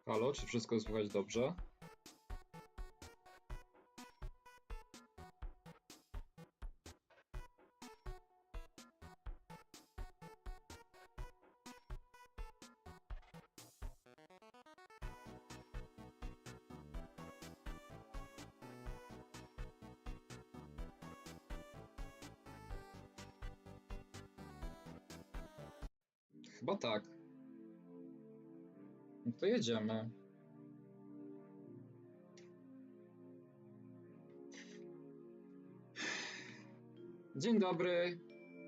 Halo, czy wszystko słychać dobrze? Chyba tak. No to jedziemy. Dzień dobry,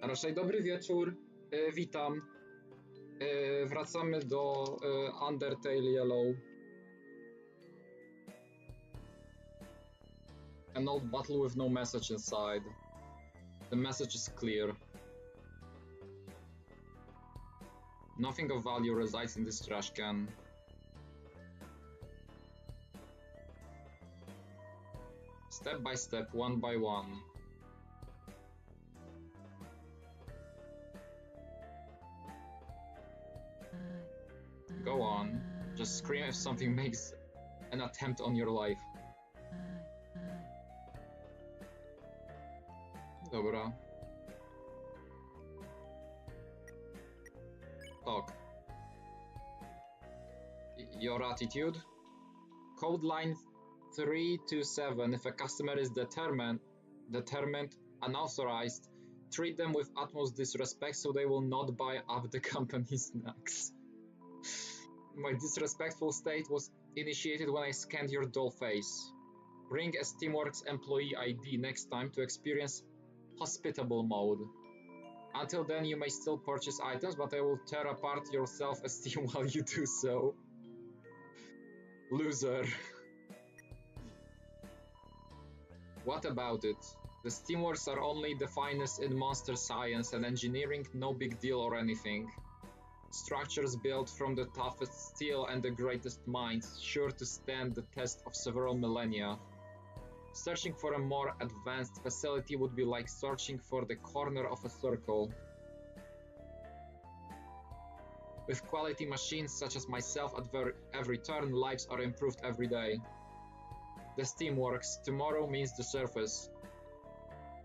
a raczej dobry wieczór. Witam. Wracamy do Undertale Yellow. An old bottle with no message inside. The message is clear. Nothing of value resides in this trash can. Step by step, one by one. Go on. Just scream if something makes an attempt on your life. Dobra. Talk. Your attitude? Code line 327. If a customer is determined, unauthorized, treat them with utmost disrespect so they will not buy up the company's snacks. My disrespectful state was initiated when I scanned your dull face. Bring a Steamworks employee ID next time to experience hospitable mode. Until then, you may still purchase items, but I will tear apart your self-esteem while you do so. Loser. What about it? The Steamworks are only the finest in monster science and engineering, no big deal or anything. Structures built from the toughest steel and the greatest minds, sure to stand the test of several millennia. Searching for a more advanced facility would be like searching for the corner of a circle. With quality machines such as myself at every turn, lives are improved every day. The Steamworks, tomorrow means the surface.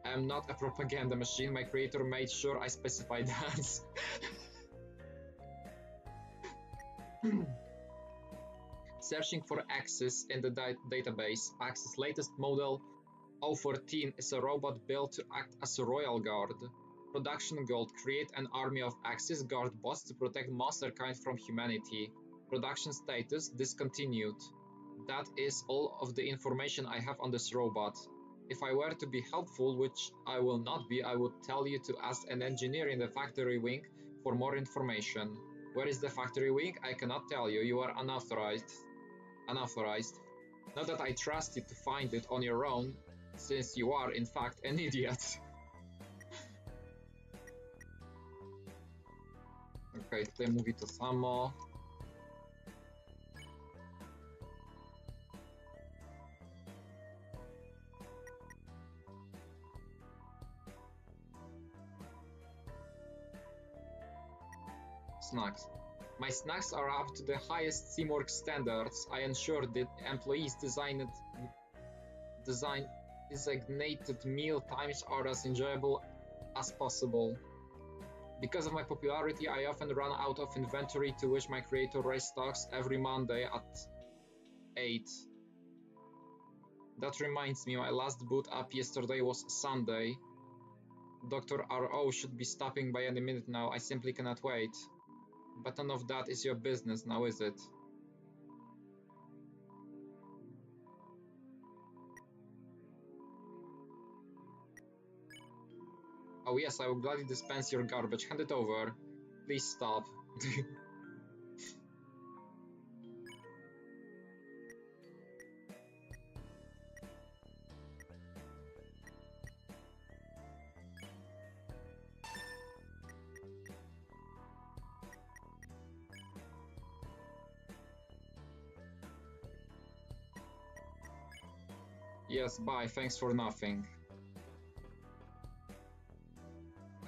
I am not a propaganda machine, my creator made sure I specified that. Searching for Axis in the database. Axis' latest model 014 is a robot built to act as a royal guard. Production goal: create an army of Axis guard bots to protect monster kind from humanity. Production status: discontinued. That is all of the information I have on this robot. If I were to be helpful, which I will not be, I would tell you to ask an engineer in the factory wing for more information. Where is the factory wing? I cannot tell you. You are unauthorized. Not that I trust you to find it on your own, since you are, in fact, an idiot. Okej, tutaj mówi to samo. Snacks. My snacks are up to the highest Steamworks standards. I ensure that employees designated meal times are as enjoyable as possible. Because of my popularity, I often run out of inventory, to which my creator restocks every Monday at 8. That reminds me, my last boot up yesterday was Sunday. Dr. R.O. should be stopping by any minute now. I simply cannot wait. But none of that is your business now, is it? Oh yes, I will gladly dispense your garbage. Hand it over. Please stop. Yes, bye, thanks for nothing.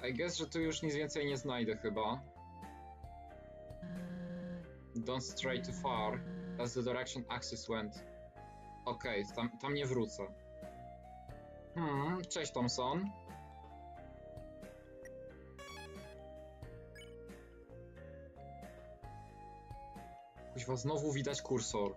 I guess, że tu już nic więcej nie znajdę chyba. Don't stray too far. That's the direction Axis went. Okej, tam nie wrócę. Cześć Thompson. Kuźwa, znowu widać kursor.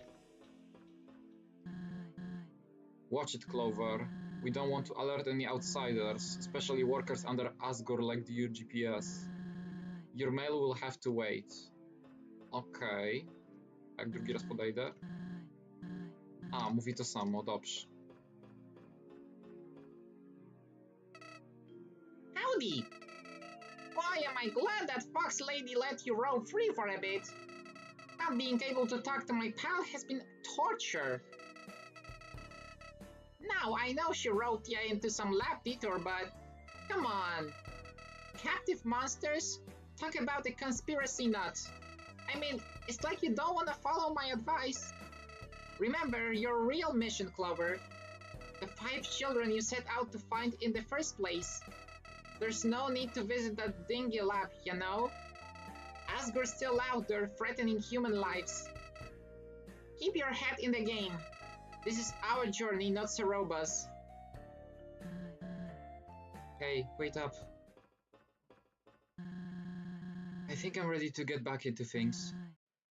Watch it, Clover. We don't want to alert any outsiders, especially workers under Asgore like the UGPS. Your mail will have to wait. Okej. Jak drugi raz podejdę? A, mówi to samo, dobrze. Howdy! Why am I glad that Fox Lady let you roam free for a bit. Not being able to talk to my pal has been torture. Now, I know she wrote you into some lab detour, but come on. Captive monsters? Talk about a conspiracy nut. I mean, it's like you don't want to follow my advice. Remember your real mission, Clover. The 5 children you set out to find in the first place. There's no need to visit that dingy lab, you know? Asgore's still out there threatening human lives. Keep your head in the game. This is our journey, not Saroba's. Hey, wait up. I think I'm ready to get back into things.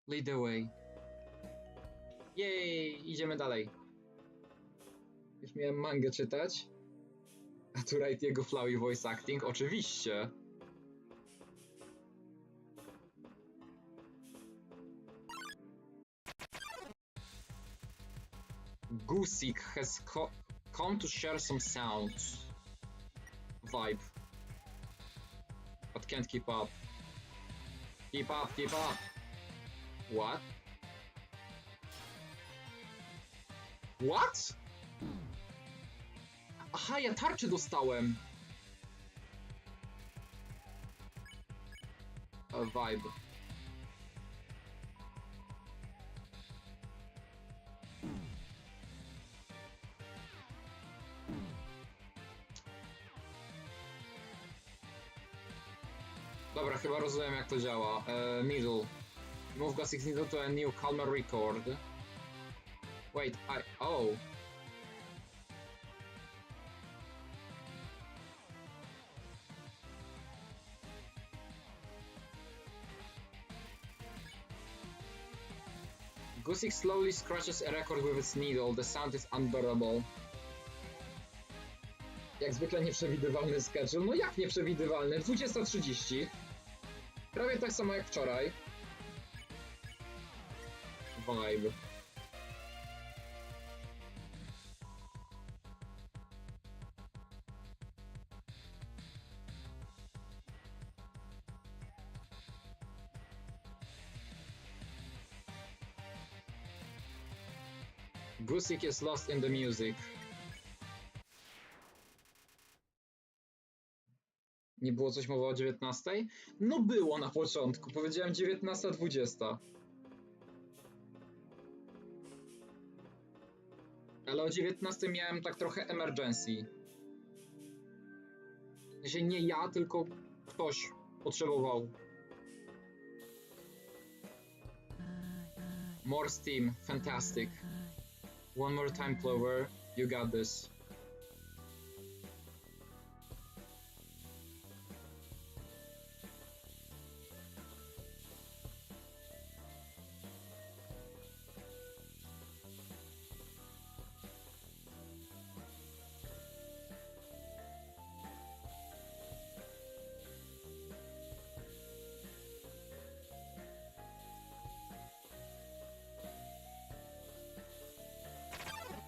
Lead the way. Jej, idziemy dalej. Już miałem mangę czytać. A tu write jego flowy voice acting? Oczywiście. Gusik has come to share some sounds. Vibe. But can't keep up. Keep up, keep up. What? What? Aha, ja tarczę dostałem. Vibe. Dobra, chyba rozumiem jak to działa. Middle. Move Gothic Needle to a new calmer record. Wait, oh. Gusik slowly scratches a record with its needle. The sound is unbearable. Jak zwykle nieprzewidywalny schedule. No jak nieprzewidywalny? 20:30. Prawie tak samo jak wczoraj. Vibe. Gusik is lost in the music. Nie było coś mowa o 19? No było na początku. Powiedziałem 19:20. Ale o 19 miałem tak trochę emergency. W sensie nie ja, tylko ktoś potrzebował. More steam, fantastic. One more time, Clover. You got this.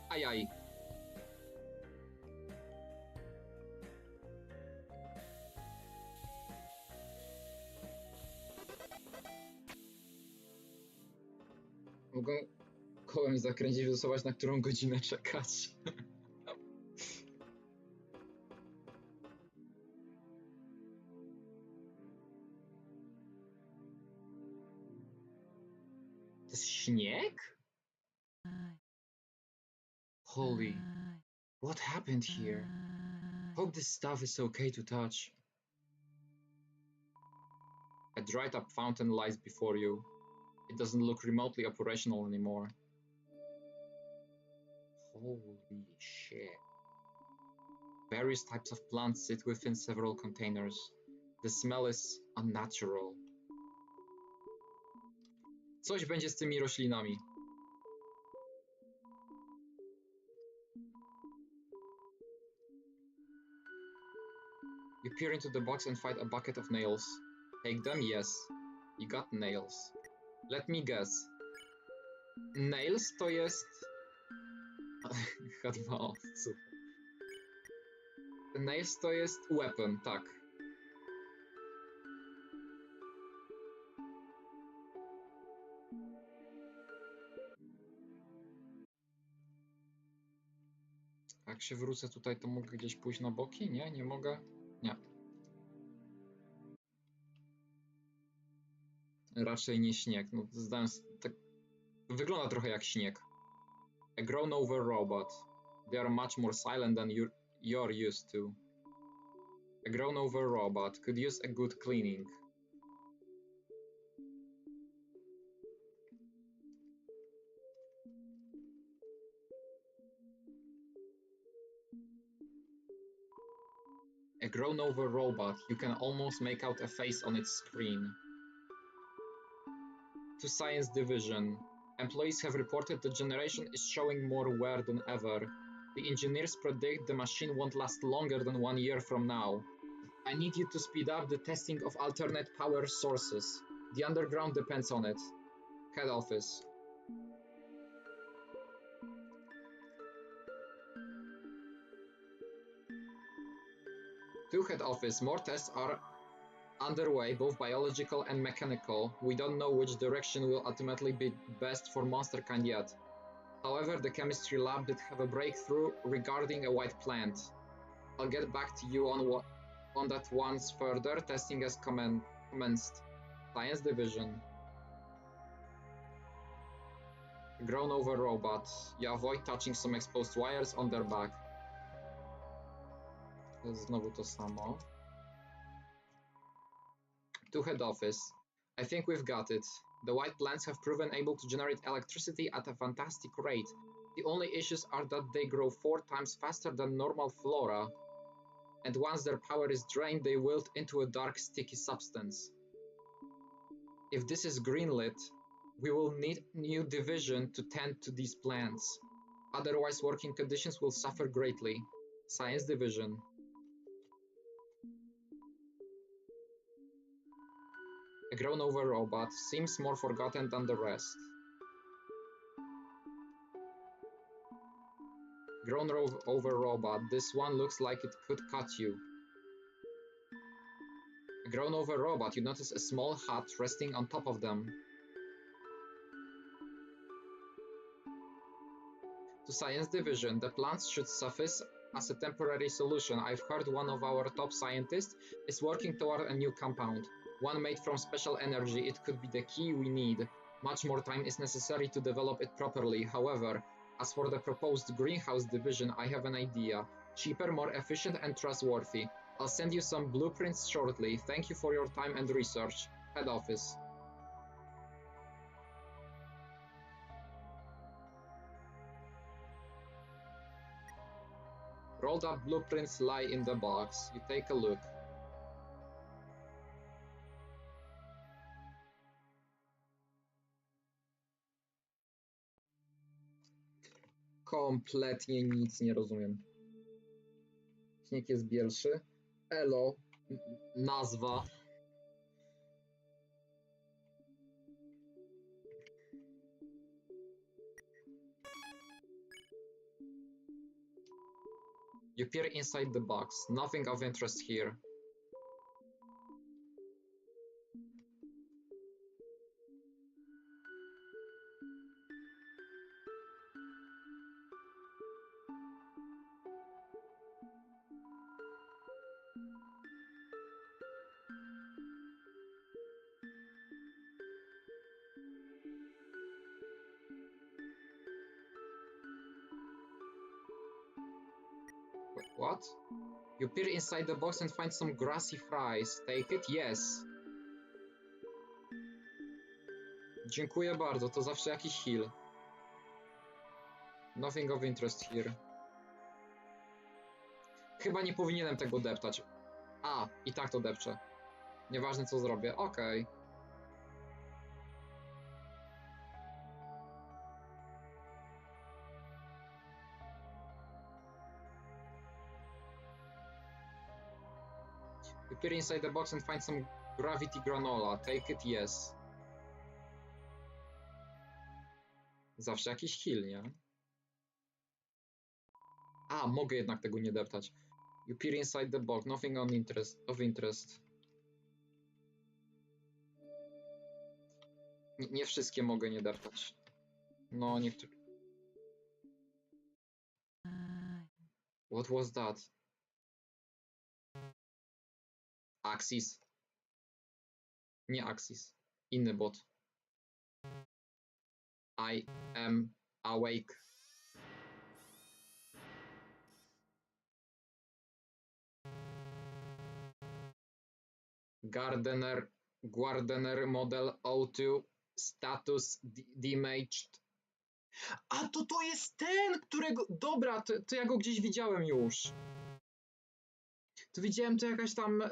Ajaj. Mogę kołem zakręcić, wylosować na którą godzinę czekać. To jest śnieg? Holy, what happened here? Hope this stuff is okay to touch. A dried up fountain lies before you. It doesn't look remotely operational anymore. Holy shit. Various types of plants sit within several containers. The smell is unnatural. Coś będzie z tymi roślinami. You peer into the box and find a bucket of nails. Take them? Yes. You got nails. Let me guess. Nails to jest... H2O, super. Nails to jest weapon, tak. Jak się wrócę tutaj, to mogę gdzieś pójść na boki? Nie? Nie mogę? Nie. Raczej nie śnieg. No, zdałem... Tak... Wygląda trochę jak śnieg. A grown-over robot. They are much more silent than you're used to. A grown-over robot could use a good cleaning. A grown-over robot, you can almost make out a face on its screen. To Science Division. Employees have reported the generation is showing more wear than ever. The engineers predict the machine won't last longer than 1 year from now. I need you to speed up the testing of alternate power sources. The underground depends on it. Head office. To head office, more tests are underway, both biological and mechanical. We don't know which direction will ultimately be best for monsterkind yet. However, the chemistry lab did have a breakthrough regarding a white plant. I'll get back to you on that once further testing has commenced. Science Division. Grown over robot. You avoid touching some exposed wires on their back. To jest znowu to samo. To head office. I think we've got it. The white plants have proven able to generate electricity at a fantastic rate. The only issues are that they grow 4 times faster than normal flora. And once their power is drained, they wilt into a dark, sticky substance. If this is greenlit, we will need new division to tend to these plants. Otherwise, working conditions will suffer greatly. Science Division. A grown-over robot seems more forgotten than the rest. Grown-over robot, this one looks like it could cut you. A grown-over robot, you notice a small hut resting on top of them. To Science Division, the plants should suffice as a temporary solution. I've heard one of our top scientists is working toward a new compound. One made from special energy. It could be the key we need. Much more time is necessary to develop it properly. However, as for the proposed greenhouse division, I have an idea. Cheaper, more efficient, and trustworthy. I'll send you some blueprints shortly. Thank you for your time and research. Head office. Rolled up blueprints lie in the box. You take a look. Kompletnie nic nie rozumiem. Śnieg jest bielszy. Elo. Nazwa. You peer inside the box. Nothing of interest here. What? You peer inside the box and find some grassy fries. Take it? Yes. Dziękuję bardzo, to zawsze jakiś heal. Nothing of interest here. Chyba nie powinienem tego deptać. A, i tak to depczę. Nieważne co zrobię, okej. You peer inside the box and find some gravity granola. Take it, yes. Zawsze jakiś heal, nie? A, mogę jednak tego nie deptać. You peer inside the box, nothing of interest. Nie wszystkie mogę nie deptać. No, niektóre... What was that? Axis. Nie Axis. Inny bot. I am awake. Gardener model O2 status damaged. A to jest ten, którego... Dobra, to ja go gdzieś widziałem już. To widziałem, to jakaś tam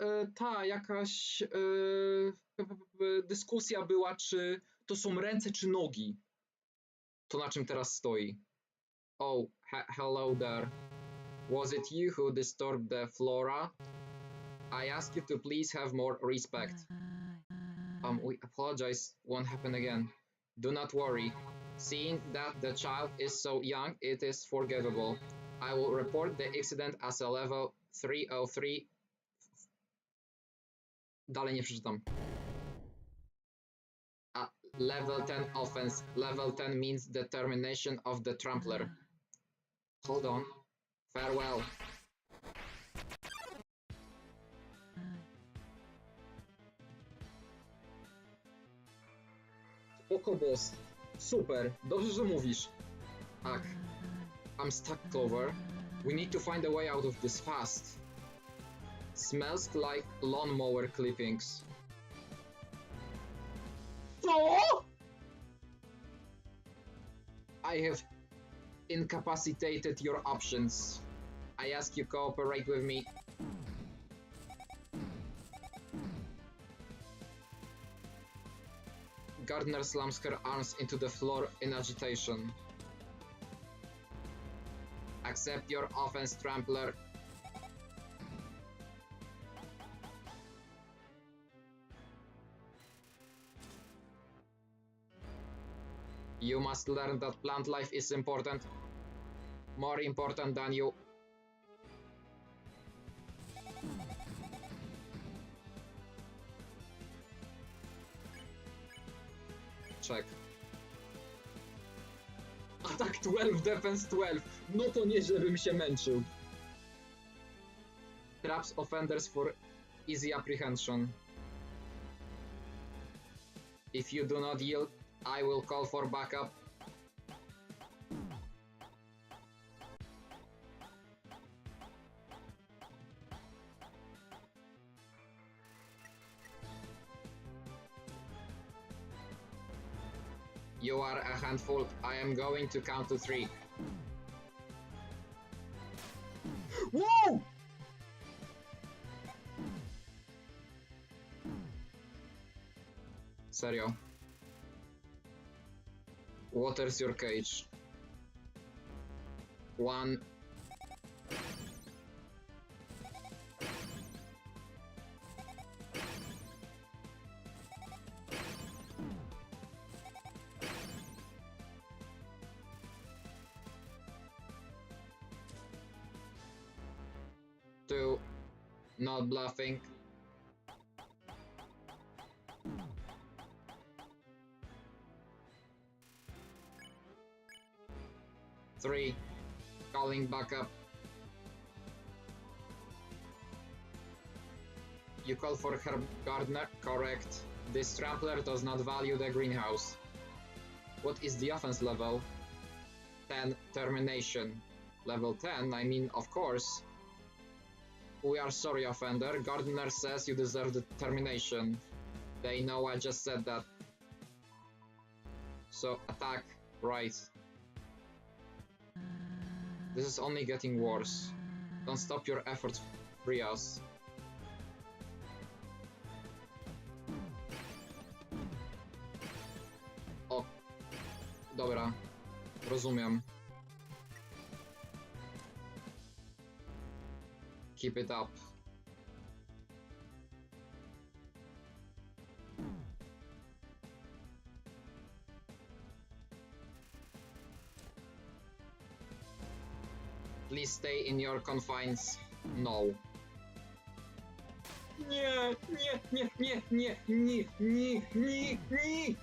jakaś dyskusja była, czy to są ręce czy nogi. To na czym teraz stoi. Oh, hello there. Was it you who disturbed the flora? I ask you to please have more respect. We apologize, won't happen again. Do not worry. Seeing that the child is so young, it is forgivable. I will report the accident as a level 303. Dalej nie przeczytam. Level 10 offense. Level 10 means the termination of the trampler. Hold on. Farewell. Spoko, boss. Super. Dobrze, że mówisz. Tak. I'm stuck, Clover. We need to find a way out of this fast. Smells like lawnmower clippings. Co? I have incapacitated your options. I ask you cooperate with me. Gardner slams her arms into the floor in agitation. Accept your offense, trampler. You must learn that plant life is important. More important than you. Check. Attack 12, defense 12. No to nie, żebym się męczył. Traps offenders for easy apprehension. If you do not yield, I will call for backup. You are a handful. I am going to count to 3. Whoa! Serio. Water's your cage. 1. 2. Not bluffing. 3. Calling backup. You call for Herb Gardner? Correct. This trampler does not value the greenhouse. What is the offense level? 10. Termination. Level 10? I mean, of course. We are sorry, offender. Gardner says you deserve the termination. They know I just said that. So attack, right. This is only getting worse. Don't stop your efforts, free us. O, dobra, rozumiem. Keep it up. Please stay in your confines. No. Nie, nie, nie, nie, nie, nie, nie, nie, nie.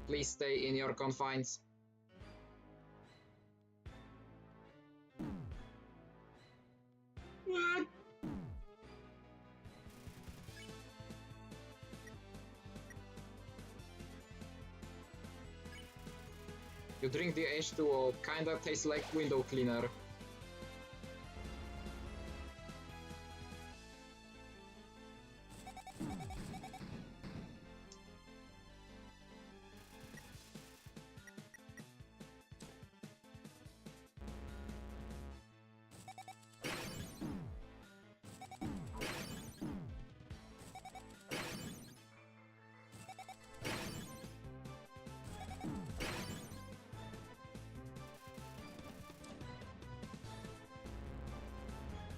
Please stay in your confines. What? You drink the H2O, kinda tastes like window cleaner.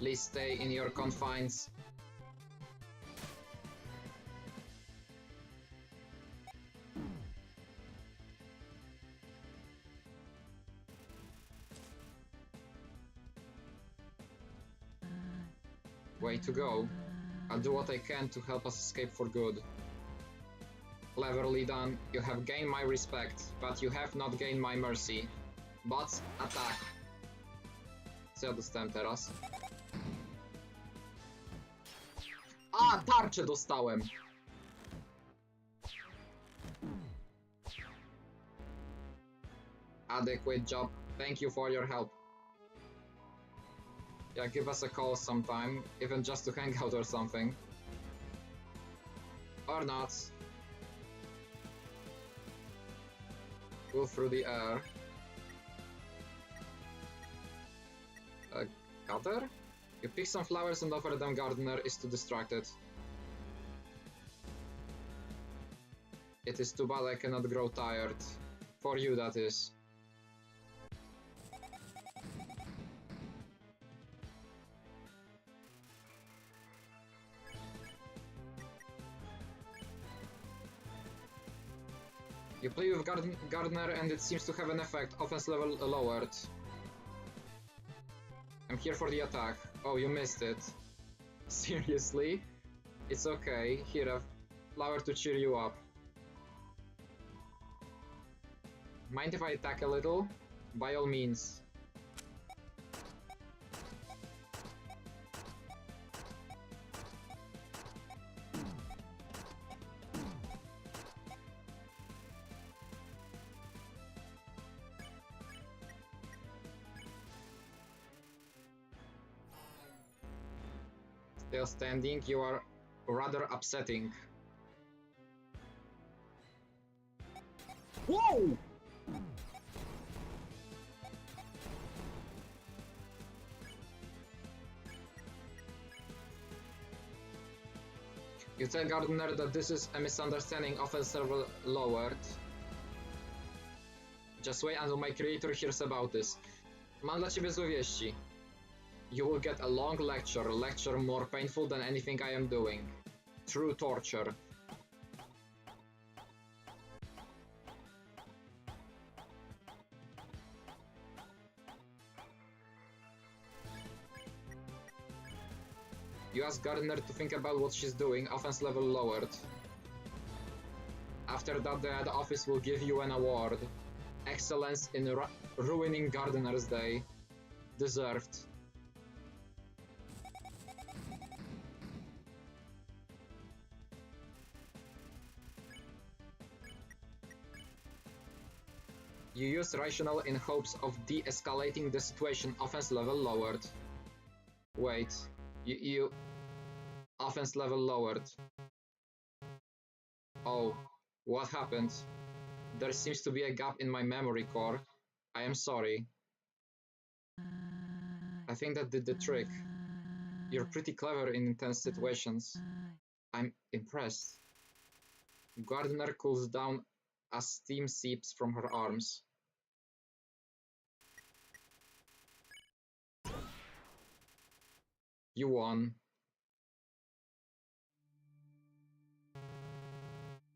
Please stay in your confines. Way to go. I'll do what I can to help us escape for good. Cleverly done. You have gained my respect, but you have not gained my mercy. But attack. Co ja dostałem teraz? A, tarczę dostałem! Adequate job. Thank you for your help. Yeah, give us a call sometime, even just to hang out or something. Or not. Go through the air. Cutter? You pick some flowers and offer them. Gardener is too distracted. It is too bad I cannot grow tired. For you, that is. You play with Gardener and it seems to have an effect. Offense level lowered. I'm here for the attack. Oh, you missed it. Seriously? It's okay. Here, a flower to cheer you up. Mind if I attack a little? By all means. Still standing, you are rather upsetting. Whoa! You tell Gardener that this is a misunderstanding, offense level lowered. Just wait until my creator hears about this. Mam dla ciebie złe wieści. You will get a long lecture more painful than anything I am doing. True torture. You ask Gardener to think about what she's doing, offense level lowered. After that, the head office will give you an award. Excellence in ruining Gardener's day. Deserved. You use rational in hopes of de-escalating the situation, offense level lowered. Wait, you Offense level lowered. Oh, what happened? There seems to be a gap in my memory core. I am sorry. I think that did the trick. You're pretty clever in intense situations. I'm impressed. Gardner cools down as steam seeps from her arms. You won.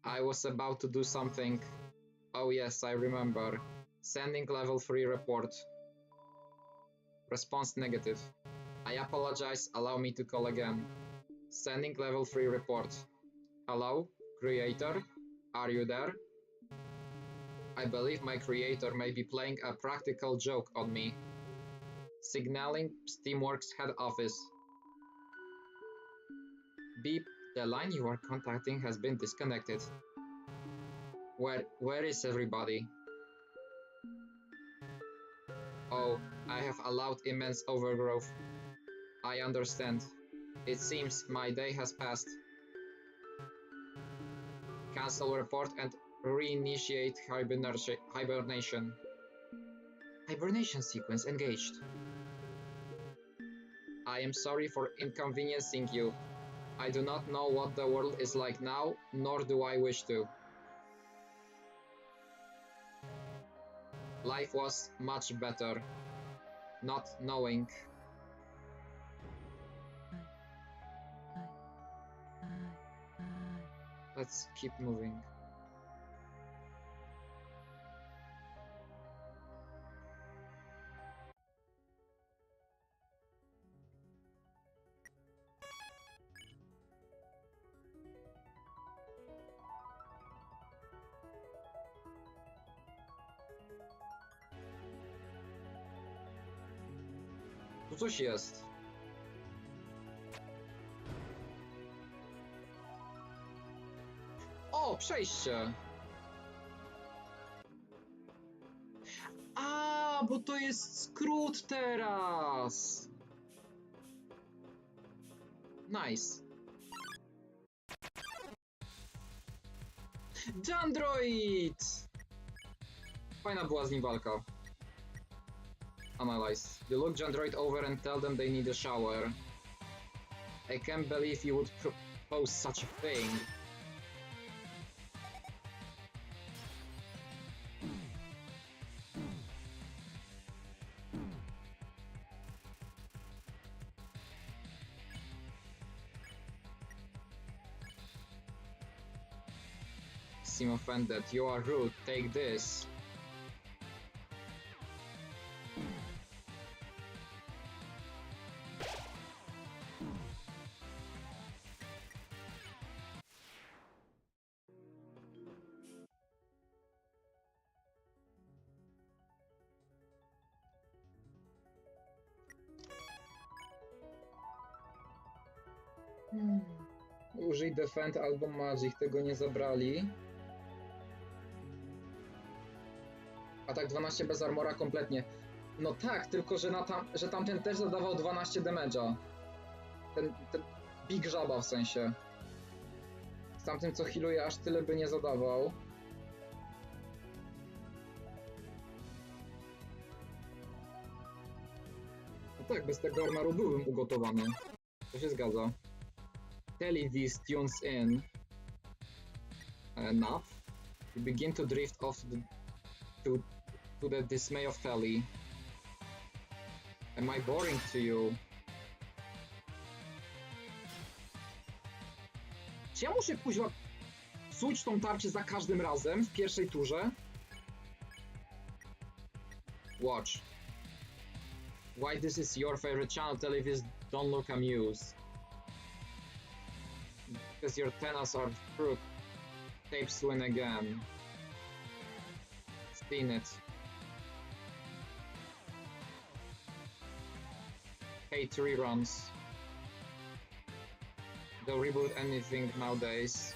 I was about to do something. Oh yes, I remember. Sending level 3 report. Response negative. I apologize, allow me to call again. Sending level 3 report. Hello, creator? Are you there? I believe my creator may be playing a practical joke on me. Signaling Steamworks head office. Beep, the line you are contacting has been disconnected. Where is everybody? Oh, I have allowed immense overgrowth. I understand. It seems my day has passed. Cancel report and reinitiate hibernation. Hibernation sequence engaged. I am sorry for inconveniencing you. I do not know what the world is like now, nor do I wish to. Life was much better. Not knowing. Let's keep moving. Tu coś jest. O, przejście! A, bo to jest skrót teraz! Nice. Jandroid! Fajna była z nim walka. Analyze. You look Jandroid over and tell them they need a shower. I can't believe you would propose such a thing. Seem offended. You are rude. Take this. Użyj defend albo magic, tego nie zabrali. Atak 12 bez armora kompletnie. No tak, tylko że tamten też zadawał 12 damage'a. Ten big żaba w sensie. Z tamtym co healuje aż tyle by nie zadawał. No tak, bez tego armoru byłbym ugotowany. To się zgadza. Tally these tunes in enough. You begin to drift off to the dismay of Tally. Am I boring to you? Czy ja muszę kuźwa psuć tą tarczę za każdym razem w pierwszej turze? Watch. Why this is your favorite channel, Televis, don't look amused. Because your tenants are crook. Tapes win again. Seen it. Hate reruns. They'll reboot anything nowadays.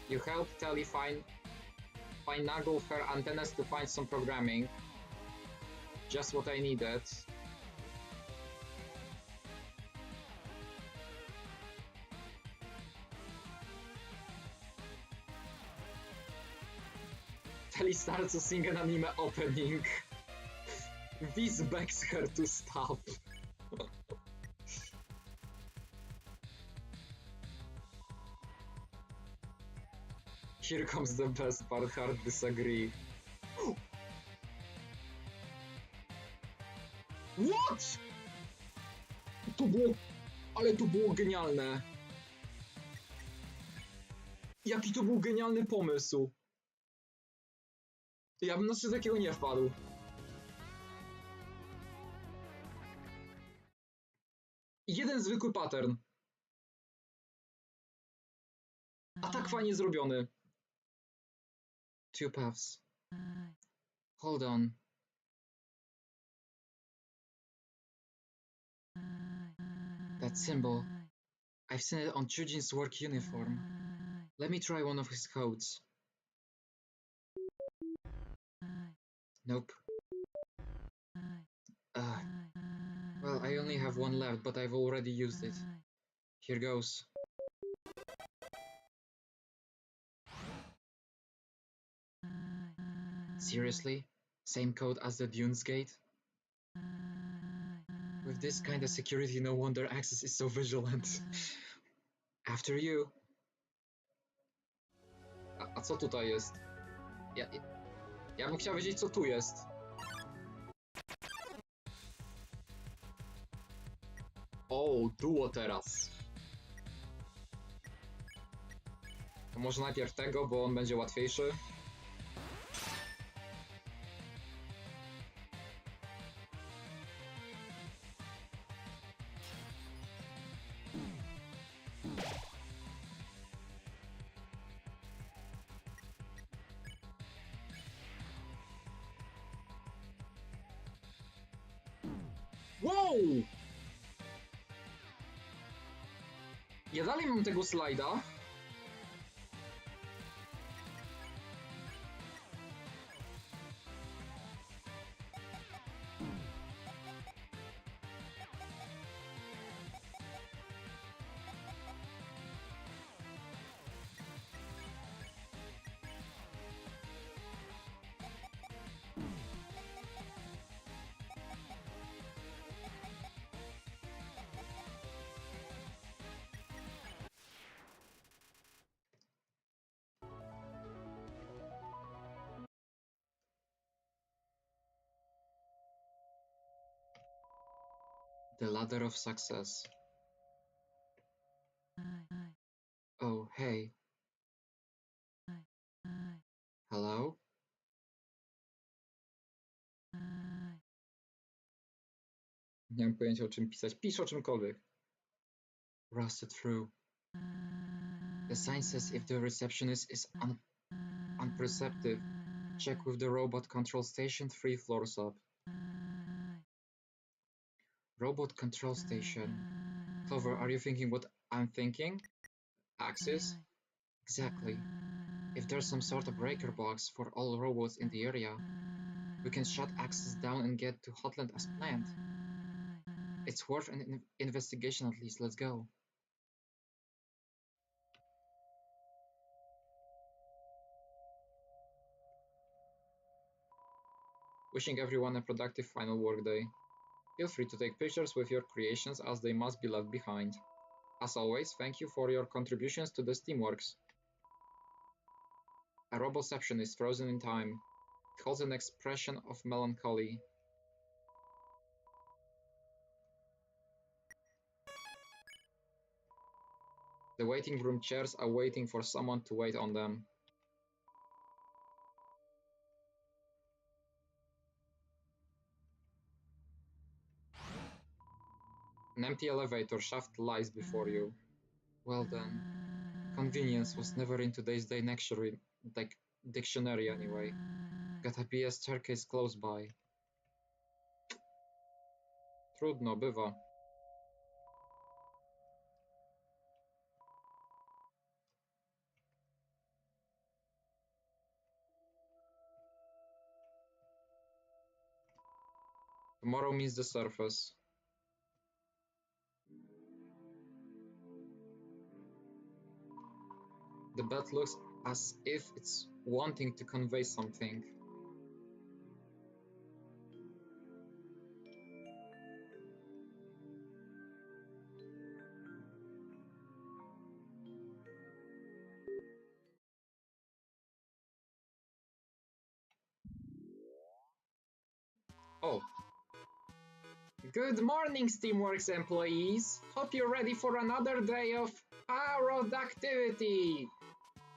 You help Tally finagle her antennas to find some programming. just what I needed. Telly starts to sing an anime opening. This begs her to stop. Here comes the best part, hard disagree. What? To było... Ale to było genialne. Jaki to był genialny pomysł. Ja bym na coś takiego nie wpadł. Jeden zwykły pattern. A tak fajnie zrobiony. Two paths. Hold on. That symbol. I've seen it on Chujin's work uniform. Let me try one of his codes. Nope. Well, I only have one left, but I've already used it. Here goes. Seriously? Same code as the Dunes gate? With this kind of security, no wonder Access is so vigilant. After you. A co tutaj jest? Ja bym chciał wiedzieć, co tu jest. O, duo teraz. To może najpierw tego, bo on będzie łatwiejszy. Wow! Ja dalej mam tego slajda. The ladder of success. Oh, hey. Hello? Nie mam pojęcia, o czym pisać. Pisz o czymkolwiek. Rusted through. The sign says if the receptionist is unperceptive, check with the robot control station 3 floors up. Robot control station. Clover, are you thinking what I'm thinking? Axis? Exactly. If there's some sort of breaker box for all robots in the area, we can shut Axis down and get to Hotland as planned. It's worth an investigation at least. Let's go. Wishing everyone a productive final workday. Feel free to take pictures with your creations as they must be left behind. As always, thank you for your contributions to this teamworks. A roboception is frozen in time. It holds an expression of melancholy. The waiting room chairs are waiting for someone to wait on them. An empty elevator shaft lies before you. Well then, convenience was never in today's dictionary anyway. Gotta be a staircase close by. Trudno, bywa. Tomorrow means the surface. The bed looks as if it's wanting to convey something. Oh. Good morning, Steamworks employees. Hope you're ready for another day of productivity.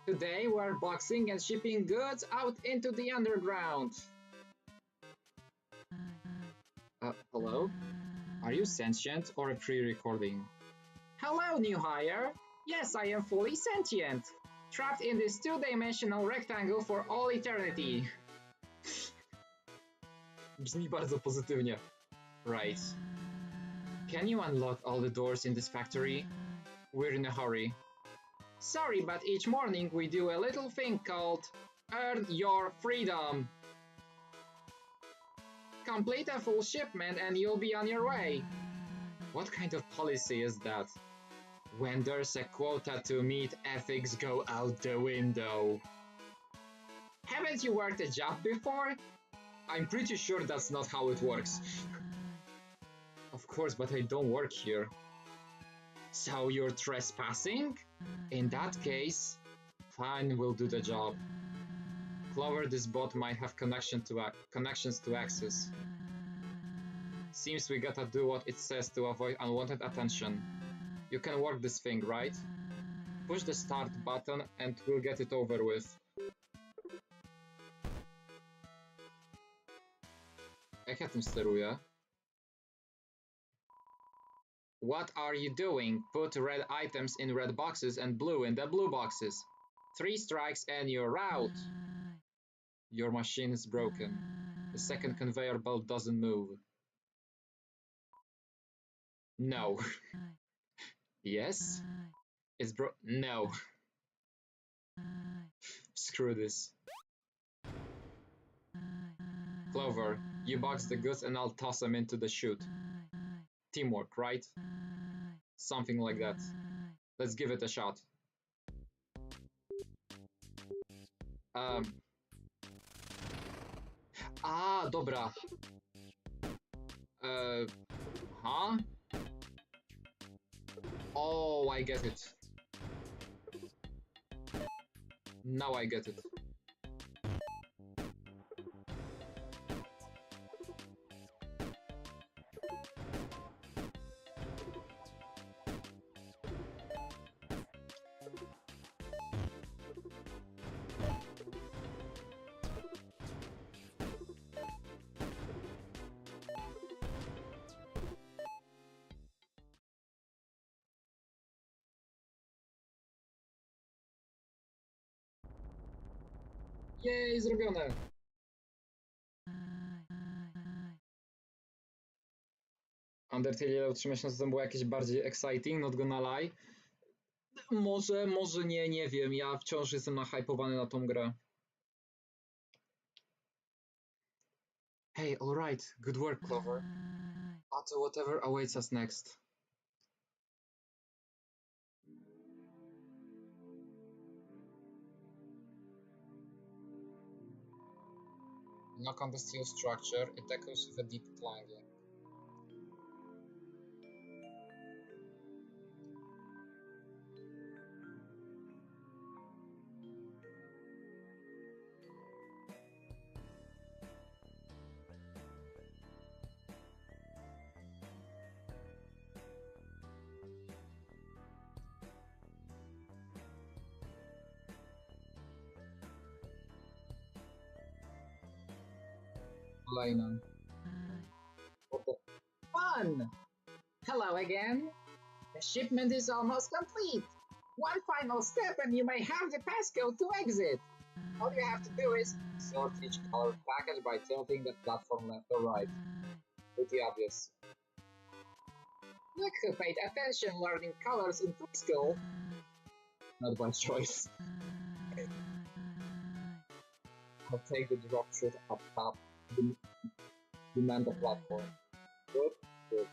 Today we're boxing and shipping goods out into the underground. Hello? Are you sentient or a pre-recording? Hello, new hire. Yes, I am fully sentient. Trapped in this two-dimensional rectangle for all eternity. Brzmi bardzo pozytywnie. Right. Can you unlock all the doors in this factory? We're in a hurry. Sorry, but each morning we do a little thing called Earn Your Freedom. Complete a full shipment and you'll be on your way. What kind of policy is that? When there's a quota to meet, ethics go out the window. Haven't you worked a job before? I'm pretty sure that's not how it works. Of course, but I don't work here. So you're trespassing? In that case, fine, we'll do the job. Clover, this bot might have connections to access. Seems we gotta do what it says to avoid unwanted attention. You can work this thing, right? Push the start button and we'll get it over with. Jak ja tym steruję? What are you doing? Put red items in red boxes and blue in the blue boxes. 3 strikes and you're out. Your machine is broken. The second conveyor belt doesn't move. No. Yes? It's no. Screw this. Clover, you box the goods and I'll toss them into the chute. Teamwork, right? Something like that. Let's give it a shot. Dobra. Huh? Oh, I get it. Now I get it. Jej, zrobione! Undertale Yellow 3 miesiące temu było jakieś bardziej exciting, not gonna lie. Może nie wiem, ja wciąż jestem nahypowany na tą grę. Hey, alright, good work, Clover. But whatever awaits us next. Knock on the steel structure, it echoes with a deep clanging. Kolejny. What the Fun! Hello again. The shipment is almost complete. One final step and you may have the passcode to exit. All you have to do is sort each color package by tilting the platform left or right. Pretty obvious. Look who paid attention learning colors in preschool. Not by choice. I'll take the drop chute up top. demand the platform. Good, good.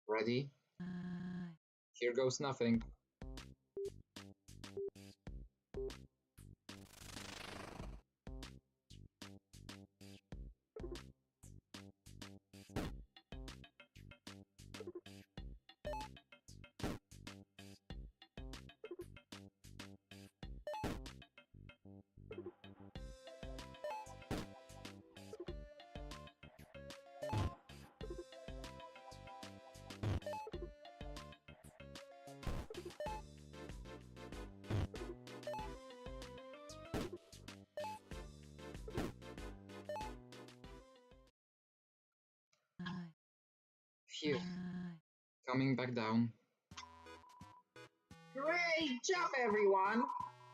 Ready? Here goes nothing. Here. Coming back down. Great job, everyone!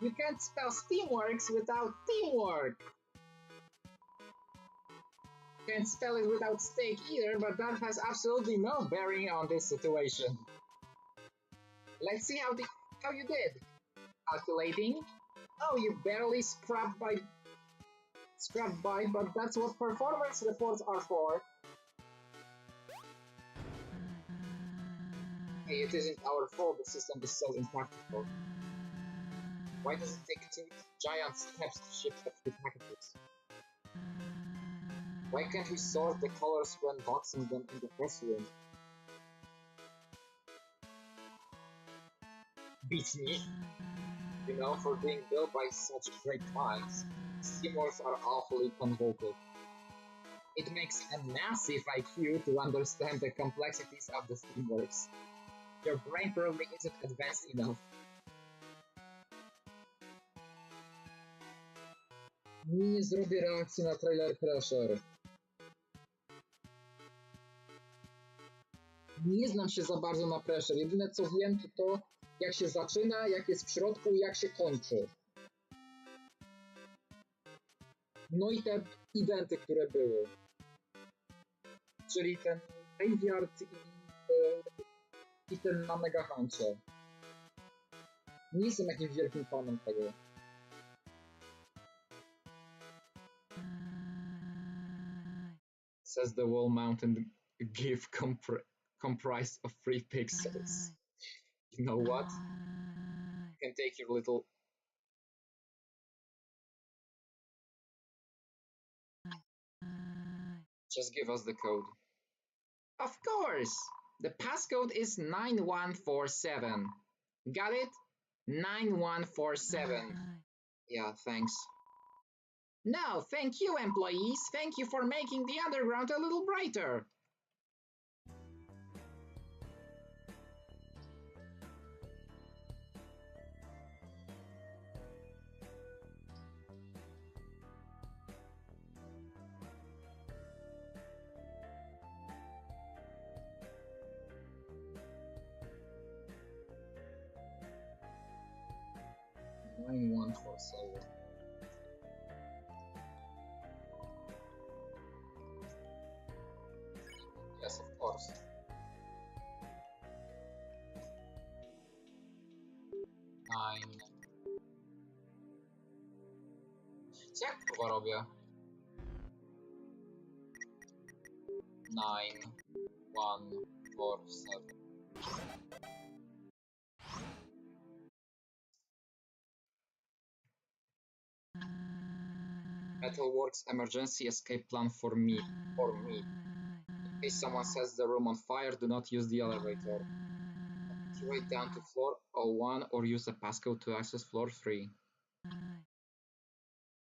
You can't spell Steamworks without teamwork! Can't spell it without steak either, but that has absolutely no bearing on this situation. Let's see how you did. Calculating. Oh, you barely scrapped by, but that's what performance reports are for. Hey, it isn't our fault the system is so impractical. Why does it take 2 giant steps to ship up the packages? Why can't we sort the colors when boxing them in the press room? Beats me. You know, for being built by such great minds, Steamworks are awfully convoluted. It makes a massive IQ to understand the complexities of the Steamworks. Your brain probably isn't advanced enough. Nie zrobię reakcji na trailer Pressure. Nie znam się za bardzo na Pressure. Jedyne co wiem to jak się zaczyna, jak jest w środku i jak się kończy. No i te eventy, które były. Czyli ten Graveyard i ten na Mega Huncie. Nie jestem jakimś wielkim fanem tego. Says the wall mounted GIF comprised of 3 pixels. You know what? You can take your little... Just give us the code. Of course! The passcode is 9147. Got it? 9147. Yeah, thanks. No, thank you, employees. Thank you for making the underground a little brighter. Nine one four seven. Yes, of course. Nine. Jak to robię? 9147. Metalworks emergency escape plan for me. In case someone sets the room on fire, do not use the elevator. Activate down to floor 01 or use the passcode to access floor 3.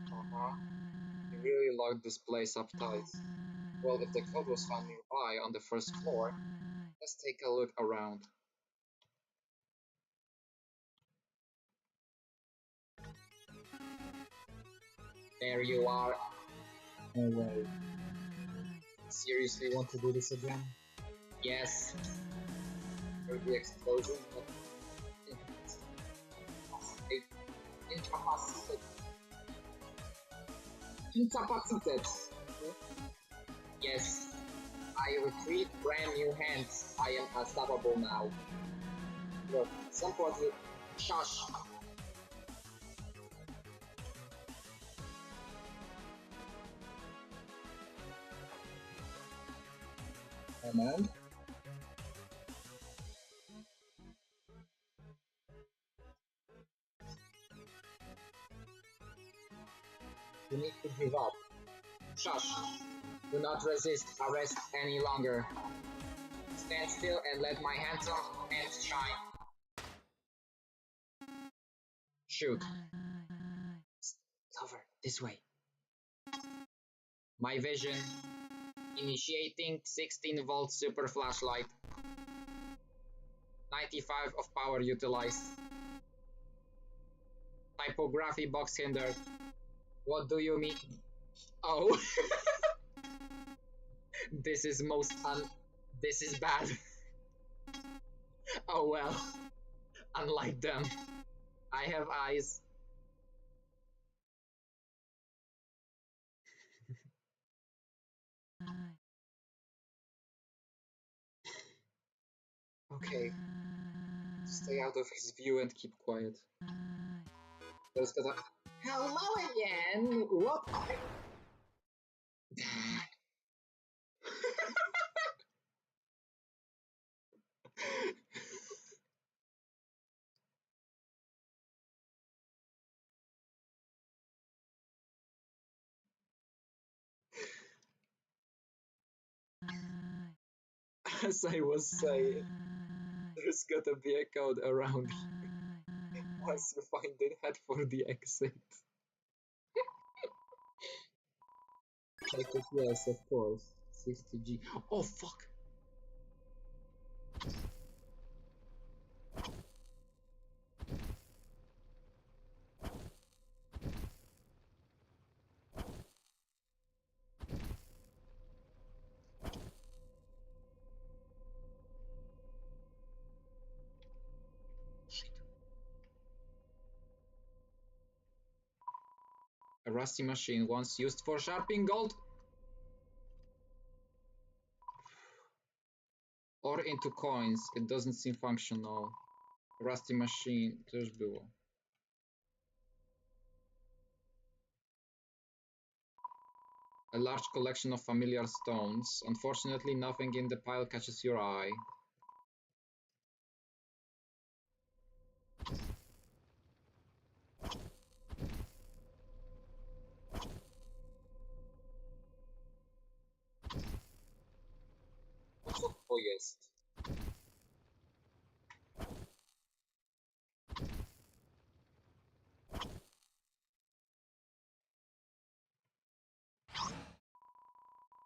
You really locked this place up tight. Well, if the code was found nearby on the first floor, let's take a look around. There you are. No way. Seriously want to do this again? Yes. For the explosion, but incapacitated. Yes. I retreat, brand new hands. I am unstoppable now. Look, somebody... Shush. moment. You need to give up. Shush. Do not resist arrest any longer. Stand still and let my handsome hands shine. Shoot. Clover, this way. My vision. Initiating 16-volt super flashlight. 95 of power utilized. Typography box hindered. What do you mean? Oh. This is this is bad. Oh well. Unlike them. I have eyes. Okay. Stay out of his view and keep quiet. There's gotta... Hello again! What? As I was saying, there's gotta be a code around here. Once you find it, head for the exit. Check it, yes, of course. 60G. Oh, fuck! A rusty machine once used for sharpening gold or into coins. It doesn't seem functional. Rusty machine też było. A large collection of familiar stones. Unfortunately, nothing in the pile catches your eye. Co to jest?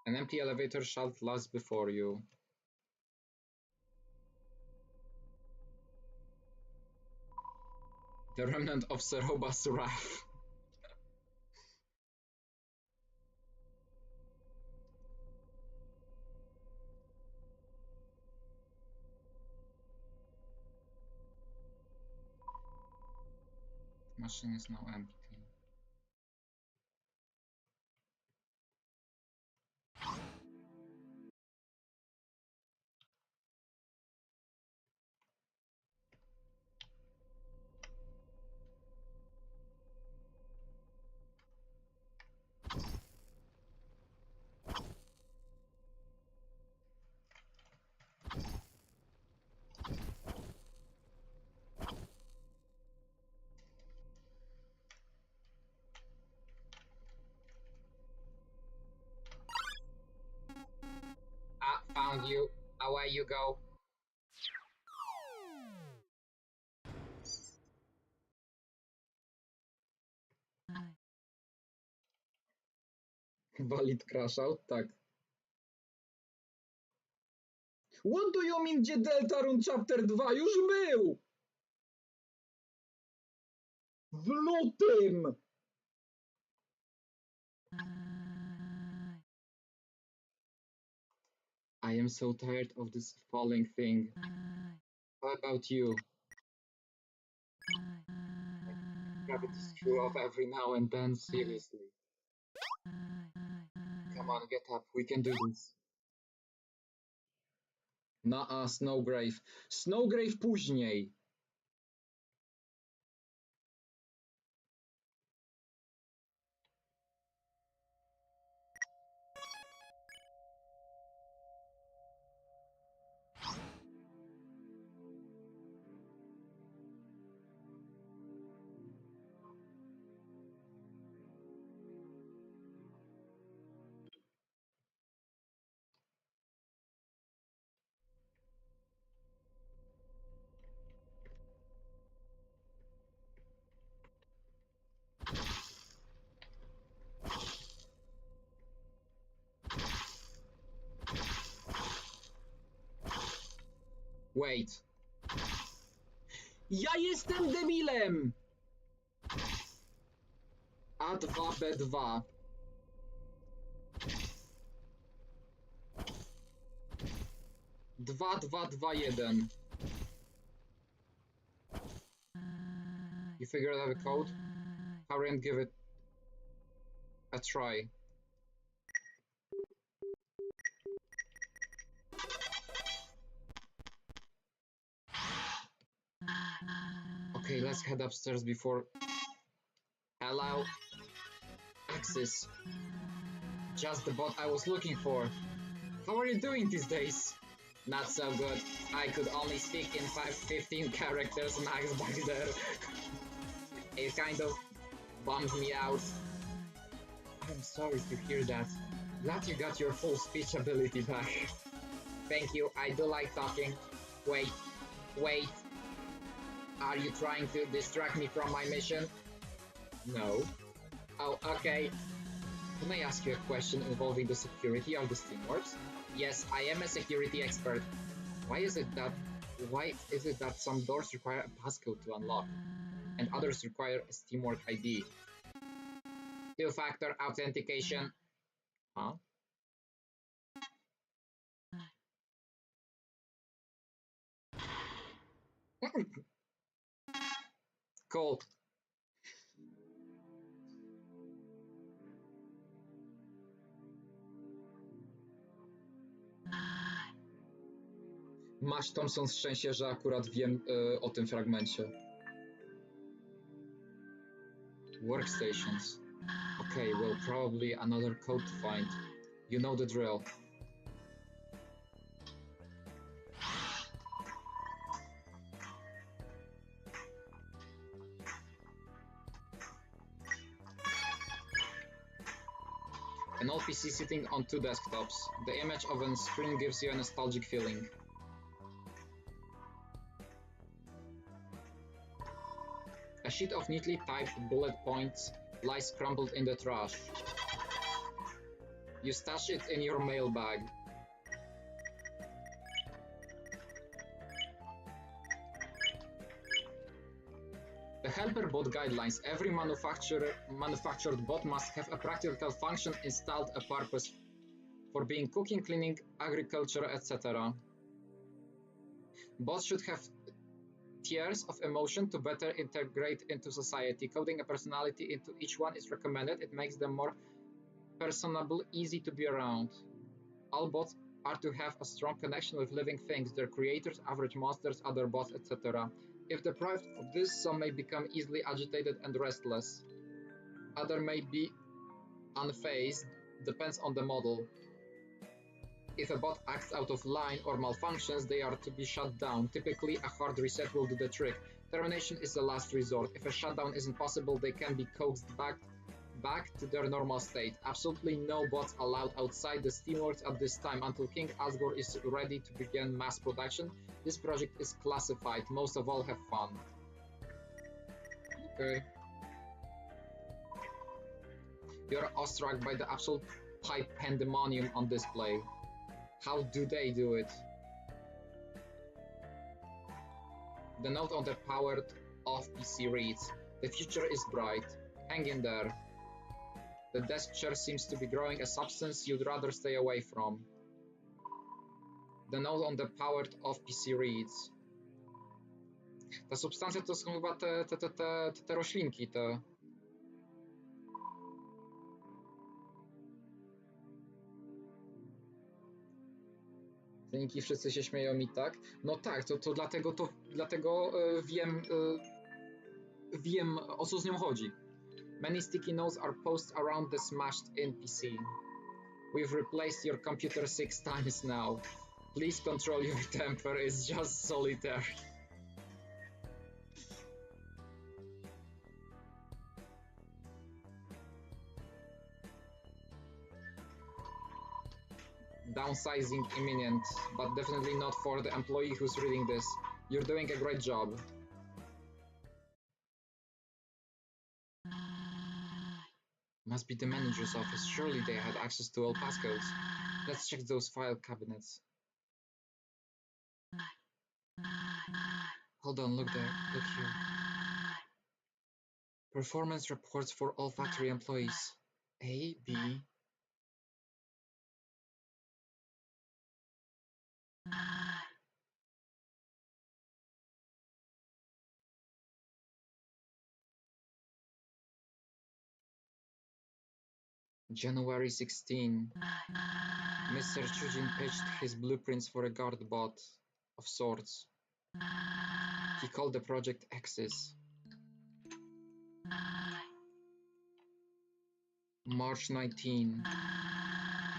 An empty elevator shaft lies before you. The remnant of Seroba's wrath. The machine is now empty. Ah, found you. Away you go. Valid crash out? Tak. What do you mean, gdzie Deltarune Chapter 2? Już był! W lutym! I am so tired of this falling thing. How about you? Gravity screw off every now and then, seriously. Come on, get up, we can do this. Nuh-uh, Snowgrave. Snowgrave później! Wait. Ja jestem debilem! A2B2. Dwa, 2, 1. You figured out the code? Hurry and give it a try. Okay, let's head upstairs before... Allow access. Just the bot I was looking for. How are you doing these days? Not so good. I could only speak in 15 characters max back there. It kind of bummed me out. I'm sorry to hear that. Glad you got your full speech ability back. Thank you, I do like talking. Wait. Are you trying to distract me from my mission? No. Oh, okay. Can I ask you a question involving the security of the Steamworks? Yes, I am a security expert. Why is it that some doors require a passcode to unlock, and others require a Steamwork ID? Two-factor authentication. Huh? Cool. Masz Thompson szczęście, że akurat wiem o tym fragmencie. Workstations. Okay, well, probably another code to find. You know the drill. An old PC sitting on two desktops. The image of a screen gives you a nostalgic feeling. A sheet of neatly typed bullet points lies crumpled in the trash. You stash it in your mailbag. The helper bot guidelines. Every manufactured bot must have a practical function installed, a purpose for being cooking, cleaning, agriculture, etc. Bots should have tiers of emotion to better integrate into society. Coding a personality into each one is recommended. It makes them more personable, easy to be around. All bots are to have a strong connection with living things, their creators, average monsters, other bots, etc. If deprived of this, some may become easily agitated and restless. Others may be unfazed, depends on the model. If a bot acts out of line or malfunctions, they are to be shut down. Typically, a hard reset will do the trick. Termination is the last resort. If a shutdown isn't possible, they can be coaxed back to their normal state. Absolutely no bots allowed outside the Steamworks at this time until King Asgore is ready to begin mass production. This project is classified. Most of all, have fun. Okay. You're awestruck by the absolute pipe pandemonium on display. How do they do it? The note on the powered off PC reads, "The future is bright. Hang in there." The desk chair seems to be growing a substance you'd rather stay away from. The note on the powered off PC reads. Ta substancja to są chyba te roślinki, te... Dzięki, wszyscy się śmieją mi, tak? No tak, to dlatego wiem o co z nią chodzi. Many sticky notes are posted around the smashed-in PC. We've replaced your computer 6 times now. Please control your temper, it's just solitary. Downsizing imminent, but definitely not for the employee who's reading this. You're doing a great job. Must be the manager's office. Surely they had access to all passcodes. Let's check those file cabinets. Hold on, look there, look here. Performance reports for all factory employees. A, B. January 16. Mr. Chujin pitched his blueprints for a guard bot of sorts. He called the project Axis. March 19.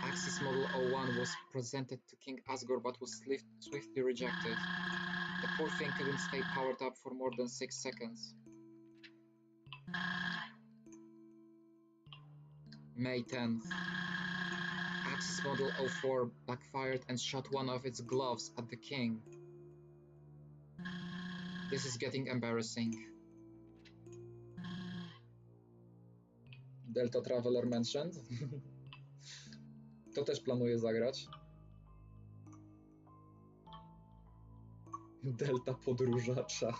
Axis Model 01 was presented to King Asgore but was swiftly rejected. The poor thing couldn't stay powered up for more than 6 seconds. May 10th. Axis Model 04 backfired and shot one of its gloves at the king. This is getting embarrassing. Delta Traveler mentioned. To też planuję zagrać. Delta podróżacza.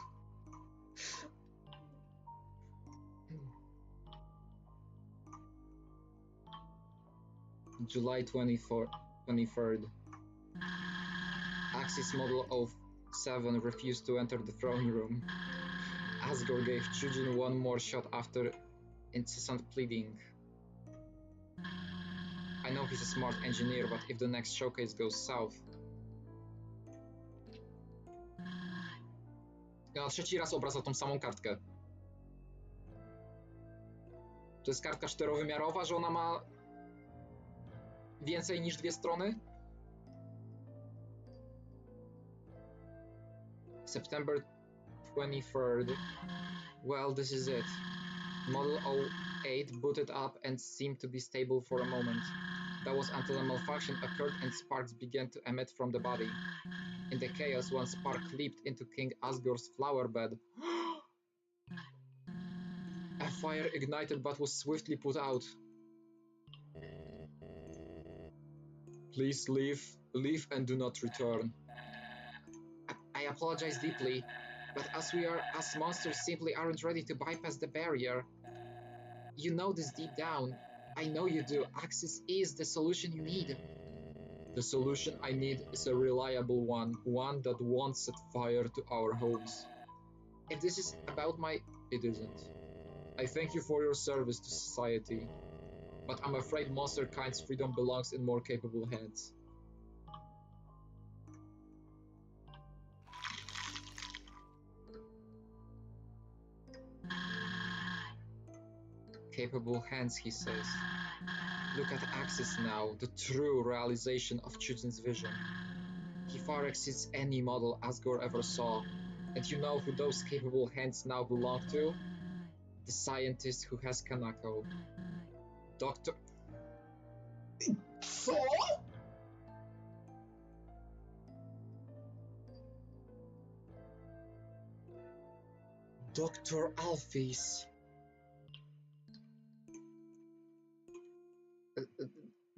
July 23rd. Axis Model 07 refused to enter the throne room. Asgore gave Chujin one more shot after incessant pleading. I know he's a smart engineer, but if the next showcase goes south... Ja trzeci raz obraca tą samą kartkę. To jest kartka czterowymiarowa, że ona ma więcej niż dwie strony? September 23rd. Well, this is it. Model 08 booted up and seemed to be stable for a moment. That was until a malfunction occurred and sparks began to emit from the body. In the chaos, one spark leaped into King Asgore's flower bed. A fire ignited but was swiftly put out. Please leave and do not return. I apologize deeply, but as monsters simply aren't ready to bypass the barrier. You know this deep down. I know you do. Axis is the solution you need. The solution I need is a reliable one that won't set fire to our homes. If this is about it isn't. I thank you for your service to society, but I'm afraid monster kind's freedom belongs in more capable hands. Capable hands, he says. Look at Axis now, the true realization of Chujin's vision. He far exceeds any model Asgore ever saw. And you know who those capable hands now belong to? The scientist who has Kanako. Dr. Co? Dr. Alphys.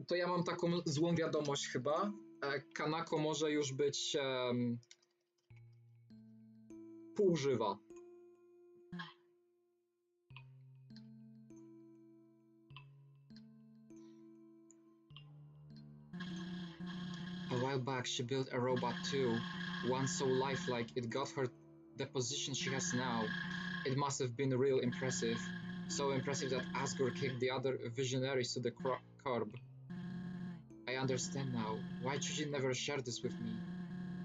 To ja mam taką złą wiadomość chyba. Kanako może już być półżywa. A while back she built a robot too, one so lifelike it got her the position she has now. It must have been real impressive. So impressive that Asgore kicked the other visionaries to the curb. I understand now why Chujin never shared this with me.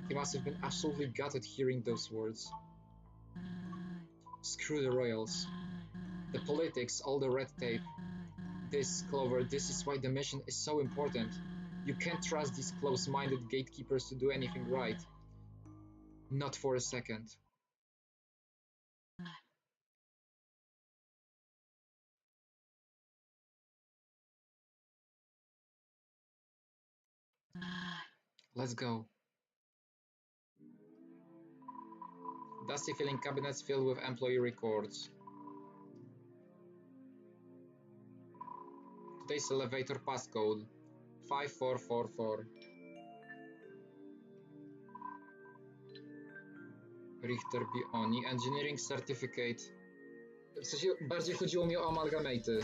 He must have been absolutely gutted hearing those words. Screw the royals. The politics, all the red tape. Clover, this is why the mission is so important. You can't trust these close-minded gatekeepers to do anything right. Not for a second. Let's go. Dusty filling cabinets filled with employee records. Today's elevator passcode 5444. Richter Bioni, Engineering Certificate. W sensie bardziej chodziło mi o amalgamaty.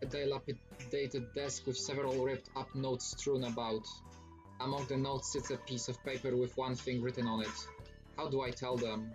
A dilapidated desk with several ripped up notes strewn about. Among the notes sits a piece of paper with one thing written on it. How do I tell them?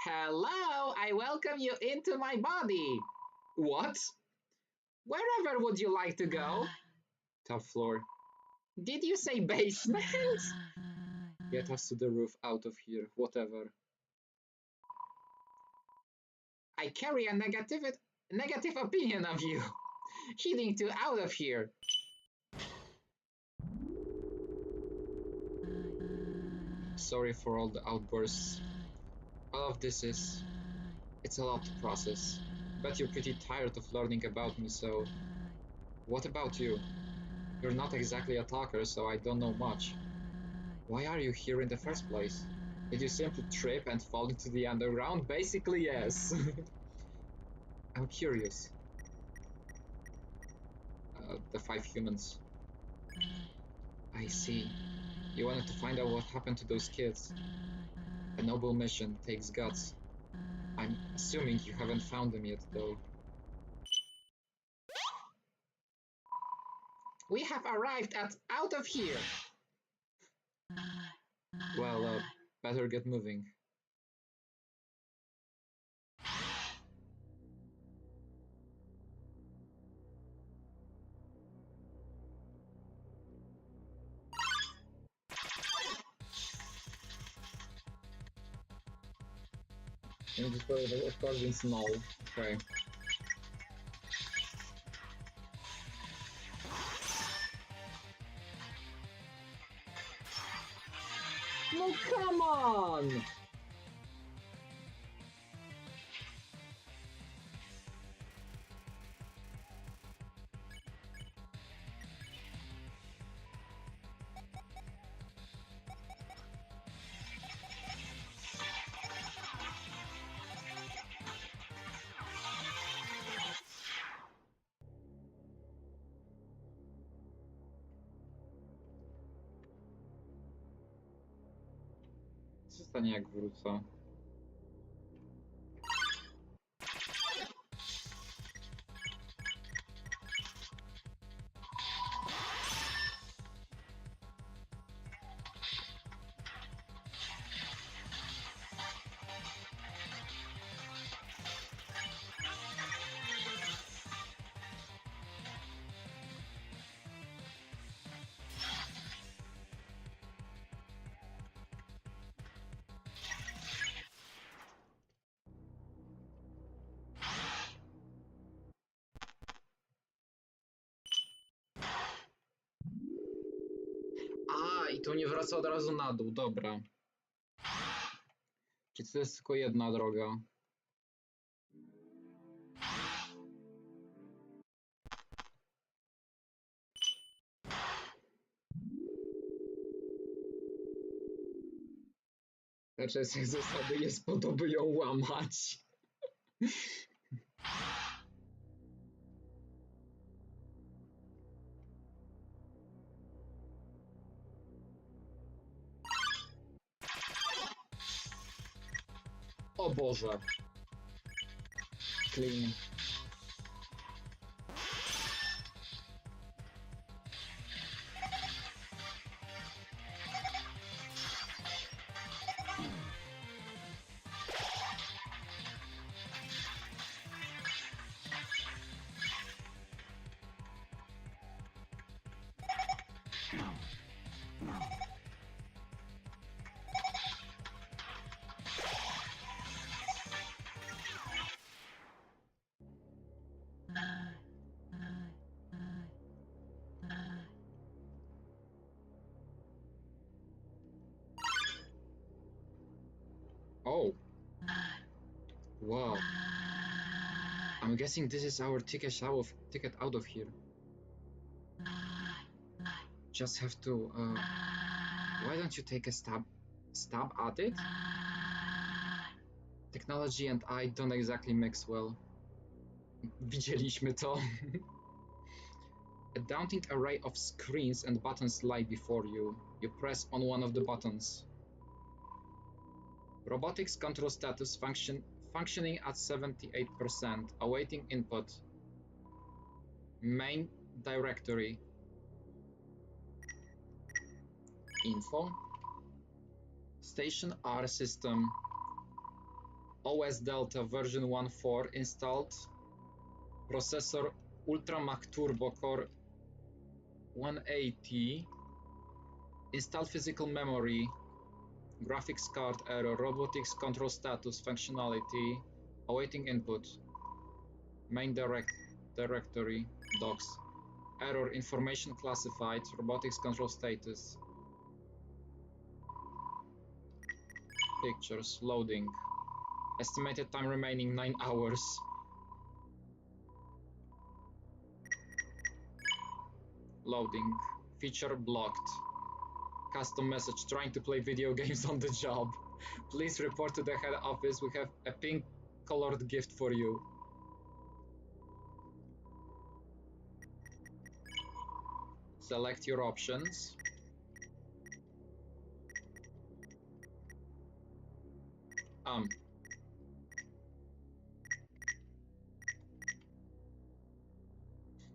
Hello, I welcome you into my body. What? Wherever would you like to go? Top floor. Did you say basement? Get us to the roof, out of here, whatever. I carry a negative opinion of you. Heading to out of here. Sorry for all the outbursts. All of this it's a lot to process. Bet you're pretty tired of learning about me, so... What about you? You're not exactly a talker, so I don't know much. Why are you here in the first place? Did you simply trip and fall into the underground? Basically, yes. I'm curious. The 5 humans. I see. You wanted to find out what happened to those kids. A noble mission takes guts. I'm assuming you haven't found them yet, though. We have arrived at out of here. Well, better get moving. And just of course it's null. Okay. No, come on! Co się stanie, jak wrócę? A, i to nie wraca od razu na dół, dobra. Czy to jest tylko jedna droga? Znaczy, z zasady jest po to, by ją łamać. O Boże. Clean. Oh. Wow. I'm guessing this is our ticket out of here. Just have to, why don't you take a stab at it? Technology and I don't exactly mix well. Widzieliśmy to. A daunting array of screens and buttons lie before you. You press on one of the buttons. Robotics control status functioning at 78%, awaiting input. Main directory. Info. Station R system. OS Delta version 1.4 installed. Processor Ultramach Turbo Core 180. Installed physical memory. Graphics card error. Robotics control status functionality. Awaiting input. Main directory. Docs. Error information classified. Robotics control status. Pictures loading. Estimated time remaining 9 hours. Loading. Feature blocked. Custom message trying to play video games on the job. Please report to the head office. We have a pink colored gift for you. Select your options.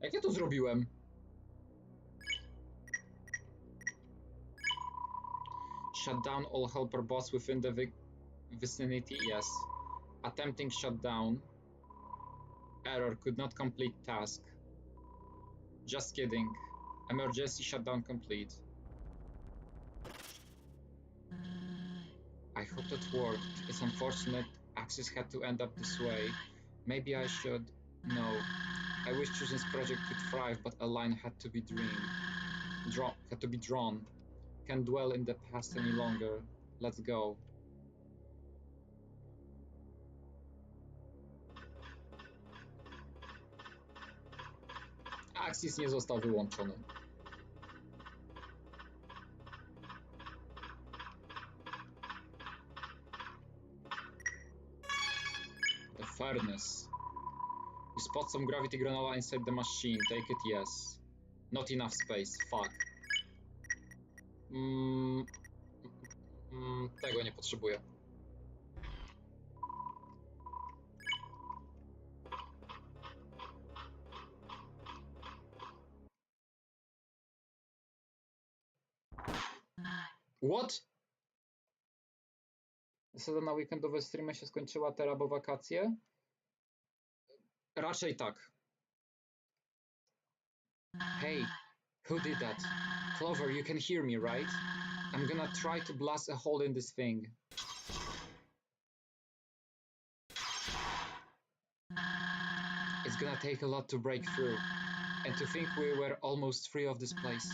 Jak ja to zrobiłem? Shut down all helper bots within the vicinity, yes. Attempting shutdown. Error, could not complete task. Just kidding. Emergency shutdown complete. I hope that worked. It's unfortunate Axis had to end up this way. Maybe I should... No. I wish Children's project could thrive, but a line had to be drawn. Can't dwell in the past any longer. Let's go. Axis nie został wyłączony. The furnace. You spot some gravity granola inside the machine. Take it, yes. Not enough space. Fuck. Tego nie potrzebuję. What? Zasada na weekendowe streamy się skończyła teraz, bo wakacje? Raczej tak. Hey, who did that? Clover, you can hear me, right? I'm gonna try to blast a hole in this thing. It's gonna take a lot to break through. And to think we were almost free of this place.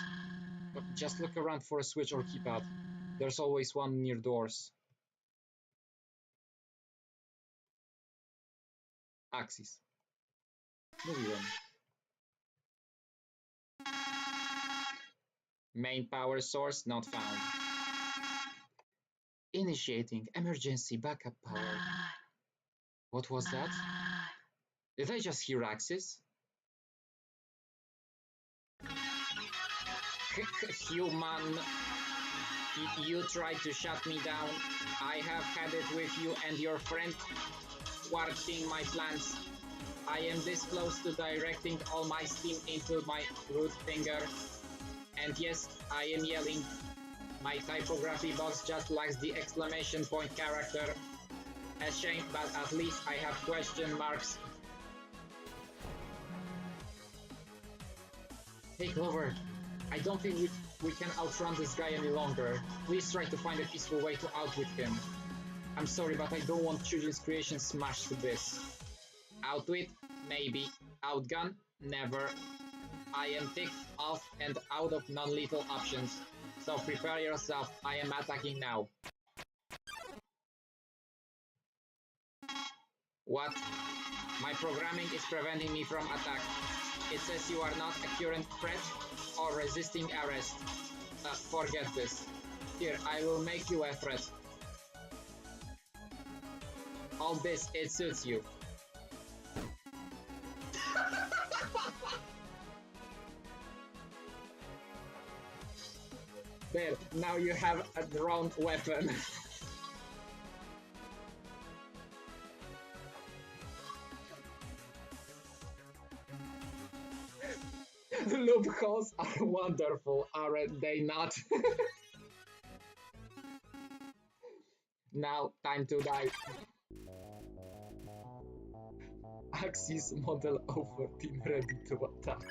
But just look around for a switch or keypad. There's always one near doors. Axis. Mówiłem. Main power source not found. Initiating emergency backup power. What was that? Did I just hear Axis? Human, you tried to shut me down. I have had it with you and your friend thwarting my plans. I am this close to directing all my steam into my root finger. And yes, I am yelling. My typography box just lacks the exclamation point character. A shame, but at least I have question marks. Hey Clover, I don't think we can outrun this guy any longer. Please try to find a peaceful way to outwit him. I'm sorry, but I don't want children's creation smashed to this. Outwit? Maybe. Outgun? Never. I am ticked off and out of non-lethal options. So prepare yourself, I am attacking now. What? My programming is preventing me from attack. It says you are not a current threat or resisting arrest. Forget this. Here, I will make you a threat. All this, it suits you. There, now you have a drawn weapon. Loopholes are wonderful, aren't they not? Now, time to die. Axis model 014 ready to attack.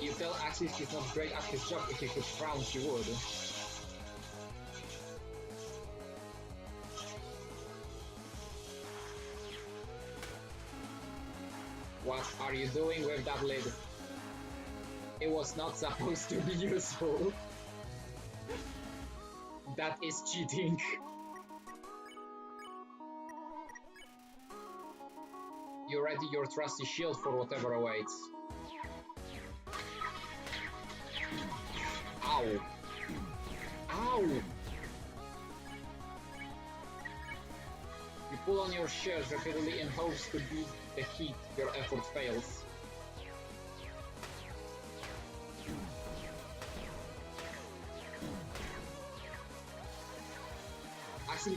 You tell Axis he's not great at his job. If he could frown, he would. What are you doing with that lid? It was not supposed to be useful. That is cheating. You ready your trusty shield for whatever awaits. Ow! Ow! You pull on your shirt repeatedly in hopes to beat the heat. Your effort fails. Axel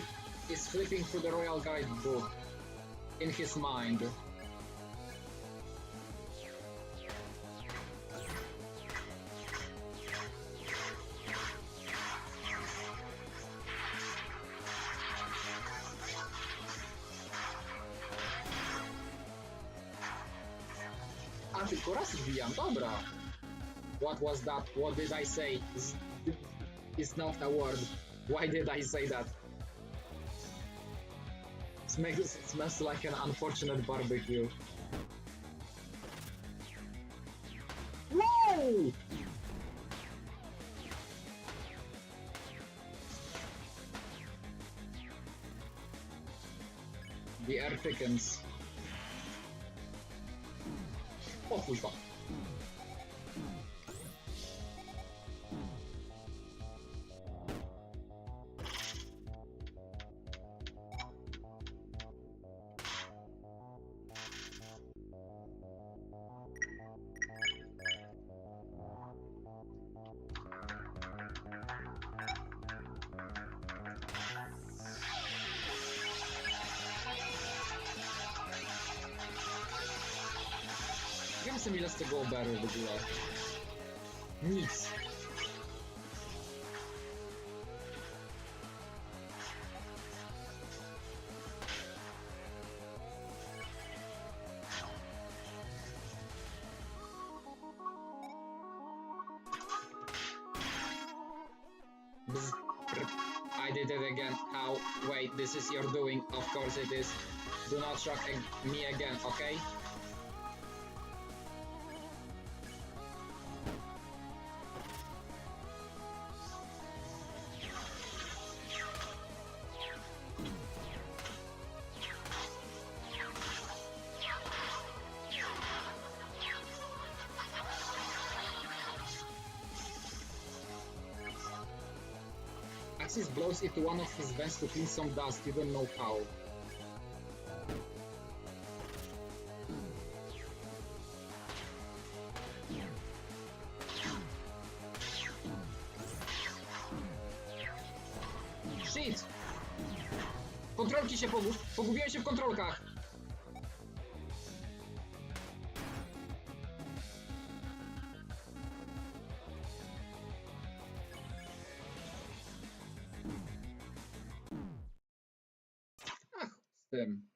is flipping through the Royal Guidebook in his mind. Tylko raz wbijam, dobra. What was that? What did I say? It's not a word. Why did I say that? It smells like an unfortunate barbecue. Whoa! The air thickens. O kurwa. Wiem sobie ile z tego oberu w ogóle. Nic. Bzz. I did it again. How? Wait, this is your doing. Of course it is. Do not shock me again, okay? Axis blows into one of his vents to clean some dust, you don't know how. Shit! Kontrolki się pogubiłem się w kontrolkach! Tym.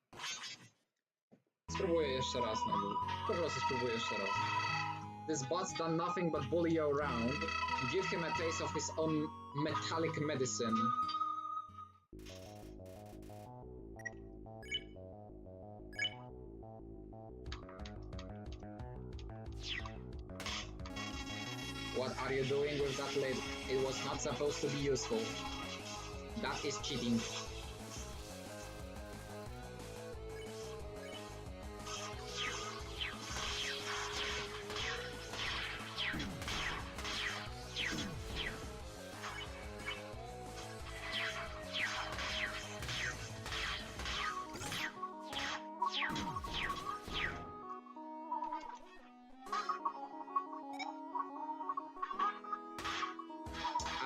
Spróbuję jeszcze raz na dół. Po prostu spróbuję jeszcze raz. This bot's done nothing but bully you around. Give him a taste of his own metallic medicine. What are you doing with that lid? It was not supposed to be useful. That is cheating.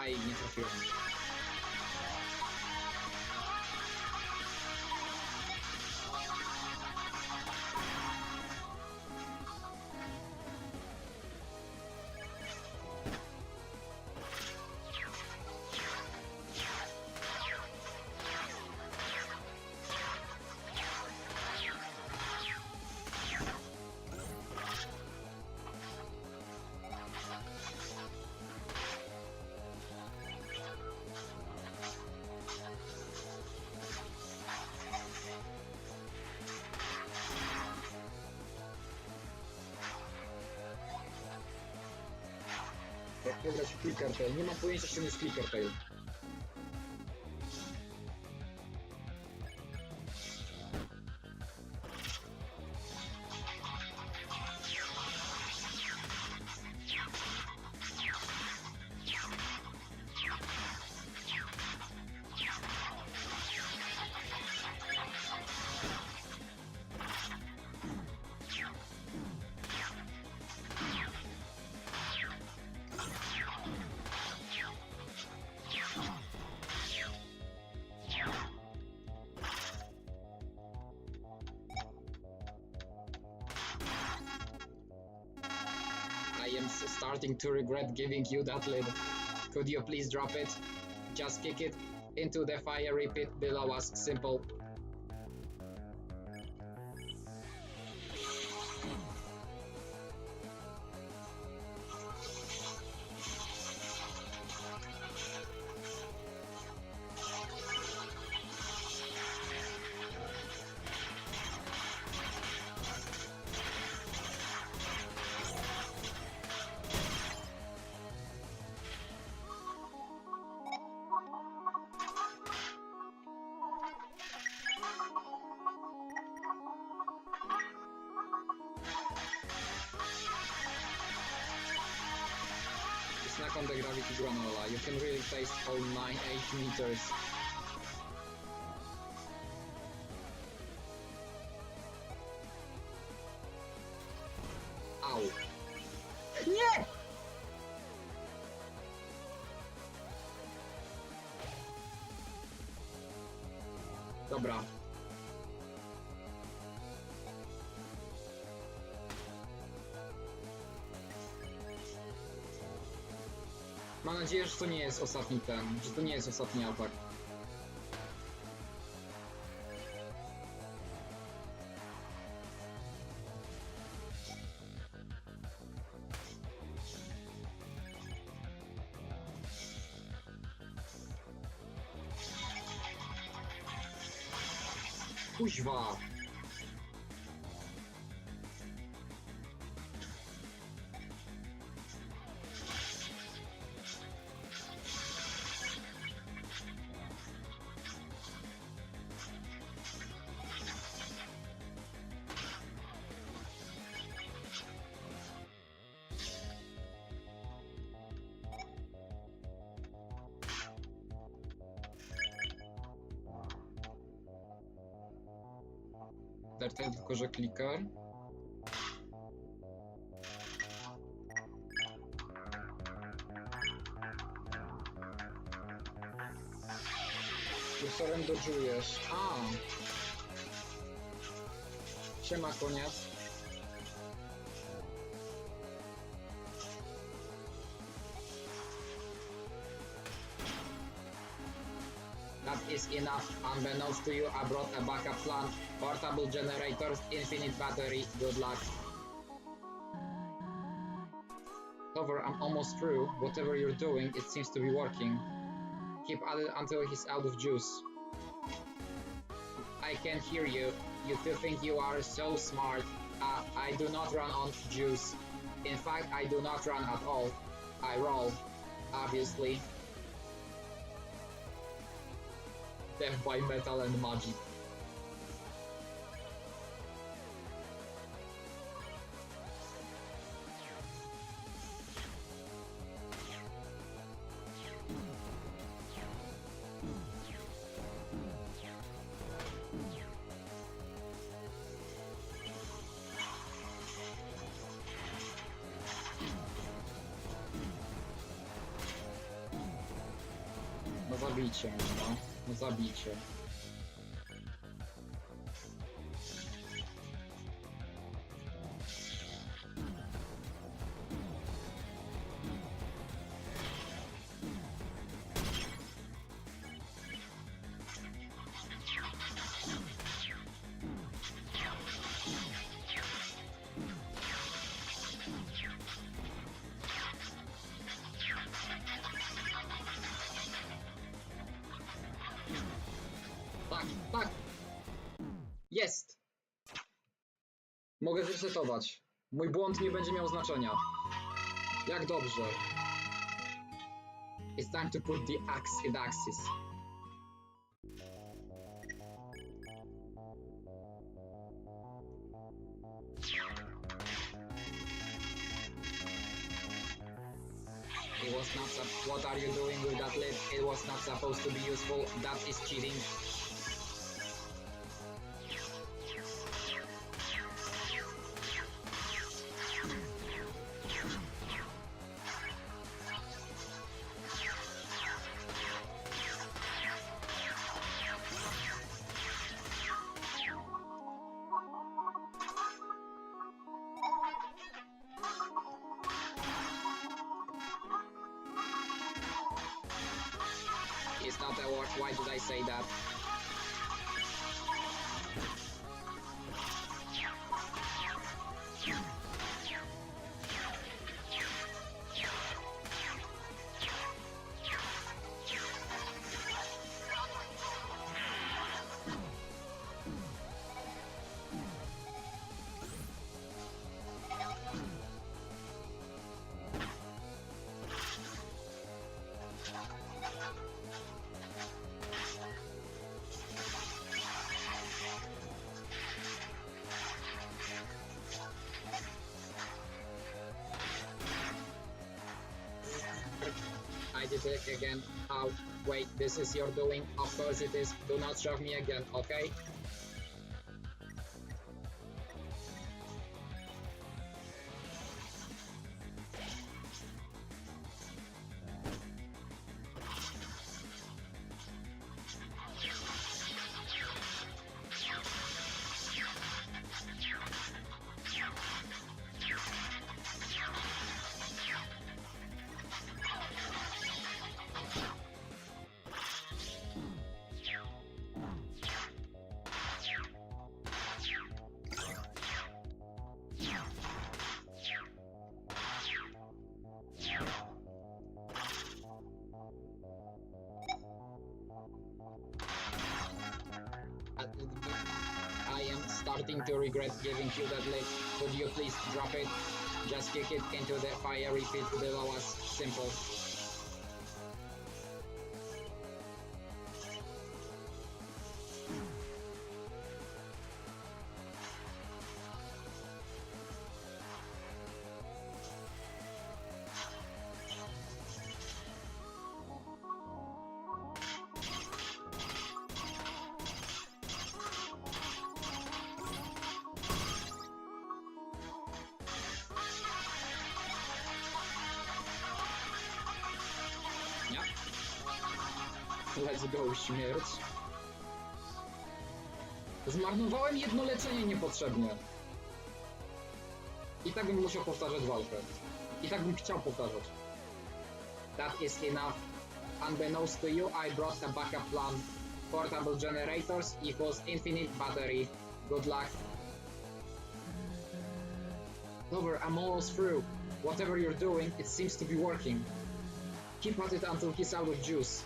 Aj, nie trafiłem. Jak wybrać clicker tail? Nie mam pojęcia, czym jest clicker tail. I am starting to regret giving you that lid. Could you please drop it? Just kick it into the fiery pit below us. Simple. Snack on the gravity granola. You can really taste all 9-8 meters. Au. Nie! Dobra. Mam nadzieję, że to nie jest ostatni że to nie jest ostatni atak. Kuźwa! Undertale, tylko że clicker. Kursorem dodżujesz. A! Siema, koniec. That is enough. Unbeknownst to you, I brought a backup plan. Portable generators, infinite battery. Good luck. Clover, I'm almost through. Whatever you're doing, it seems to be working. Keep at it until he's out of juice. I can't hear you. You two think you are so smart. I do not run on juice. In fact, I do not run at all. I roll, obviously. Death by metal and magic. No zabijcie mnie, no. No zabijcie. Tak, tak! Jest! Mogę zresetować. Mój błąd nie będzie miał znaczenia. Jak dobrze. It's time to put the axe in axis. It was not what are you doing with that lid? It was not supposed to be useful. That is cheating. It's not a word. Why did I say that? I did it again. How? Wait, this is your doing? Of course it is. Do not shove me again, okay? I am starting to regret giving you that lift. Could you please drop it? Just kick it into the fiery pit below us. Simple. Let's go, śmierć. Zmarnowałem jedno leczenie niepotrzebnie. I tak bym musiał powtarzać walkę. I tak bym chciał powtarzać. That is enough. Unbeknownst to you, I brought a backup plan. Portable generators equals infinite battery. Good luck. Clover, I'm almost through. Whatever you're doing, it seems to be working. Keep at it until he's out of juice.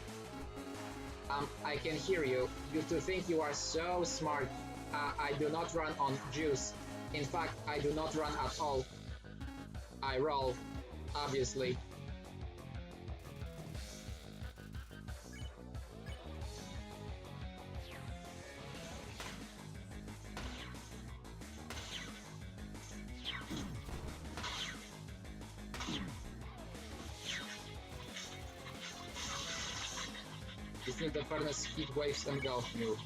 I can hear you. You two think you are so smart. I do not run on juice. In fact, I do not run at all. I roll, obviously. This new the furnace heat waves engulf you.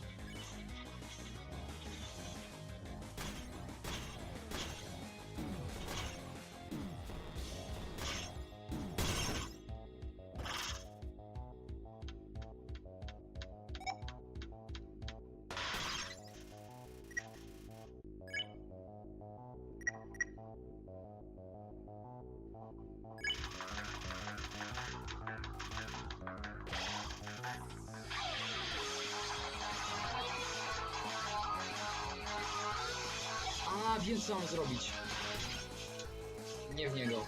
A, wiem co mam zrobić. Nie w niego.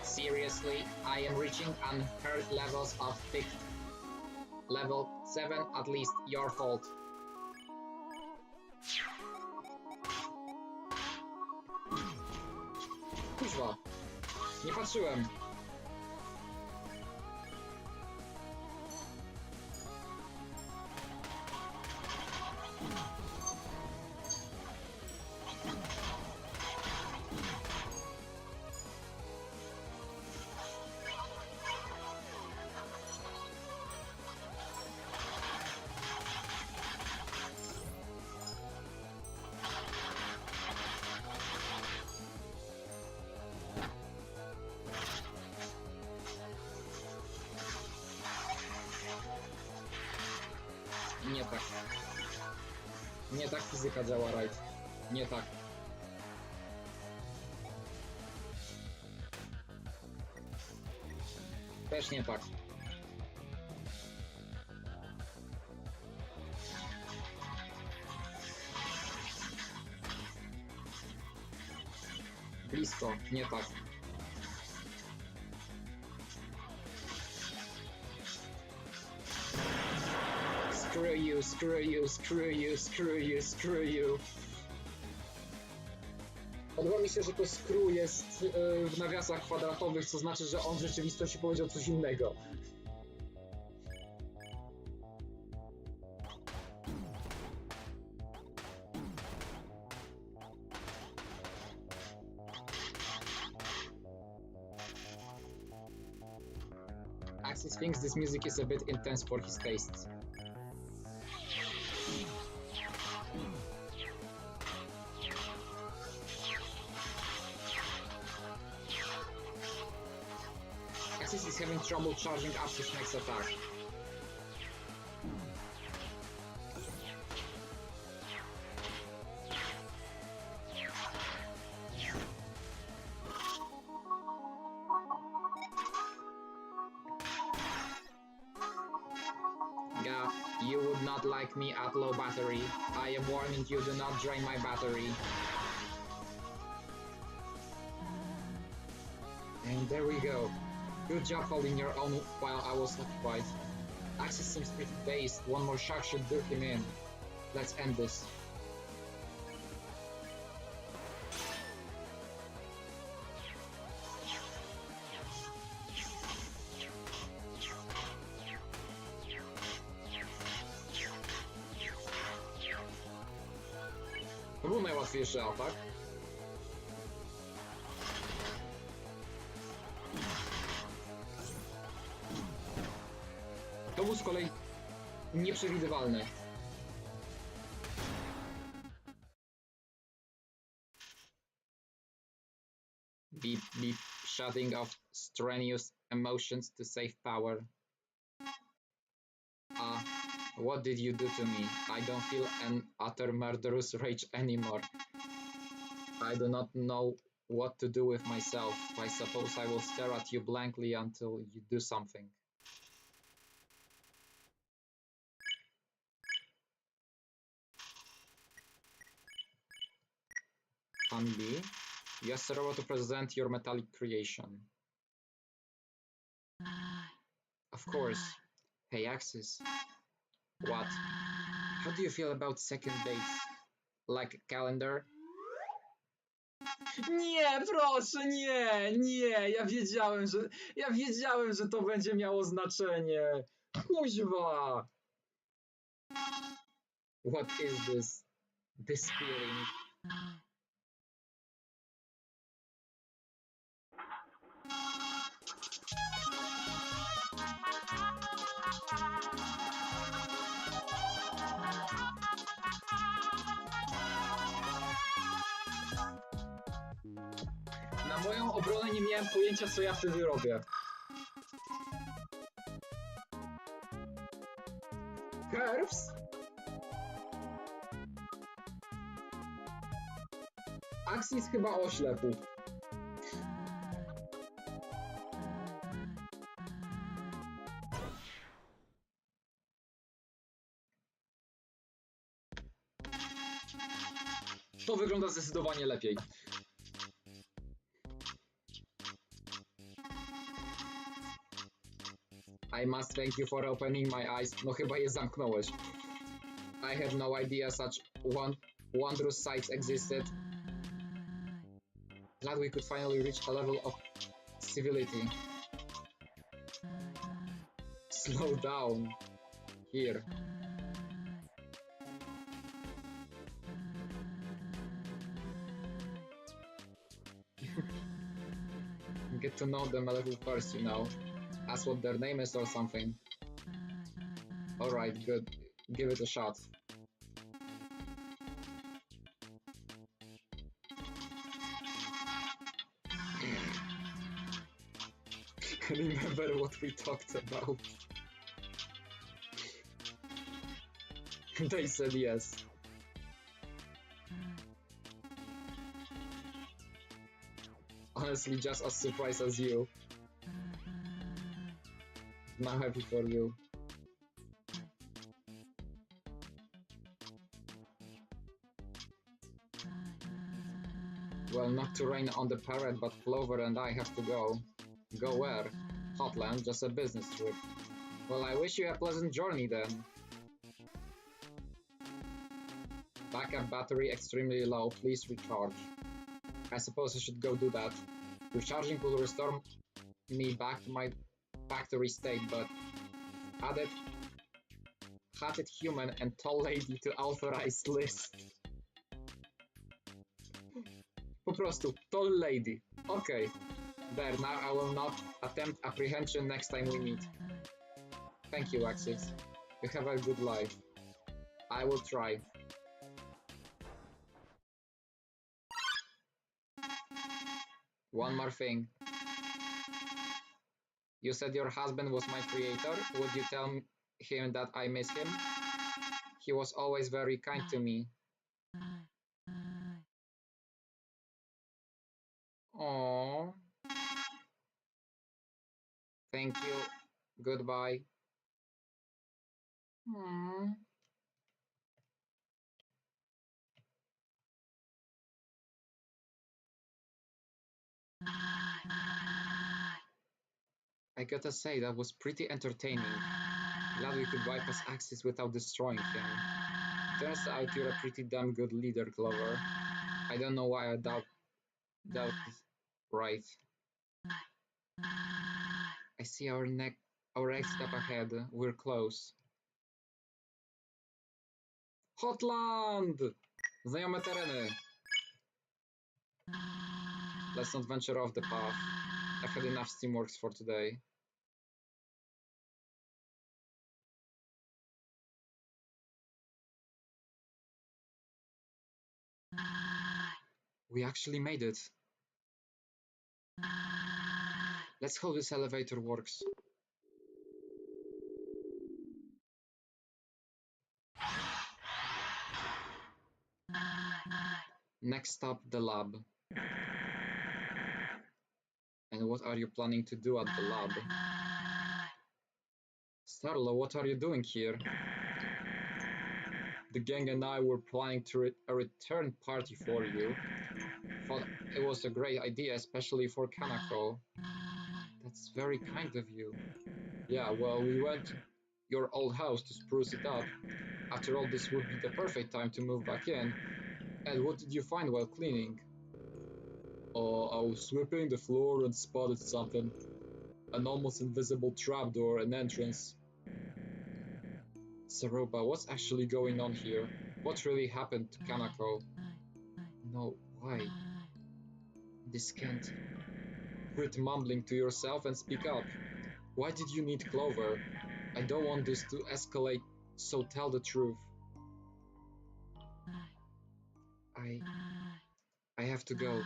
Seriously, I am reaching unheard levels of picked. Level 7 at least, your fault. Kuźwa. Nie patrzyłem. Nie tak. Nie tak fizyka działa, right? Nie tak. Też nie tak. Blisko, nie tak. Screw you, screw you, screw you, screw you, screw you. Podoba mi się, że to screw jest w nawiasach kwadratowych, co znaczy, że on w rzeczywistości powiedział coś innego. Axis thinks this music is a bit intense for his tastes. Axis is having trouble charging up his next attack. Yeah, you would not like me at low battery. I am warning you, do not drain my battery. And there we go. Good job holding your own while I was occupied. Axis seems pretty dazed. One more shock should do him in. Let's end this. To był najłatwiejszy atak. To był z kolei nieprzewidywalny. Beep, beep, shutting off strenuous emotions to save power. What did you do to me? I don't feel an utter murderous rage anymore. I do not know what to do with myself. I suppose I will stare at you blankly until you do something. B. You asked Sarah to present your metallic creation. Of course. Hey, Axis. What? How do you feel about second dates? Like a calendar? Nie, proszę, nie, nie. Ja wiedziałem, że to będzie miało znaczenie. Kuźwa. What is this? This feeling? Na moją obronę nie miałem pojęcia, co ja wtedy robię. Curves? Axis chyba oślepł. To wygląda zdecydowanie lepiej. I must thank you for opening my eyes. No chyba je zamknąłeś. I had no idea such wondrous sights existed. Glad we could finally reach a level of civility. Slow down. Here. Get to know them a little first, you know. Ask what their name is or something. Alright, good. Give it a shot. Remember what we talked about? They said yes. Honestly, just as surprised as you. Not happy for you. Well, not to rain on the parrot, but Clover and I have to go. Go where? Hotland, just a business trip. Well, I wish you a pleasant journey then. Backup battery extremely low, please recharge. I suppose I should go do that. Recharging will restore me back to my factory state, but added hatted human and tall lady to authorized list. Po prostu, tall lady. Okay. There, now I will not attempt apprehension next time we meet. Thank you, Axis. You have a good life. I will try. One more thing. You said your husband was my creator. Would you tell him that I miss him? He was always very kind to me. Aww. Thank you. Goodbye. Aww. I gotta say, that was pretty entertaining. Glad we could bypass Axis without destroying him. Turns out you're a pretty damn good leader, Clover. I don't know why I doubt it. Right. I see our next step ahead. We're close. Hotland! Znajome tereny. Let's not venture off the path. I've had enough steamworks for today. We actually made it. Let's hope this elevator works. Next stop, the lab. And what are you planning to do at the lab? Starlo, what are you doing here? The gang and I were planning to a return party for you. Thought it was a great idea, especially for Kanako. That's very kind of you. Yeah, well, we went to your old house to spruce it up. After all, this would be the perfect time to move back in. And what did you find while cleaning? I was sweeping the floor and spotted something. An almost invisible trapdoor, an entrance. Saroba, what's actually going on here? What really happened to Kanako? No, why? This can't. Quit mumbling to yourself and speak up. Why did you need Clover? I don't want this to escalate, so tell the truth. I have to go.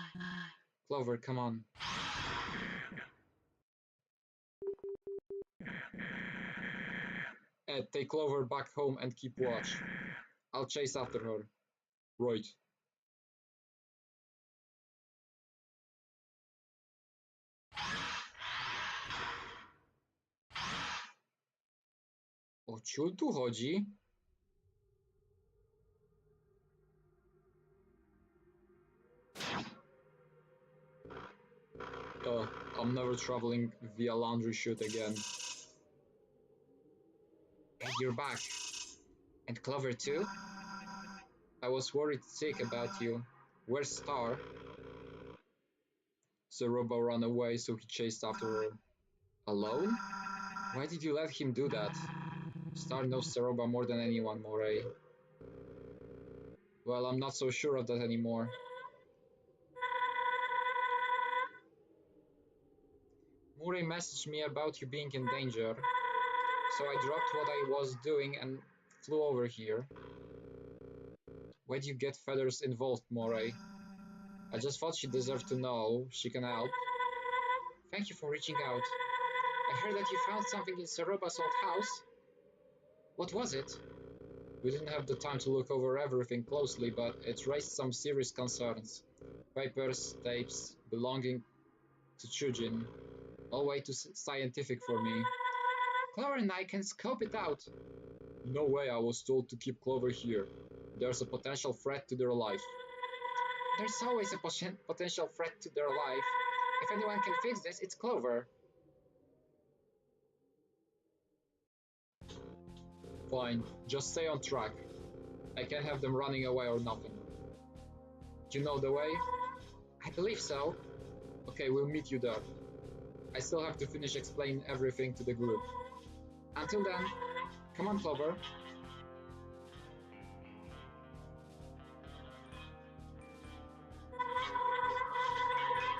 Clover, come on. Ed, take Clover back home and keep watch. I'll chase after her. Right. O ciul tu chodzi? I'm never traveling via laundry chute again. Hey, you're back. And Clover too? I was worried sick about you. Where's Star? Saroba ran away, so he chased after her. Alone? Why did you let him do that? Star knows Saroba more than anyone, Morey. Well, I'm not so sure of that anymore. Morey messaged me about you being in danger, so I dropped what I was doing and flew over here. Why do you get Feathers involved, Morey? I just thought she deserved to know she can help. Thank you for reaching out. I heard that you found something in Saroba's old house. What was it? We didn't have the time to look over everything closely, but it raised some serious concerns. Papers, tapes, belonging to Chujin. All way too scientific for me. Clover and I can scope it out. No way, I was told to keep Clover here. There's a potential threat to their life. There's always a potential threat to their life. If anyone can fix this, it's Clover. Fine, just stay on track. I can't have them running away or nothing. Do you know the way? I believe so. Okay, we'll meet you there. I still have to finish explaining everything to the group. Until then, come on, Clover.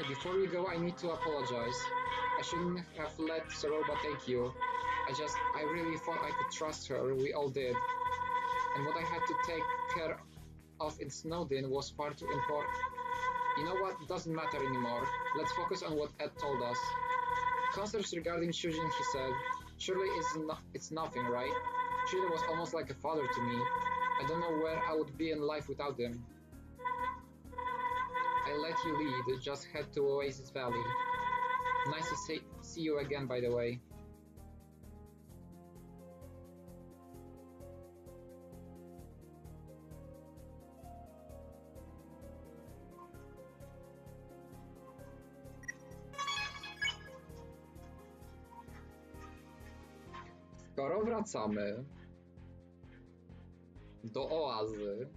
Before we go, I need to apologize. I shouldn't have let Saroba take you. I really thought I could trust her. We all did. And what I had to take care of in Snowdin was far too important. You know what? It doesn't matter anymore. Let's focus on what Ed told us. Concerns regarding Shujin, he said. Surely it's nothing, right? Shujin was almost like a father to me. I don't know where I would be in life without him. I let you lead, just head to Oasis Valley. Nice to see you again, by the way. Skoro wracamy do oazy,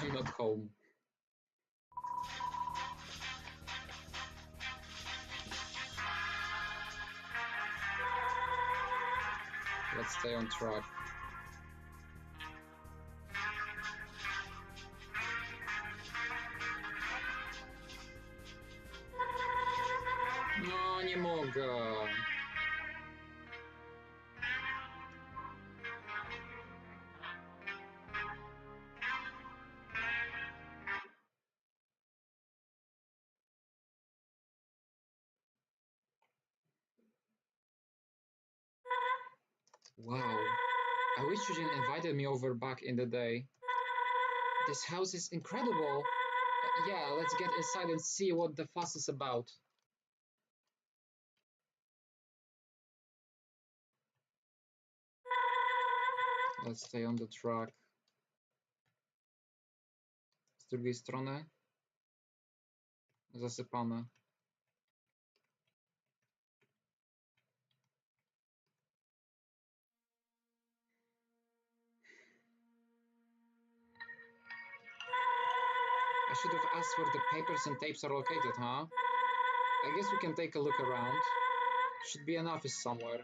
I'm not home. Let's stay on track. No, nie mogę. Wow, I wish you didn't invited me over back in the day. This house is incredible. Yeah, let's get inside and see what the fuss is about. Let's stay on the track. Z drugiej strony zasypane. should have asked where the papers and tapes are located, huh? I guess we can take a look around. Should be an office somewhere.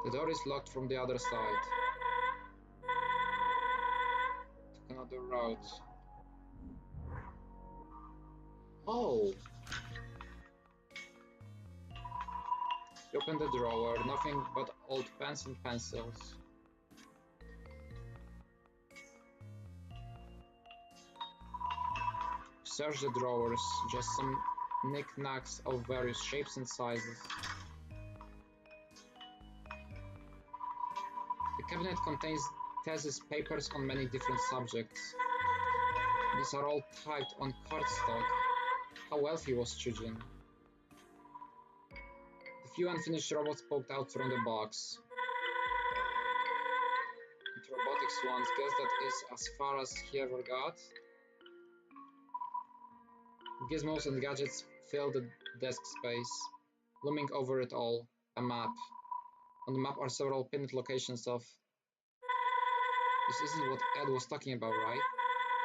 The door is locked from the other side. Took another route. Oh! You open the drawer, nothing but old pens and pencils. Search the drawers, just some knickknacks of various shapes and sizes. The cabinet contains thesis papers on many different subjects. These are all typed on cardstock. How wealthy was Chujin? The few unfinished robots poked out from the box. The robotics ones, guess that is as far as he ever got. Gizmos and gadgets fill the desk space. Looming over it all, a map. On the map are several pinned locations of... This isn't what Ed was talking about, right?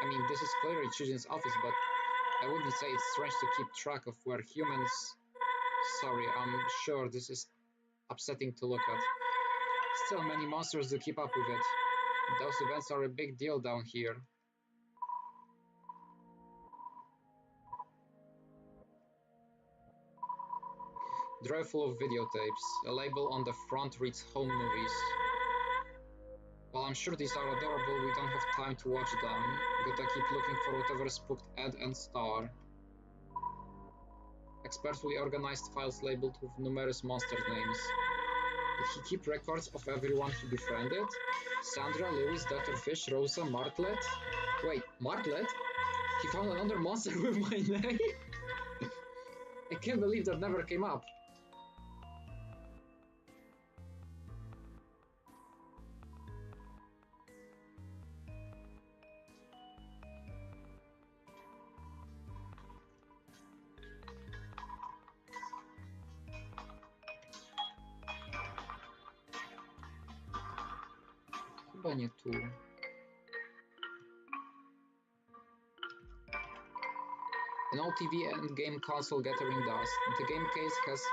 I mean, this is clearly Chujin's office, but I wouldn't say it's strange to keep track of where humans... Sorry, I'm sure this is upsetting to look at. Still, many monsters do keep up with it. Those events are a big deal down here. Drawer full of videotapes. A label on the front reads Home Movies. While I'm sure these are adorable, we don't have time to watch them. Gotta keep looking for whatever spooked Ed and Star. Expertly organized files labeled with numerous monster names. Did he keep records of everyone he befriended? Sandra, Louis, Dr. Fish, Rosa, Martlet? Wait, Martlet? He found another monster with my name? I can't believe that never came up. Chyba nie tu. An old TV and game console gathering dust. The game case has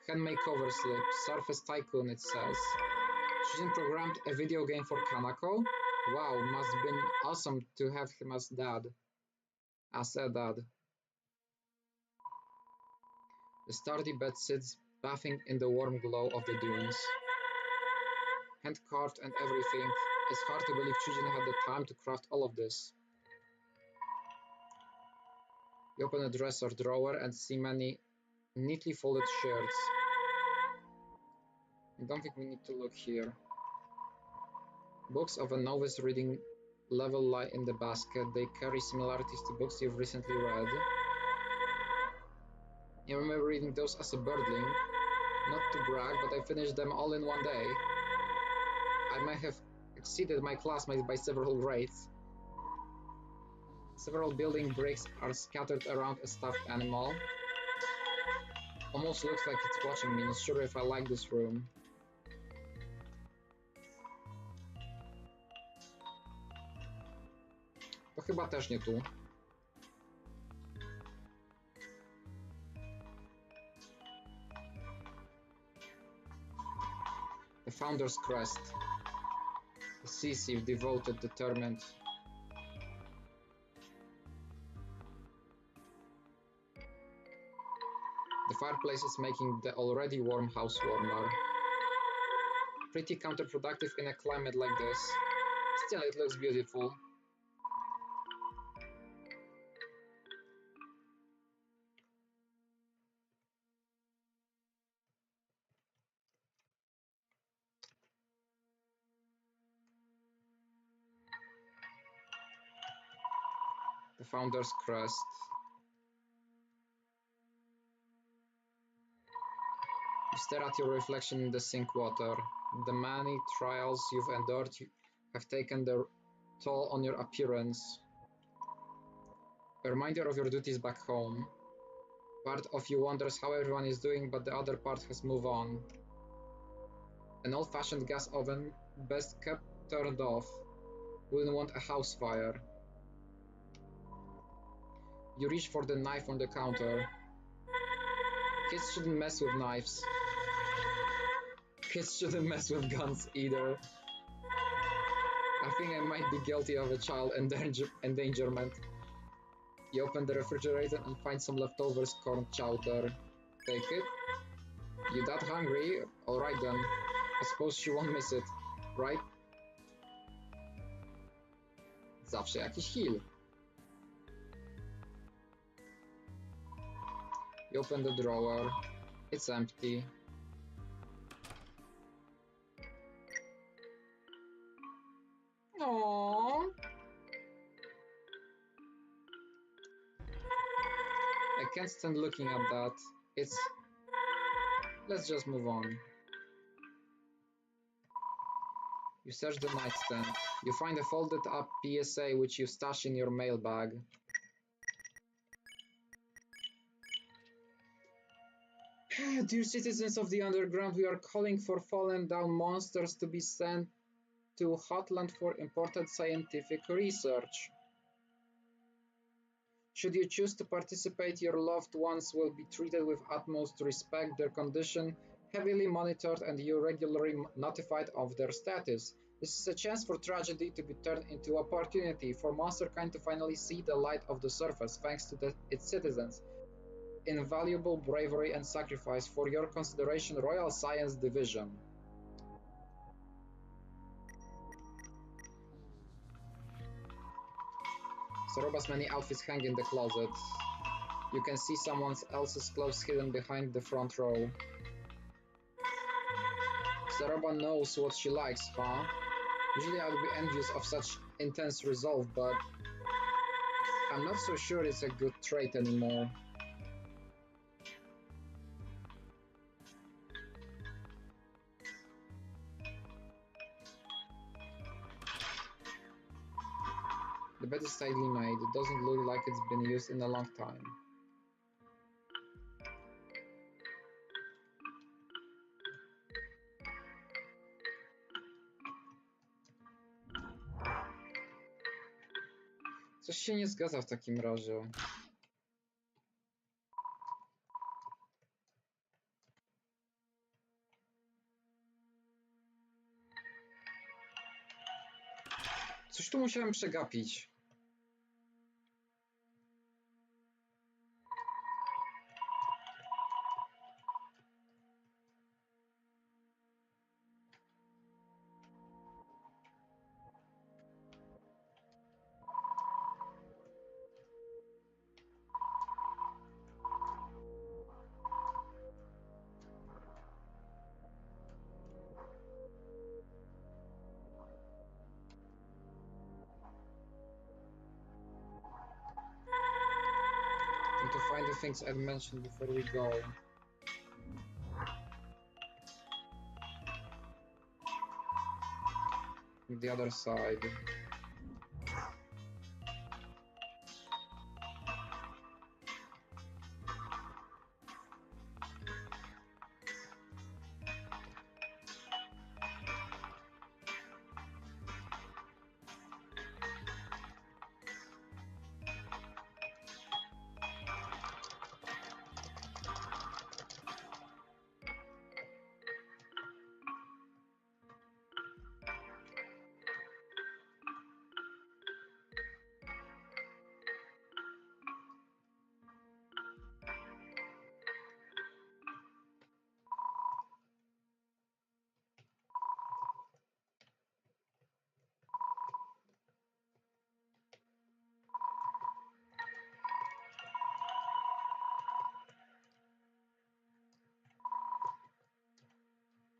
handmade cover slip. Surface Tycoon, it says. Shujin programmed a video game for Kanako? Wow, must have been awesome to have him as dad. As a dad. The sturdy bed sits bathing in the warm glow of the dunes. Hand carved and everything. It's hard to believe Chujin had the time to craft all of this. You open a dresser drawer and see many neatly folded shirts. I don't think we need to look here. Books of a novice reading level lie in the basket. They carry similarities to books you've recently read. I remember reading those as a birdling. Not to brag, but I finished them all in one day. I might have exceeded my classmates by several grades. Several building bricks are scattered around a stuffed animal. Almost looks like it's watching me, not sure if I like this room. To chyba też nie tu. The Founder's Crest. Decisive, devoted, determined. The fireplace is making the already warm house warmer. Pretty counterproductive in a climate like this. Still, it looks beautiful. The Founder's Crest. You stare at your reflection in the sink water. The many trials you've endured, have taken their toll on your appearance. A reminder of your duties back home. Part of you wonders how everyone is doing, but the other part has moved on. An old-fashioned gas oven, best kept turned off. Wouldn't want a house fire. You reach for the knife on the counter. Kids shouldn't mess with knives. Kids shouldn't mess with guns either. I think I might be guilty of a child endangerment. You open the refrigerator and find some leftovers corn chowder. Take it. You that hungry? Alright then. I suppose she won't miss it, right? Zawsze jakiś heal. You open the drawer. It's empty. Aww. I can't stand looking at that. It's... Let's just move on. You search the nightstand. You find a folded up PSA which you stash in your mailbag. Dear citizens of the underground, we are calling for fallen down monsters to be sent to Hotland for important scientific research. Should you choose to participate, your loved ones will be treated with utmost respect, their condition heavily monitored, and you regularly notified of their status. This is a chance for tragedy to be turned into opportunity, for monsterkind to finally see the light of the surface thanks to its citizens. Invaluable bravery and sacrifice. For your consideration, Royal Science Division. Soroba's many outfits hang in the closet. You can see someone else's clothes hidden behind the front row. Soroba knows what she likes, huh? Usually I would be envious of such intense resolve, but I'm not so sure it's a good trait anymore. The bed is tightly made. It doesn't look like it's been used in a long time. Coś się nie zgadza w takim razie. Coś tu musiałem przegapić. To find the things I mentioned before we go. The other side.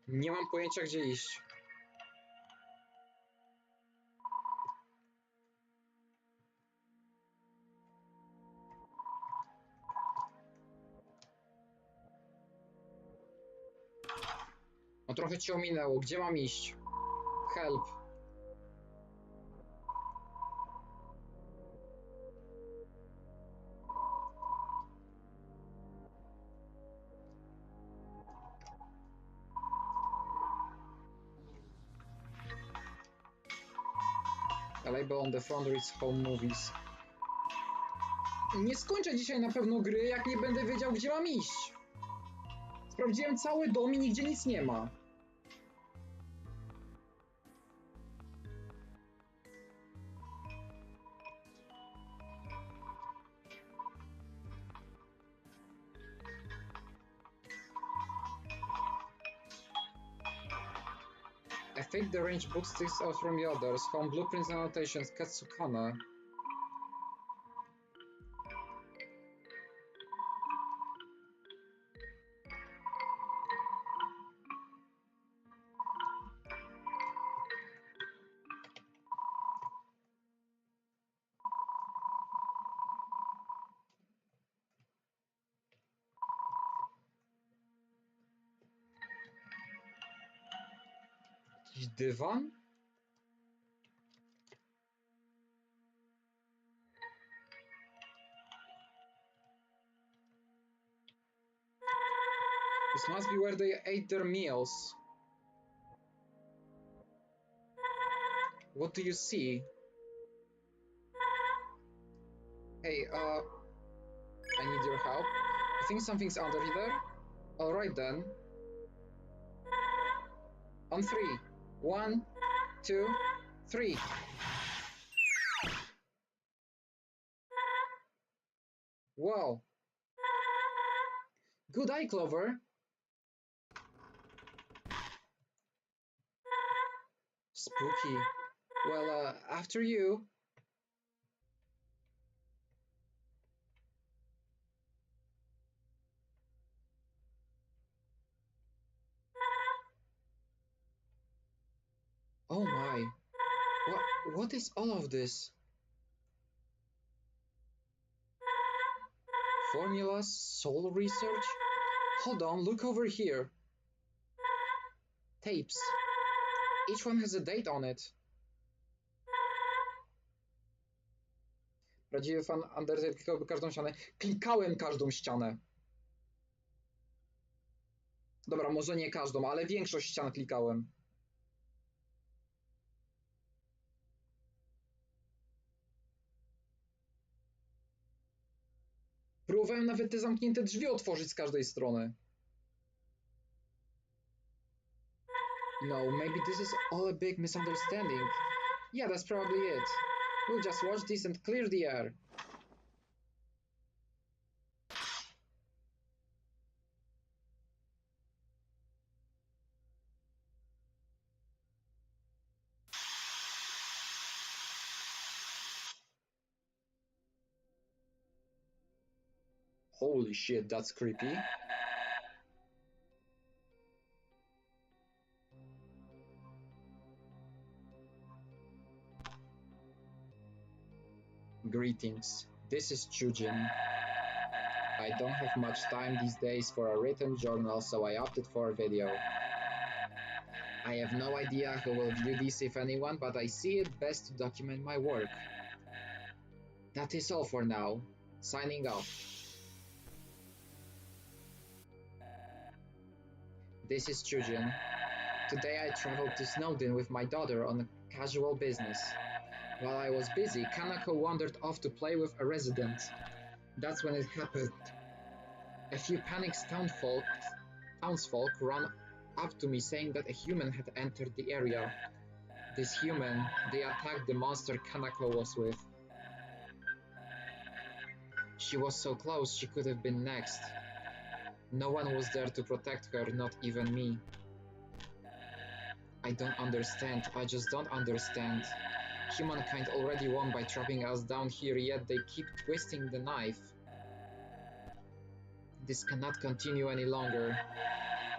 Nie mam pojęcia, gdzie iść. No trochę cię ominęło. Gdzie mam iść? Help. A label on the front reads home movies. Nie skończę dzisiaj na pewno gry, jak nie będę wiedział, gdzie mam iść. Sprawdziłem cały dom i nigdzie nic nie ma. I think the range book sticks out from the others. Home blueprints and annotations. Katsukana. Jakiś dywan? This must be where they ate their meals. What do you see? Hey, I need your help. I think something's under there? Alright then. On 3. 1, 2, 3. Wow. Good eye, Clover. Spooky. Well, after you. Oh my. What is all of this? Formulas? Soul research? Hold on, look over here. Tapes. Each one has a date on it. Prawdziwy fan Undertale klikałby każdą ścianę. Klikałem każdą ścianę. Dobra, może nie każdą, ale większość ścian klikałem. Próbowałem nawet te zamknięte drzwi otworzyć z każdej strony. No, maybe this is all a big misunderstanding. Yeah, that's probably it. We'll just watch this and clear the air. Holy shit, that's creepy. Greetings, this is Chujin. I don't have much time these days for a written journal, so I opted for a video. I have no idea who will view this, if anyone, but I see it best to document my work. That is all for now. Signing off. This is Chujin. Today I traveled to Snowdon with my daughter on a casual business. While I was busy, Kanako wandered off to play with a resident. That's when it happened. A few panicked townsfolk ran up to me saying that a human had entered the area. This human, they attacked the monster Kanako was with. She was so close, she could have been next. No one was there to protect her, not even me. I don't understand, I just don't understand. Humankind already won by trapping us down here, yet they keep twisting the knife. This cannot continue any longer.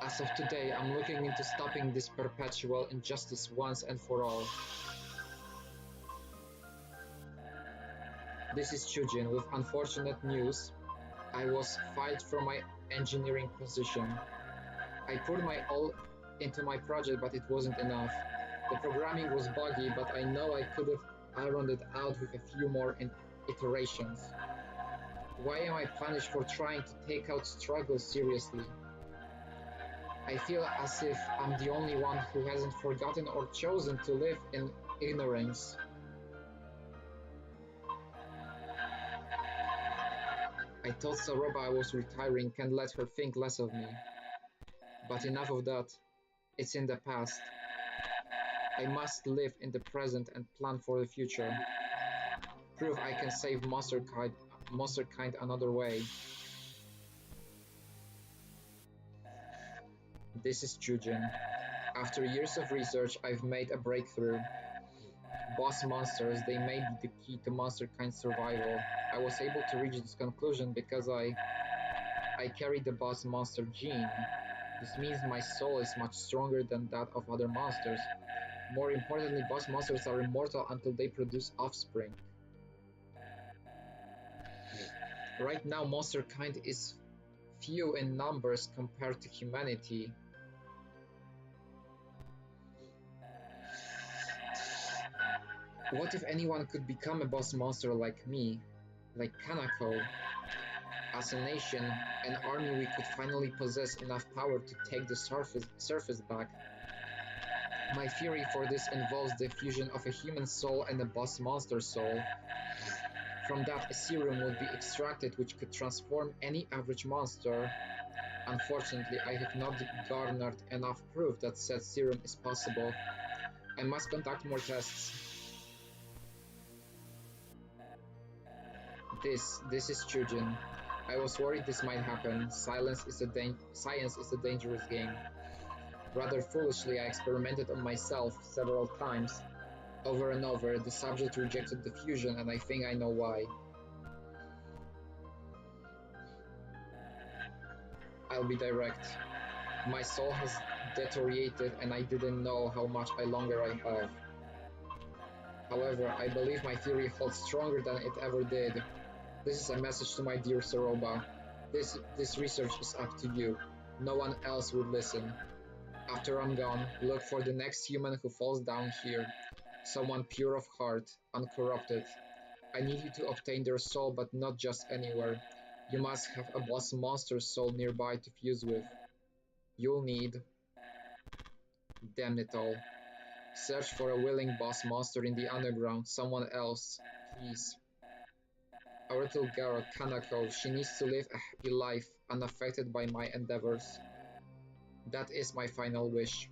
As of today, I'm looking into stopping this perpetual injustice once and for all. This is Chujin with unfortunate news. I was fired from my engineering position. I poured my all into my project, but it wasn't enough. The programming was buggy, but I know I could have ironed it out with a few more iterations. Why am I punished for trying to take out struggle seriously? I feel as if I'm the only one who hasn't forgotten or chosen to live in ignorance. I told Saroba I was retiring, can't let her think less of me. But enough of that. It's in the past. I must live in the present and plan for the future. Prove I can save monsterkind another way. This is Chujin. After years of research, I've made a breakthrough. Boss monsters, they may be the key to monsterkind survival. I was able to reach this conclusion because I carry the boss monster gene. This means my soul is much stronger than that of other monsters. More importantly, boss monsters are immortal until they produce offspring. Right now, monsterkind is few in numbers compared to humanity. What if anyone could become a boss monster like me, like Kanako? As a nation, an army, we could finally possess enough power to take the surface back. My theory for this involves the fusion of a human soul and a boss monster soul. From that, a serum would be extracted which could transform any average monster. Unfortunately, I have not garnered enough proof that said serum is possible. I must conduct more tests. This is Chujin. I was worried this might happen. Science is a dangerous game. Rather foolishly, I experimented on myself several times. Over and over, the subject rejected the fusion, and I think I know why. I'll be direct. My soul has deteriorated, and I didn't know how much longer I have. However, I believe my theory holds stronger than it ever did. This is a message to my dear Saroba. This research is up to you. No one else would listen. After I'm gone, look for the next human who falls down here. Someone pure of heart, uncorrupted. I need you to obtain their soul, but not just anywhere. You must have a boss monster soul nearby to fuse with. You'll need... Damn it all. Search for a willing boss monster in the underground, someone else, please. Our little girl, Kanako, she needs to live a happy life, unaffected by my endeavors. That is my final wish.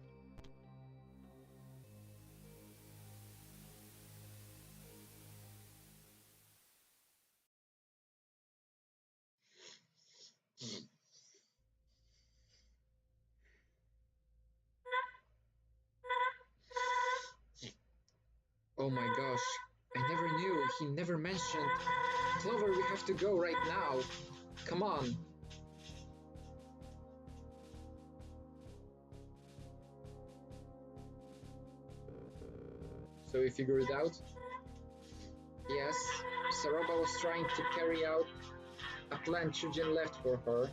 Oh my gosh, I never knew, he never mentioned. Clover, we have to go right now. Come on. So we figured it out? Yes, Saroba was trying to carry out a plan Chujin left for her.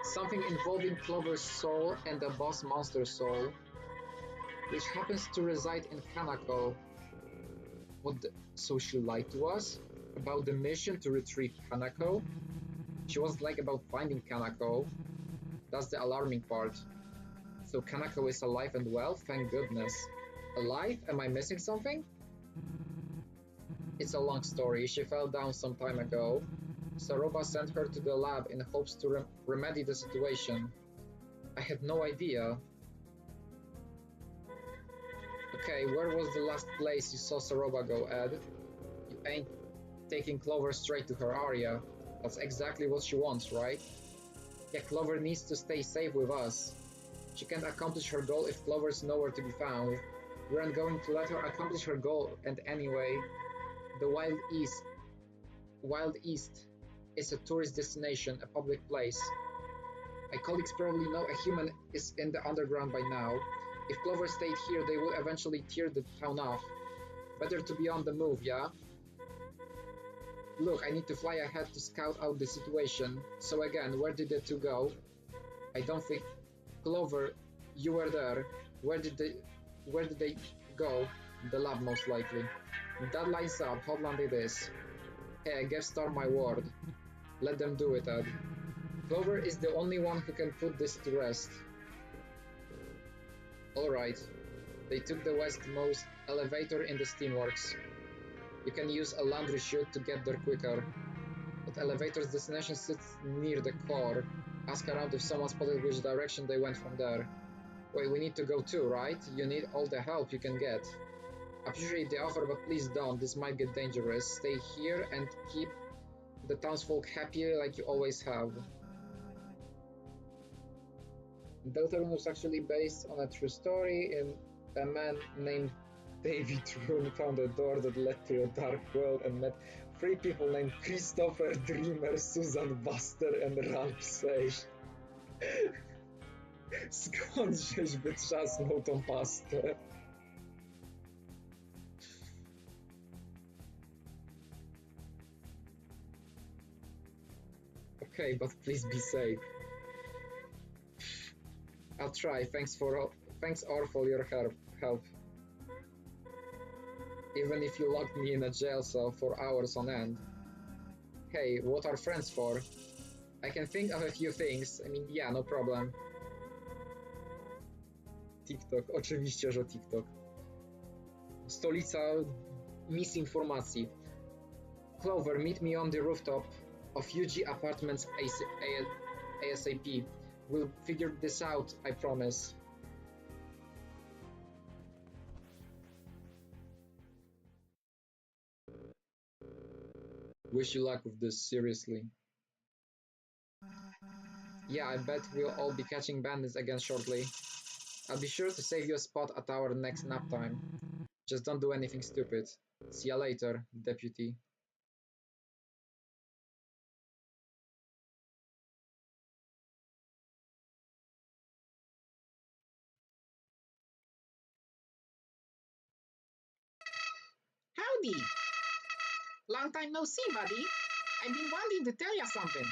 Something involving Clover's soul and the boss monster soul, which happens to reside in Kanako. So she lied to us about the mission to retrieve Kanako? She was like about finding Kanako. That's the alarming part. So Kanako is alive and well, thank goodness. Alive? Am I missing something? It's a long story. She fell down some time ago. Saroba sent her to the lab in hopes to remedy the situation. I had no idea. Okay, where was the last place you saw Saroba go, Ed? You ain't taking Clover straight to her area. That's exactly what she wants, right? Yeah, Clover needs to stay safe with us. She can't accomplish her goal if Clover's nowhere to be found. We aren't going to let her accomplish her goal, and anyway, the Wild East is a tourist destination, a public place. My colleagues probably know a human is in the underground by now. If Clover stayed here, they would eventually tear the town off. Better to be on the move, yeah? Look, I need to fly ahead to scout out the situation. So again, where did the two go? I don't think... Clover, you were there. Where did they go? The lab, most likely. That lines up. Hotland it is. Hey, I guess star my word. Let them do it, Ed. Clover is the only one who can put this to rest. Alright. They took the westmost elevator in the steamworks. You can use a laundry chute to get there quicker. But elevator's destination sits near the core. Ask around if someone spotted which direction they went from there. Wait, we need to go too, right? You need all the help you can get. Appreciate the offer, but please don't. This might get dangerous. Stay here and keep the townsfolk happy like you always have. Deltarune was actually based on a true story. A man named David Rune found a door that led to a dark world and met 3 people named Christopher, Dreamer, Susan, Buster and Ralph Sage. Skąd żeś wytrzasnął tą pastę? Okay, but please be safe. I'll try. Thanks all for your help. Even if you locked me in a jail cell for hours on end. Hey, what are friends for? I can think of a few things. I mean, yeah, no problem. TikTok, oczywiście, że TikTok. Stolica misinformacji. Clover, meet me on the rooftop of UG Apartments ASAP. We'll figure this out, I promise. Wish you luck with this, seriously. Yeah, I bet we'll all be catching bandits again shortly. I'll be sure to save you a spot at our next nap time. Just don't do anything stupid. See ya later, deputy. Howdy! Long time no see, buddy. I've been wanting to tell you something.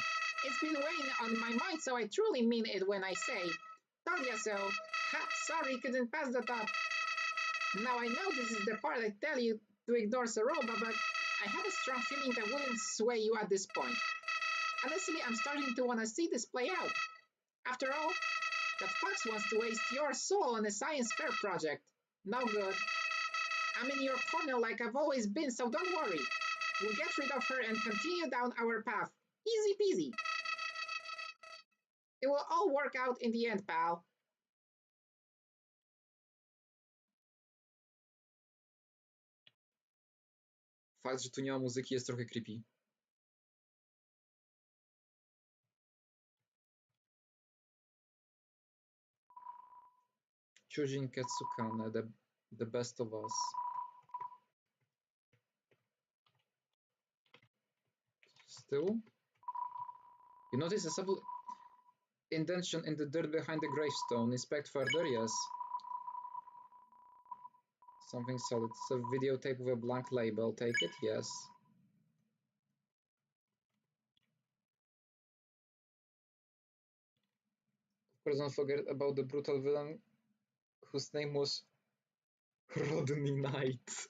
It's been weighing on my mind, so I truly mean it when I say, told ya so. Ha, sorry, couldn't pass that up. Now I know this is the part I tell you to ignore Saroba, but I have a strong feeling that wouldn't sway you at this point. Honestly, I'm starting to want to see this play out. After all, that fox wants to waste your soul on a science fair project. No good. I'm in your corner like I've always been, so don't worry. We'll get rid of her and continue down our path. Easy peasy. It will all work out in the end, pal. Fakt, że tu nie ma muzyki, jest trochę creepy. Chujin Ketsukane, the best of us. Z tyłu? You notice a subtle indentation in the dirt behind the gravestone. Inspect further, yes. Something solid. It's a videotape with a blank label. Take it, yes. Of course, don't forget about the brutal villain whose name was Rodney Knight.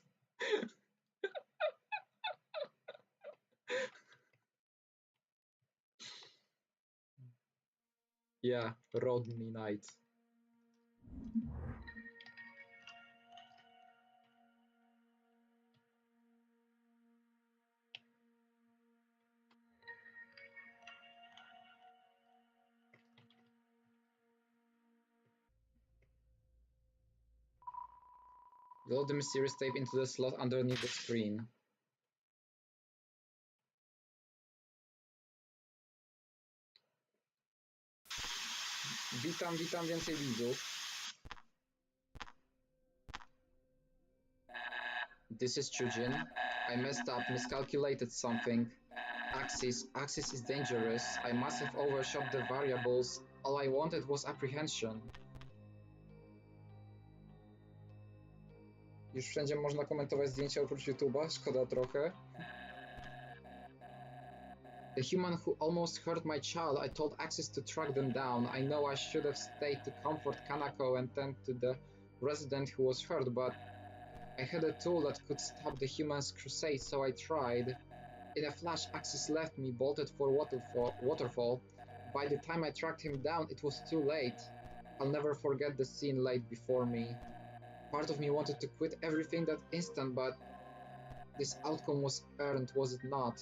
Yeah, Rodney Knight. Load the mysterious tape into the slot underneath the screen. Witam, więcej widzów. This is Chujin. I messed up, miscalculated something. Axis is dangerous. I must have overshot the variables. All I wanted was apprehension. Już wszędzie można komentować zdjęcia oprócz YouTube'a, szkoda trochę. The human who almost hurt my child, I told Axis to track them down. I know I should have stayed to comfort Kanako and tend to the resident who was hurt, but I had a tool that could stop the human's crusade, so I tried. In a flash, Axis left me, bolted for waterfall. By the time I tracked him down, it was too late. I'll never forget the scene laid before me. Part of me wanted to quit everything that instant, but This outcome was earned, was it not?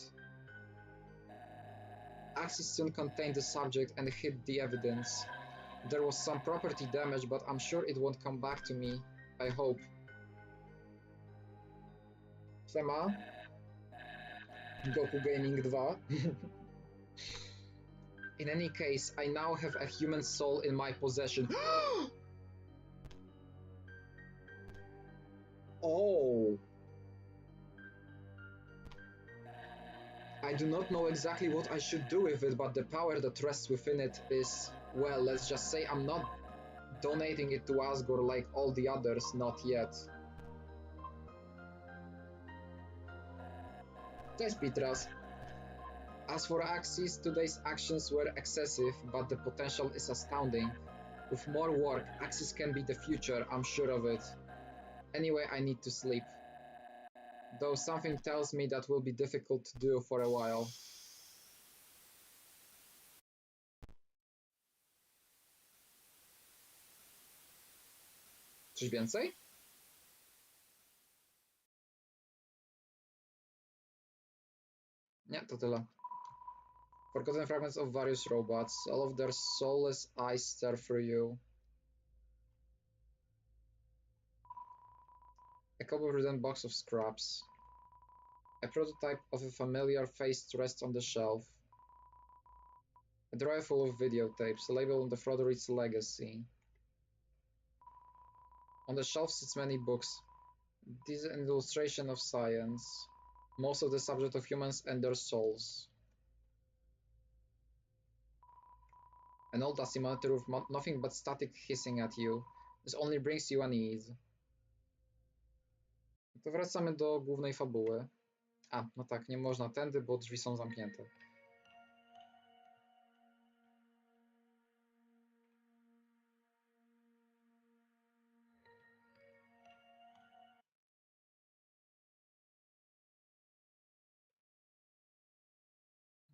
Axis soon contained the subject and hid the evidence. There was some property damage, but I'm sure it won't come back to me. I hope. Siema. Goku Gaming 2. In any case, I now have a human soul in my possession. Oh. I do not know exactly what I should do with it, but the power that rests within it is, well, let's just say I'm not donating it to Asgore like all the others, not yet. Cześć, Pitras. As for Axis, today's actions were excessive, but the potential is astounding. With more work, Axis can be the future, I'm sure of it. Anyway, I need to sleep. Though something tells me that will be difficult to do for a while. Coś więcej? Nie, to tyle. Forgotten fragments of various robots. All of their soulless eyes stare through you. A cobble-ridden box of scraps. A prototype of a familiar face rests on the shelf. A drawer full of videotapes. A label on the front reads Legacy. On the shelf sits many books. This is an illustration of science. Most of the subject of humans and their souls. An old dusty monitor with nothing but static hissing at you. This only brings you unease. To wracamy do głównej fabuły. A, no tak, nie można tędy, bo drzwi są zamknięte.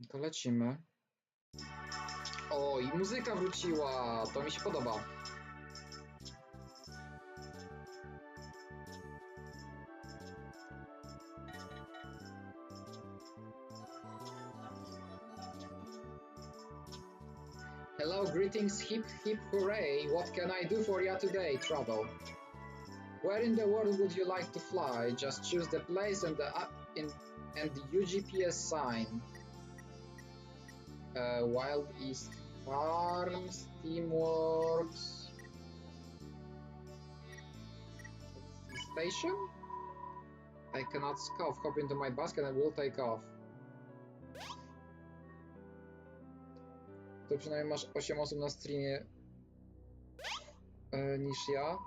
To lecimy. O, i muzyka wróciła! To mi się podoba. Hello, greetings, hip hip hooray! What can I do for you today, Trouble? Where in the world would you like to fly? Just choose the place and the UGPS sign. Wild East Farms, Teamworks Station? I cannot scoff. Hop into my basket and we'll take off. To przynajmniej masz 8 osób na streamie niż ja.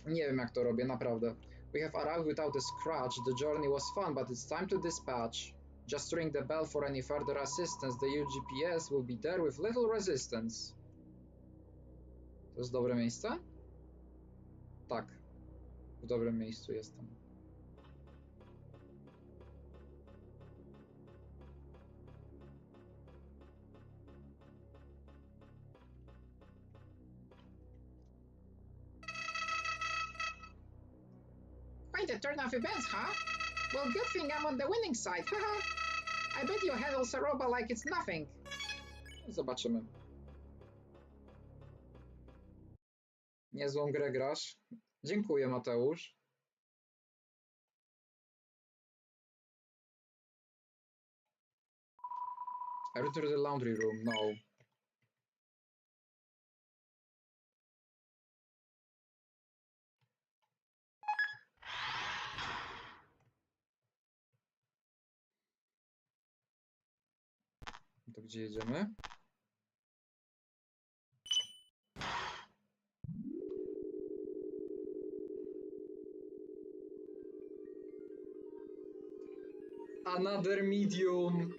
Nie wiem jak to robię, naprawdę. We have arrived without a scratch. The journey was fun, but it's time to dispatch. Just ring the bell for any further assistance. The UGPS will be there with little resistance. To jest dobre miejsce? Tak. W dobrym miejscu jestem. Quite a turn of events, huh? Well, good thing I'm on the winning side, haha. I bet you handle Saroba like it's nothing. Zobaczymy. Niezłą grę grasz. Dziękuję, Mateusz. I return to the laundry room. No. To gdzie jedziemy? Another medium.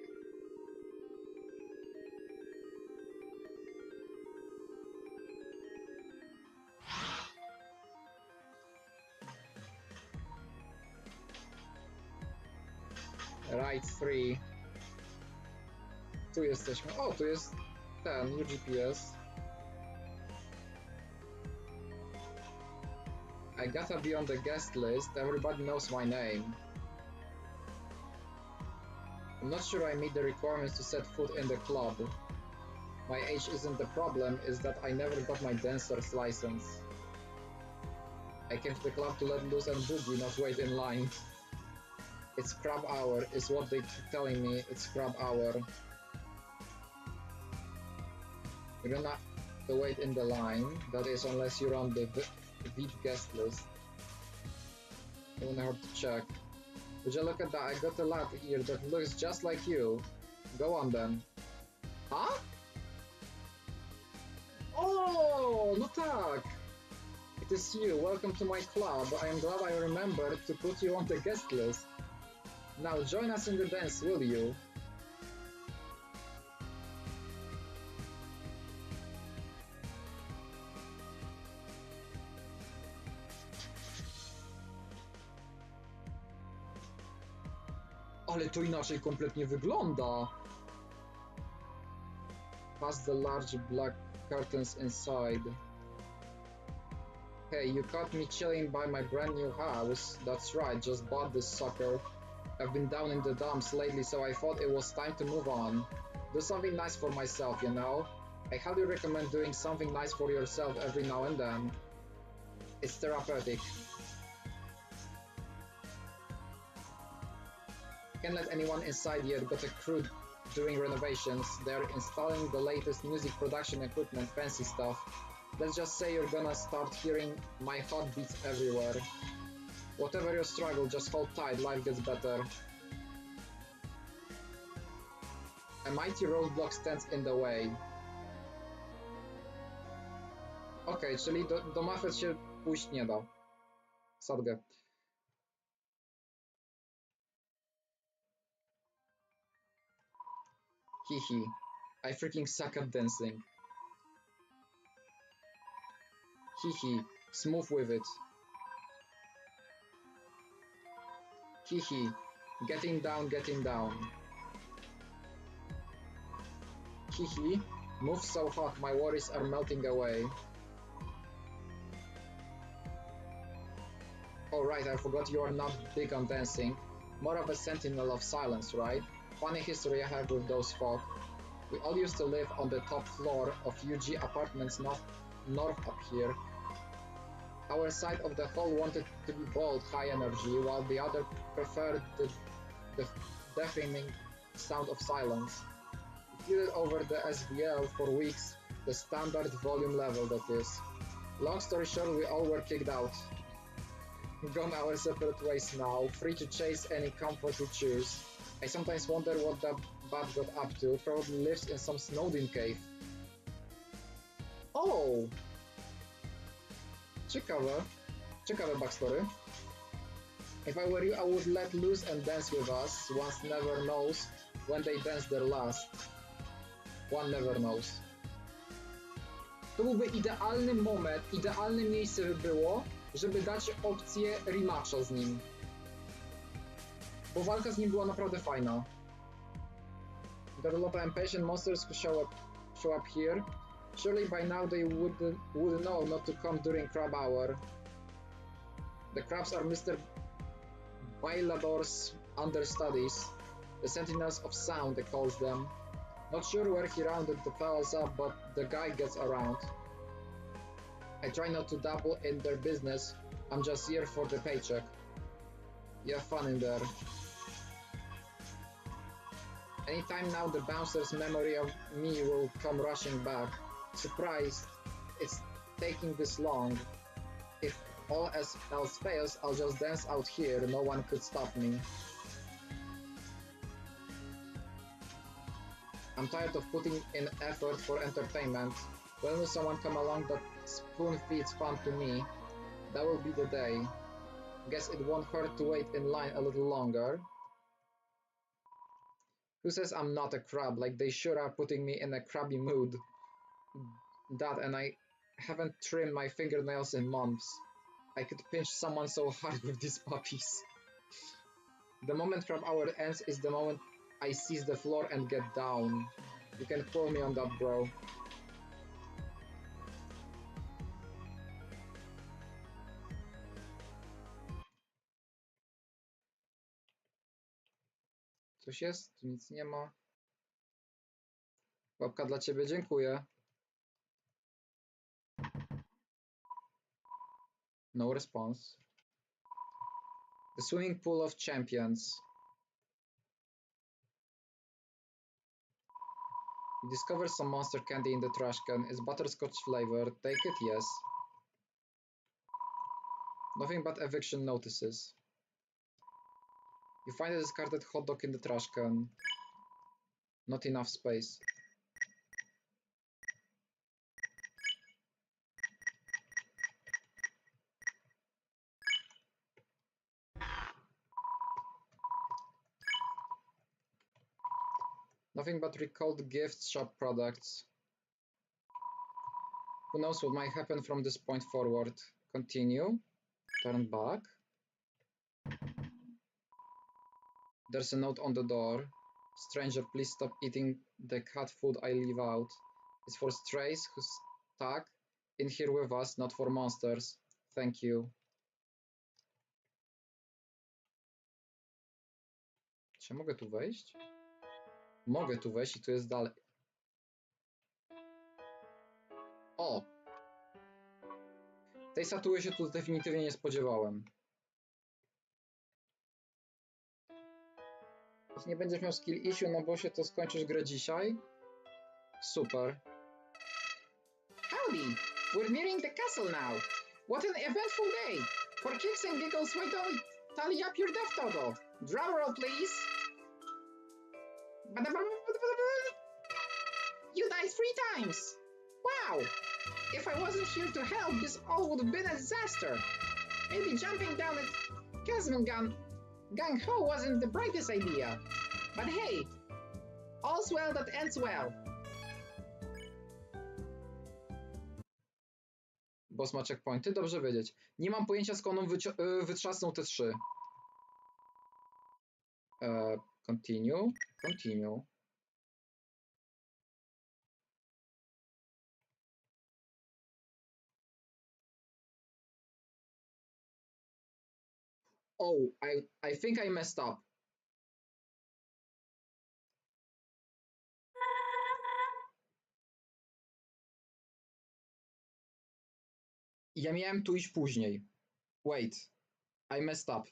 Right 3. Tu jesteśmy. O, tu jest ten UGPS. I gotta be on the guest list. Everybody knows my name. I'm not sure I meet the requirements to set foot in the club. My age isn't the problem, it's that I never got my dancer's license. I came to the club to let loose and boogie, not wait in line. It's crab hour, is what they keep telling me. It's crab hour. You're gonna have to wait in the line. That is, unless you're on the VIP guest list. I'm gonna have to check. Would you look at that? I got a lad here that looks just like you. Go on then. Huh? Oh, no tak! It is you. Welcome to my club. I am glad I remembered to put you on the guest list. Now join us in the dance, will you? Ale to inaczej kompletnie wygląda. Past the large black curtains inside. Hey, you caught me chilling by my brand new house. That's right, just bought this sucker. I've been down in the dumps lately, so I thought it was time to move on. Do something nice for myself, you know? I highly recommend doing something nice for yourself every now and then. It's therapeutic. Can't let anyone inside yet, got a crew doing renovations. They're installing the latest music production equipment, fancy stuff. Let's just say you're gonna start hearing my hot beats everywhere. Whatever your struggle, just hold tight, life gets better. A mighty roadblock stands in the way. Okej, czyli do Mafet się pójść nie da. Sadgę. Hihi. I freaking suck at dancing. Hihi. Smooth with it. Hihi. Getting down, getting down. Hihi. Move so hot, my worries are melting away. Oh right, I forgot you are not big on dancing. More of a sentinel of silence, right? Funny history I have with those folk. We all used to live on the top floor of UG apartments north up here. Our side of the hall wanted to be bold, high energy, while the other preferred the deafening sound of silence. We feuded over the SVL for weeks, the standard volume level that is. Long story short, we all were kicked out. Gone our separate ways now, free to chase any comfort we choose. I sometimes wonder what that bat got up to, probably lives in some Snowden cave. Oh! Ciekawe backstory. If I were you, I would let loose and dance with us. One never knows when they dance their last. One never knows. To byłby idealny moment, idealne miejsce by było, żeby dać opcję rematcha z nim. Bo walka z nim była naprawdę fajna. Got a lot of impatient monsters who show up here. Surely by now they would know not to come during crab hour. The crabs are Mr. Bailador's understudies, the sentinels of sound, he calls them. Not sure where he rounded the fellas up, but the guy gets around. I try not to dabble in their business, I'm just here for the paycheck. You have fun in there. Anytime now the bouncer's memory of me will come rushing back. Surprised it's taking this long. If all else fails, I'll just dance out here, no one could stop me. I'm tired of putting in effort for entertainment. When will someone come along that spoon feeds fun to me? That will be the day. Guess it won't hurt to wait in line a little longer. Who says I'm not a crab? Like they sure are putting me in a crabby mood. That, and I haven't trimmed my fingernails in months. I could pinch someone so hard with these puppies. The moment crab hour ends is the moment I seize the floor and get down. You can quote me on that, bro. coś jest? Tu nic nie ma. Łapka dla ciebie, dziękuję. No response. The swimming pool of champions. You discover some monster candy in the trash can. It's butterscotch flavored. Take it, yes. Nothing but eviction notices. You find a discarded hot dog in the trash can. Not enough space. Nothing but recalled gift shop products. Who knows what might happen from this point forward? Continue. Turn back. There's a note on the door. Stranger, please stop eating the cat food I leave out. It's for strays who's stuck in here with us, not for monsters. Thank you. Czy mogę tu wejść? Mogę tu wejść i tu jest dalej. O! Tej statuły się tu definitywnie nie spodziewałem. Jeśli nie będziesz miał skill issue na bossie, to skończysz grę dzisiaj. Super. Howdy! We're nearing the castle now. What an eventful day! For kicks and giggles, why don't we tally up your death total? Drum roll, please. You died 3 times! Wow! If I wasn't here to help, this all would have been a disaster. Maybe jumping down a chasm gung-ho wasn't the brightest idea. But hey, all's well that ends well. Boss ma checkpointy? Dobrze wiedzieć. Nie mam pojęcia, skąd on wytrzasnął te 3. Continue. Continue. Oh, I think I messed up. Ja miałem tu iść później. Wait. I messed up.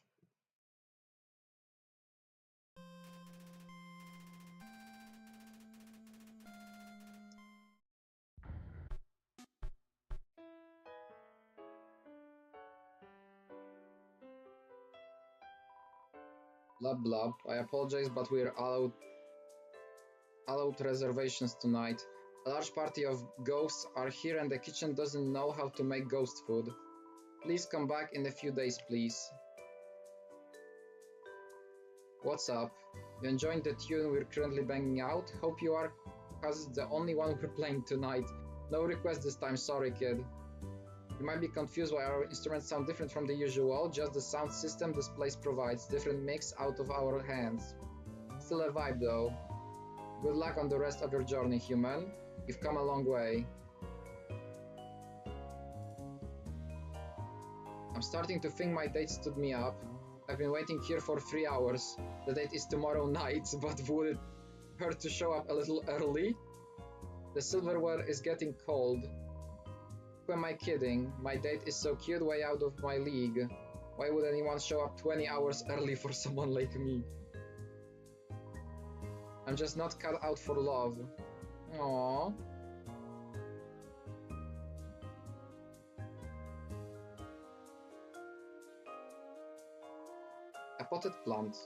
Blah blah. I apologize, but we are allowed reservations tonight. A large party of ghosts are here and the kitchen doesn't know how to make ghost food. Please come back in a few days, please. What's up? You enjoying the tune we're currently banging out? Hope you are, cause it's the only one we're playing tonight. No request this time, sorry kid. You might be confused why our instruments sound different from the usual, just the sound system this place provides, different mix out of our hands. Still a vibe though. Good luck on the rest of your journey, human. You've come a long way. I'm starting to think my date stood me up. I've been waiting here for 3 hours. The date is tomorrow night, but would it hurt to show up a little early? The silverware is getting cold. Who am I kidding? My date is so cute, way out of my league. Why would anyone show up 20 hours early for someone like me? I'm just not cut out for love. Aww. A potted plant.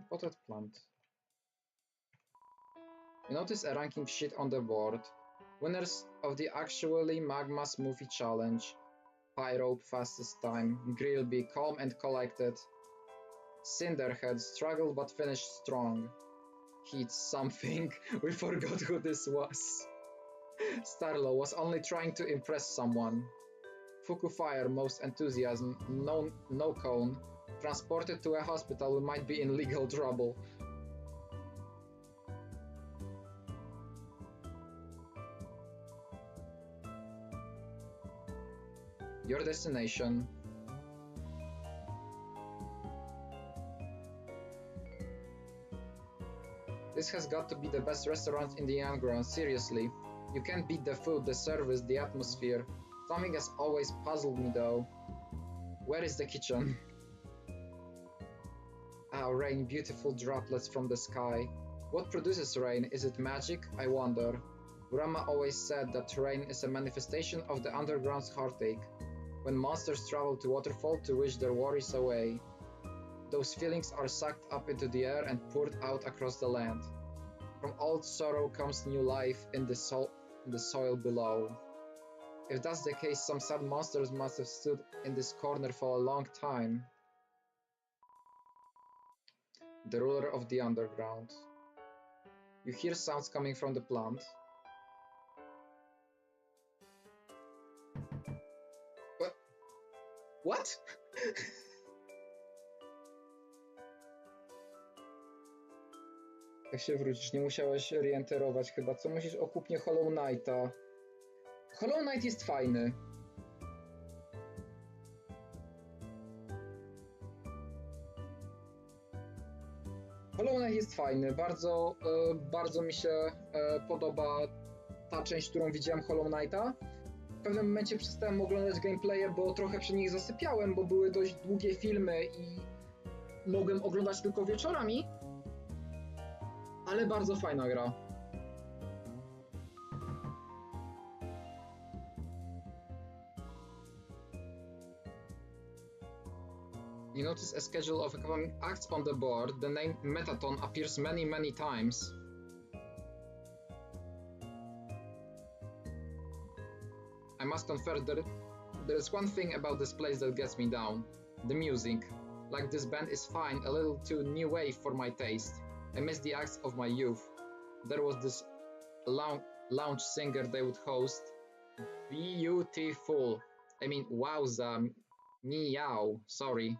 Potted plant. You notice a ranking sheet on the board. Winners of the Actually Magma Smoothie Challenge. Pyrope, fastest time. Grillby, calm and collected. Cinderhead, struggled but finished strong. Heat, something. We forgot who this was. Starlo was only trying to impress someone. Fuku Fire, most enthusiasm. No cone. Transported to a hospital, we might be in legal trouble. Your destination. This has got to be the best restaurant in the underground, seriously. You can't beat the food, the service, the atmosphere. Something has always puzzled me though. Where is the kitchen? Ah, rain, beautiful droplets from the sky. What produces rain? Is it magic? I wonder. Grandma always said that rain is a manifestation of the underground's heartache, when monsters travel to waterfall to wish their worries away. Those feelings are sucked up into the air and poured out across the land. From old sorrow comes new life in the soil below. If that's the case, some sad monsters must have stood in this corner for a long time. The ruler of the underground. You hear sounds coming from the plant. What? Jak się wrócisz, nie musiałeś orienterować chyba. Co myślisz o kupnie Hollow Knighta? Hollow Knight jest fajny. Hollow Knight jest fajny. Bardzo mi się podoba ta część, którą widziałem Hollow Knighta. W pewnym momencie przestałem oglądać gameplaye, bo trochę przy nich zasypiałem, bo były dość długie filmy i mogłem oglądać tylko wieczorami. Ale bardzo fajna gra. You notice a schedule of upcoming acts on the board. The name Metaton appears many times. I must confess that there is one thing about this place that gets me down. The music. Like, this band is fine, a little too new wave for my taste. I miss the acts of my youth. There was this lounge singer they would host. Beautiful. I mean, wowza. Meow. Sorry.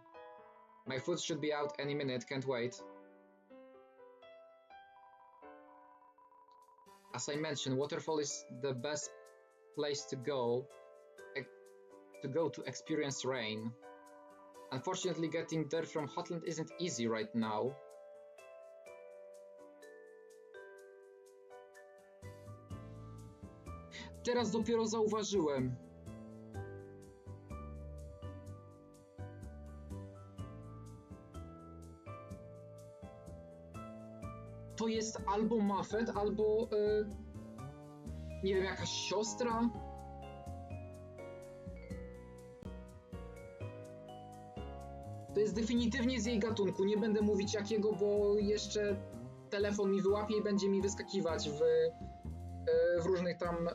My food should be out any minute, can't wait. As I mentioned, Waterfall is the best place to go to experience rain. Unfortunately, getting there from Hotland isn't easy right now. Teraz dopiero zauważyłem. To jest albo Muffet, albo nie wiem, jakaś siostra. To jest definitywnie z jej gatunku. Nie będę mówić jakiego, bo jeszcze telefon mi wyłapie i będzie mi wyskakiwać w różnych tam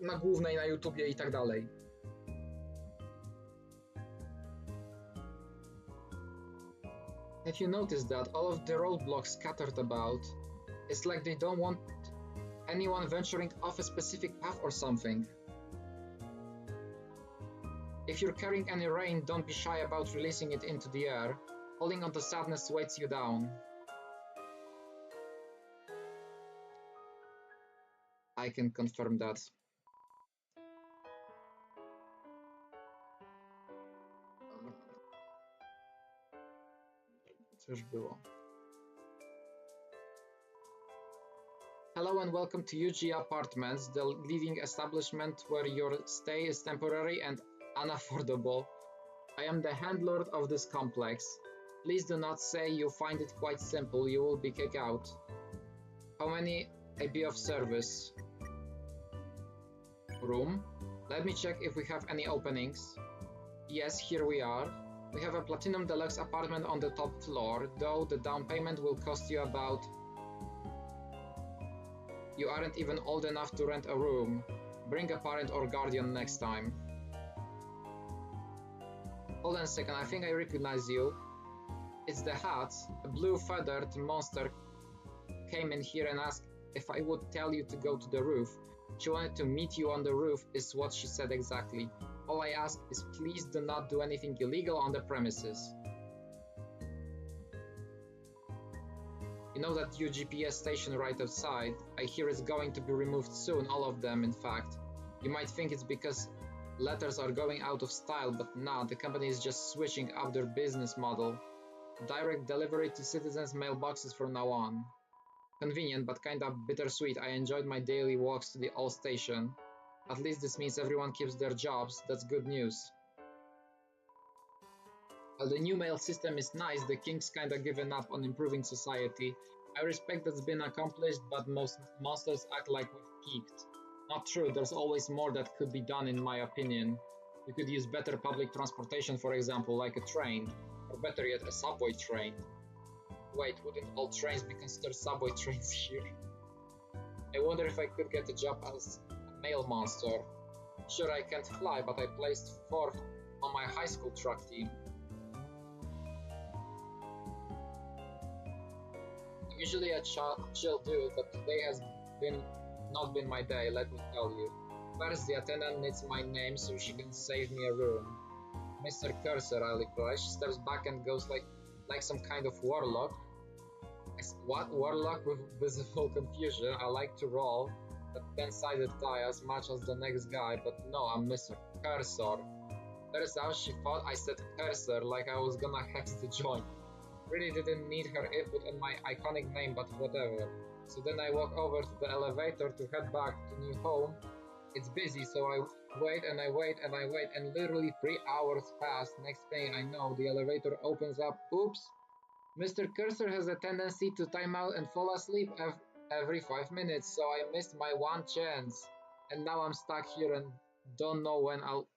na głównej, na YouTubie i tak dalej. Have you noticed that all of the roadblocks scattered about? It's like they don't want anyone venturing off a specific path or something. If you're carrying any rain, don't be shy about releasing it into the air. Holding on to sadness weights you down. I can confirm that. Co już było? Hello and welcome to UG Apartments, the living establishment where your stay is temporary and unaffordable. I am the landlord of this complex. Please do not say you find it quite simple, you will be kicked out. How many a be of service? Room? Let me check if we have any openings. Yes, here we are. We have a Platinum Deluxe apartment on the top floor, though the down payment will cost you about... You aren't even old enough to rent a room. Bring a parent or guardian next time. Hold on a second, I think I recognize you. It's the Hat. A blue feathered monster came in here and asked if I would tell you to go to the roof. She wanted to meet you on the roof, is what she said exactly. All I ask is please do not do anything illegal on the premises. You know that UGPS station right outside? I hear it's going to be removed soon, all of them in fact. You might think it's because letters are going out of style, but nah, the company is just switching up their business model. Direct delivery to citizens' mailboxes from now on. Convenient, but kinda bittersweet. I enjoyed my daily walks to the old station. At least this means everyone keeps their jobs. That's good news. While the new mail system is nice, the king's kinda given up on improving society. I respect that's been accomplished, but most monsters act like we've peaked. Not true, there's always more that could be done in my opinion. We could use better public transportation, for example, like a train. Or better yet, a subway train. Wait, wouldn't all trains be considered subway trains here? I wonder if I could get a job as a mail monster. Sure, I can't fly, but I placed 4th on my high school track team. Usually a chill dude, but today has not been my day, let me tell you. First, the attendant needs my name so she can save me a room. Mr. Cursor, I reply. She steps back and goes like some kind of warlock. What? Warlock with visible confusion? I like to roll a 10-sided die as much as the next guy, but no, I'm Mr. Cursor. Turns out she thought I said Cursor like I was gonna hex the joint. Really didn't need her input on my iconic name, but whatever. So then I walk over to the elevator to head back to new home. It's busy, so I wait and I wait and I wait, and literally 3 hours pass. Next thing I know, the elevator opens up. Oops! Mr. Cursor has a tendency to time out and fall asleep every 5 minutes, so I missed my one chance. And now I'm stuck here and don't know when I'll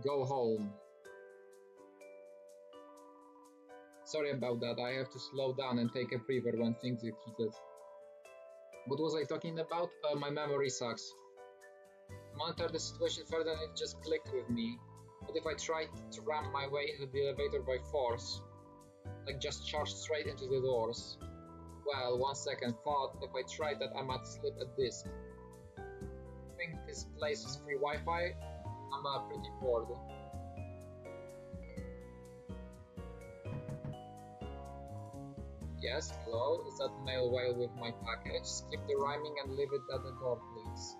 go home. Sorry about that, I have to slow down and take a breather when things get heated. What was I talking about? My memory sucks. Monitor the situation further and it just clicked with me. What if I tried to ram my way into the elevator by force? Like just charge straight into the doors? Well, one second thought, if I tried that I might slip a disc. I think this place is free Wi-Fi? I'm pretty bored. Yes, hello, is that mail whale with my package? Skip the rhyming and leave it at the door, please.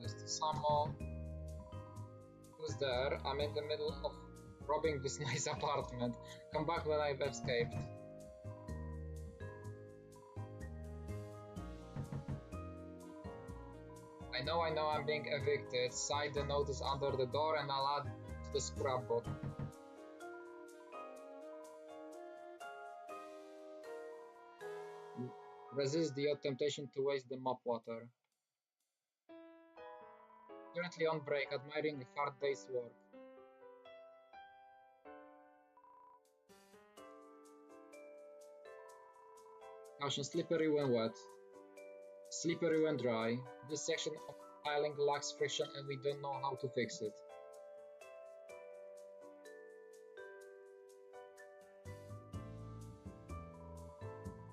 Mr. Samo. Who's there? I'm in the middle of robbing this nice apartment. Come back when I've escaped. I know I'm being evicted. Cite the notice under the door and I'll add the scrapbook. Resist the odd temptation to waste the mop water. Currently on break, admiring a hard day's work. Caution, slippery when wet. Slippery when dry. This section of tiling lacks friction and we don't know how to fix it.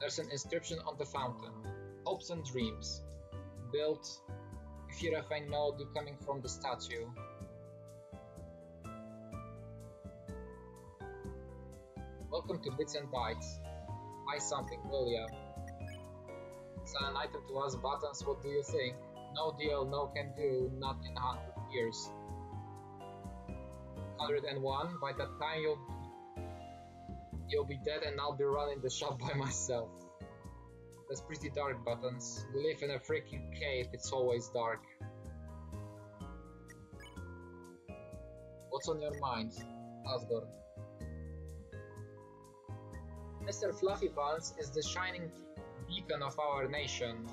There's an inscription on the fountain. Hopes and dreams. Built. You hear a faint melody coming from the statue. Welcome to Bits and Bytes. Buy something, will ya? It's an item to us buttons, what do you think? No deal, no can do, not in 100 years. 101, by that time you'll be dead and I'll be running the shop by myself. That's pretty dark, buttons. We live in a freaking cave, it's always dark. What's on your mind, Asgore? Mr. Fluffy Buns is the shining beacon of our nation.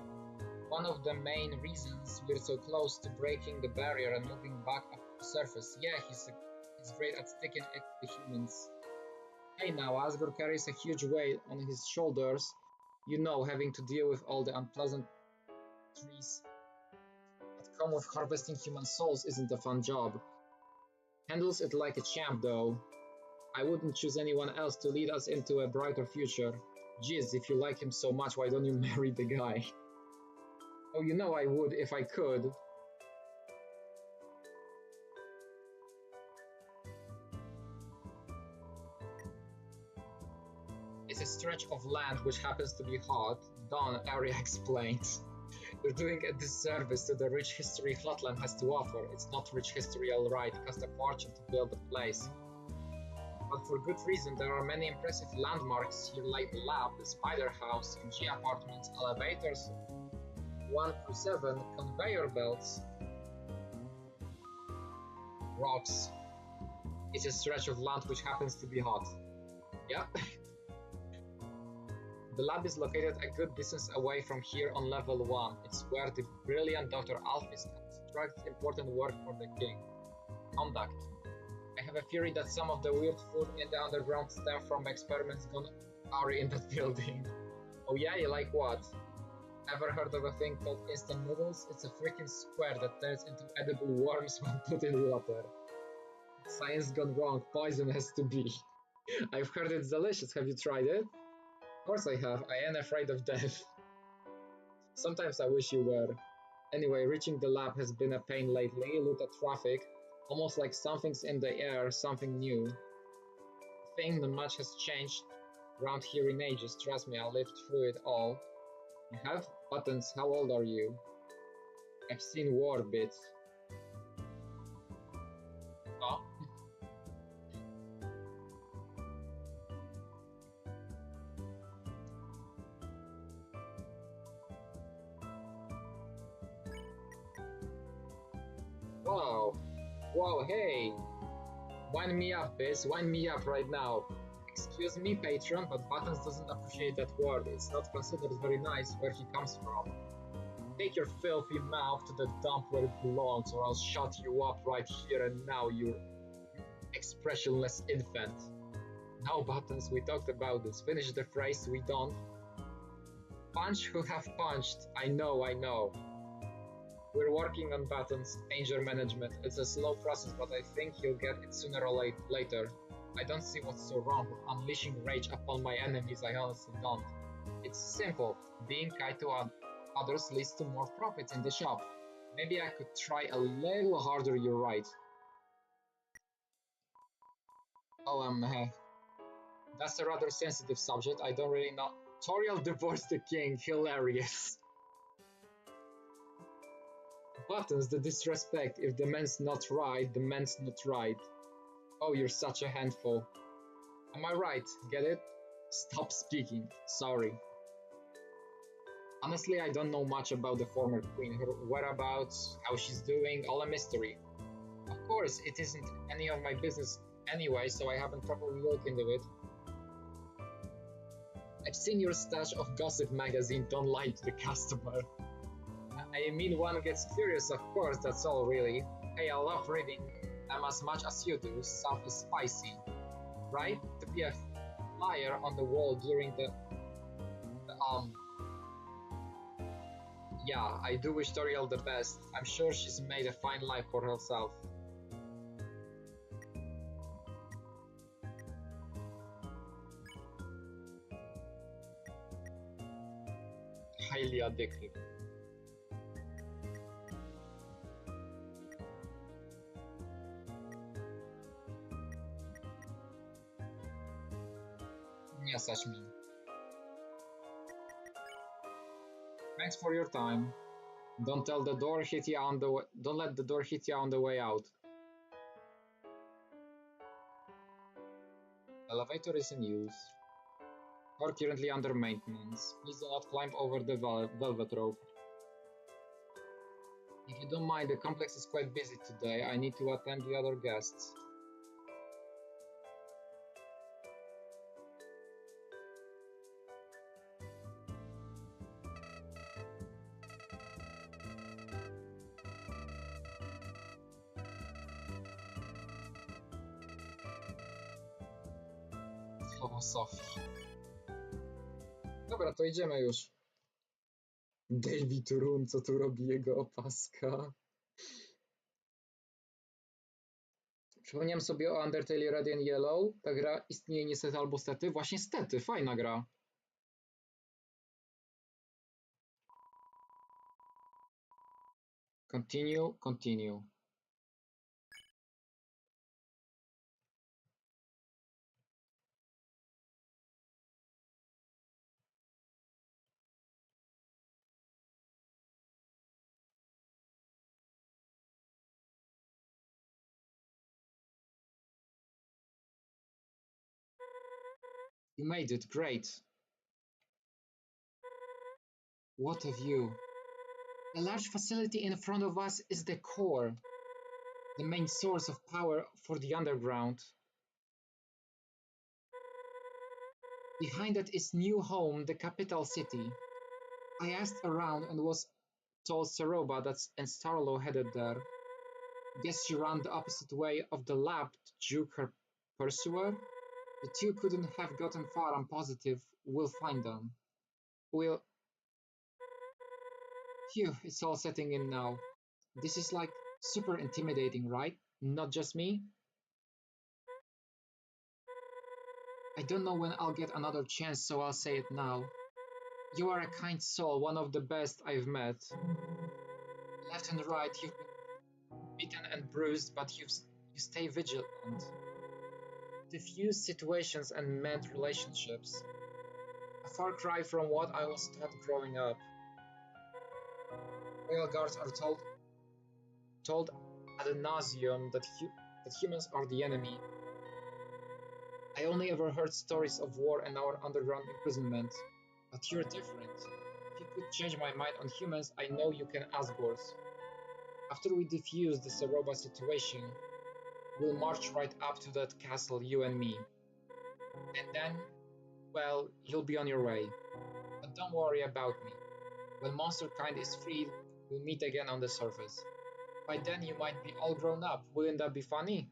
One of the main reasons we're so close to breaking the barrier and moving back up to the surface. Yeah, he's great at sticking it to humans. Hey now, Asgore carries a huge weight on his shoulders. You know, having to deal with all the unpleasant trees that come with harvesting human souls isn't a fun job. Handles it like a champ though. I wouldn't choose anyone else to lead us into a brighter future. Jeez, if you like him so much, why don't you marry the guy? Oh, you know I would if I could. It's a stretch of land which happens to be hot, Dawn area explains. You're doing a disservice to the rich history Flatland has to offer. It's not rich history, alright. It cost a fortune to build the place. But for good reason, there are many impressive landmarks here like the lab, the spider house, G apartments, elevators, 1 through 7, conveyor belts, rocks. It's a stretch of land which happens to be hot. Yeah. The lab is located a good distance away from here on level 1. It's where the brilliant Dr. Alphys constructs important work for the king. Conduct. I have a theory that some of the weird food in the underground stem from experiments gone awry in that building. Oh yeah, you like what? Ever heard of a thing called instant noodles? It's a freaking square that turns into edible worms when put in water. Science gone wrong, poison has to be. I've heard it's delicious, have you tried it? Of course I have, I am afraid of death. Sometimes I wish you were. Anyway, reaching the lab has been a pain lately. Look at traffic. Almost like something's in the air, something new. I think not much has changed around here in ages, trust me, I lived through it all. You have? Buttons, how old are you? I've seen war bits. Oh. Wow. Wow, hey! Wind me up, Biz. Wind me up right now. Excuse me, patron, but Buttons doesn't appreciate that word. It's not considered very nice where he comes from. Take your filthy mouth to the dump where it belongs, or I'll shut you up right here and now, you expressionless infant. Now, Buttons, we talked about this. Finish the phrase, we don't. Punch who have punched. I know, I know. We're working on Buttons' anger management. It's a slow process, but I think you'll get it sooner or later. I don't see what's so wrong with unleashing rage upon my enemies, I honestly don't. It's simple. Being kind to others leads to more profits in the shop. Maybe I could try a little harder, you're right. Oh, that's a rather sensitive subject, I don't really know. Toriel divorced the king, hilarious. Buttons, the disrespect. If the man's not right, the man's not right. Oh, you're such a handful. Am I right? Get it? Stop speaking. Sorry. Honestly, I don't know much about the former queen. Her whereabouts, how she's doing, all a mystery. Of course, it isn't any of my business anyway, so I haven't properly looked into it. I've seen your stash of gossip magazine, don't lie to the customer. I mean, one gets curious, of course, that's all really. Hey, I love reading them as much as you do, stuff is spicy. Right? To be a flyer on the wall during Yeah, I do wish Toriel the best. I'm sure she's made a fine life for herself. Highly addictive. Nie stać mi. Thanks for your time. Don't let the door hit you on the way out. Elevator is in use. Or currently under maintenance. Please do not climb over the velvet rope. If you don't mind, the complex is quite busy today. I need to attend the other guests. Sofii. Dobra, to idziemy już. David Room, co tu robi jego opaska? Przypomniałem sobie o Undertale Red and Yellow. Ta gra istnieje niestety albo stety. Właśnie stety, fajna gra. Continue. You made it, great. What a view. The large facility in front of us is the core, the main source of power for the underground. Behind it is New Home, the capital city. I asked around and was told Saroba and Starlo headed there. Guess she ran the opposite way of the lab to juke her pursuer? The two couldn't have gotten far, I'm positive. We'll find them. We'll... Phew, it's all setting in now. This is like super intimidating, right? Not just me? I don't know when I'll get another chance, so I'll say it now. You are a kind soul, one of the best I've met. Left and right, you've been beaten and bruised, but you stay vigilant. Diffuse situations and mend relationships. A far cry from what I was taught growing up. Royal guards are told ad nauseum that humans are the enemy. I only ever heard stories of war and our underground imprisonment. But you're different. If you could change my mind on humans, I know you can ask worse. After we defuse the Saroba situation, we'll march right up to that castle, you and me. And then, well, you'll be on your way. But don't worry about me. When monster kind is freed, we'll meet again on the surface. By then you might be all grown up. Wouldn't that be funny?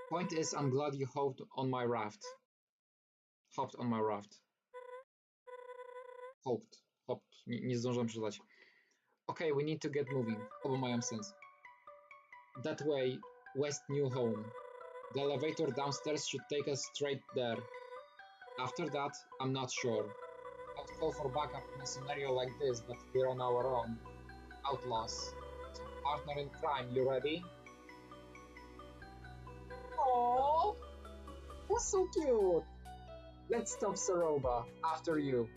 Point is, I'm glad you hopped on my raft. Hopped on my raft. Hopped. Nie zdążyłem przeczytać. Okay, we need to get moving. Oba mają sens. That way, West New Home. The elevator downstairs should take us straight there. After that, I'm not sure. I'd call for backup in a scenario like this, but we're on our own. Outlaws. So, partner in crime, you ready? Aww, that's so cute. Let's stop Saroba. After you.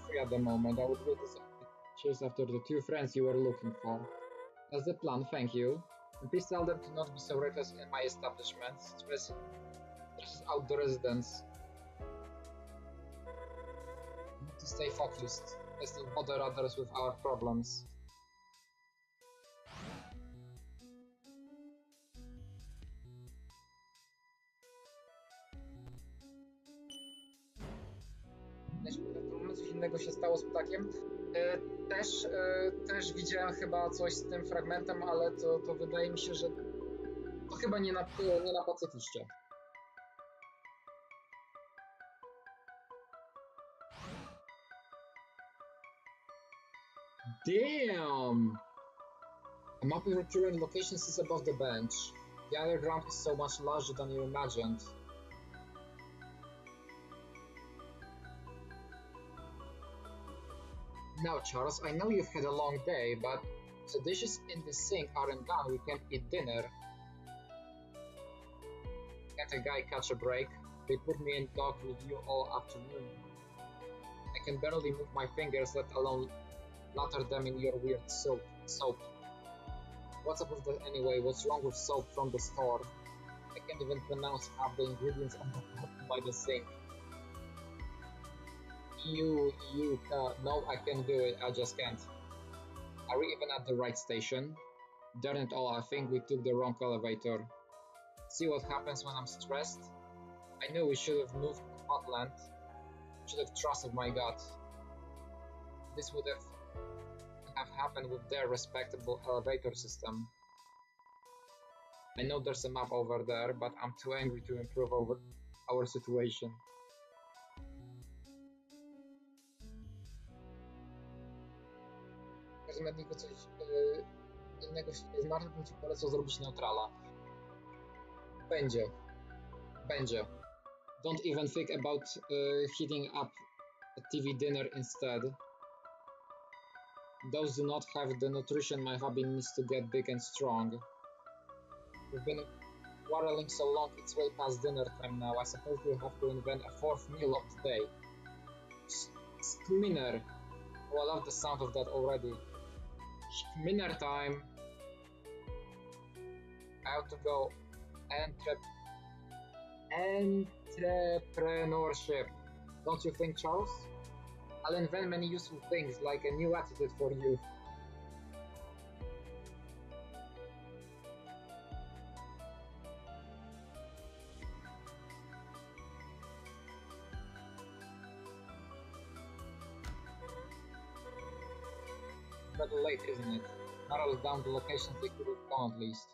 Free at the moment. I would go to cheers after the two friends you were looking for. That's the plan, thank you. And please tell them to not be so reckless in my establishment. Stresses out the residents. We need to stay focused. Let's not bother others with our problems. Coś innego się stało z ptakiem. Też widziałem chyba coś z tym fragmentem, ale to wydaje mi się, że to chyba nie na pacyfiście. Damn! A map with your current locations is above the bench. The underground is so much larger than you imagined. Now, Charles, I know you've had a long day, but if the dishes in the sink aren't done, we can't eat dinner. Can't a guy catch a break? They put me in talk with you all afternoon. I can barely move my fingers, let alone lather them in your weird soap. What's up with that anyway? What's wrong with soap from the store? I can't even pronounce half the ingredients on the bottom by the sink. No, I can do it, I just can't. Are we even at the right station? Darn it all, I think we took the wrong elevator. See what happens when I'm stressed? I knew we should have moved to Scotland. Should have trusted my gut. This would have happened with their respectable elevator system. I know there's a map over there, but I'm too angry to improve over our situation. Medniku coś innego się nie zmarł, bym ci polecał zrobić neutrala. Będzie. Będzie. Don't even think about heating up a TV dinner instead. Those do not have the nutrition my hubby needs to get big and strong. We've been quarreling so long it's way past dinner time now. I suppose we'll have to invent a fourth meal of the day. Skminner. Oh, I love the sound of that already. Skminner time. I have to go entrepreneurship. Don't you think, Charles? I'll invent many useful things, like a new attitude for you. Rather late, isn't it? Narrows down the locations they could have gone at least.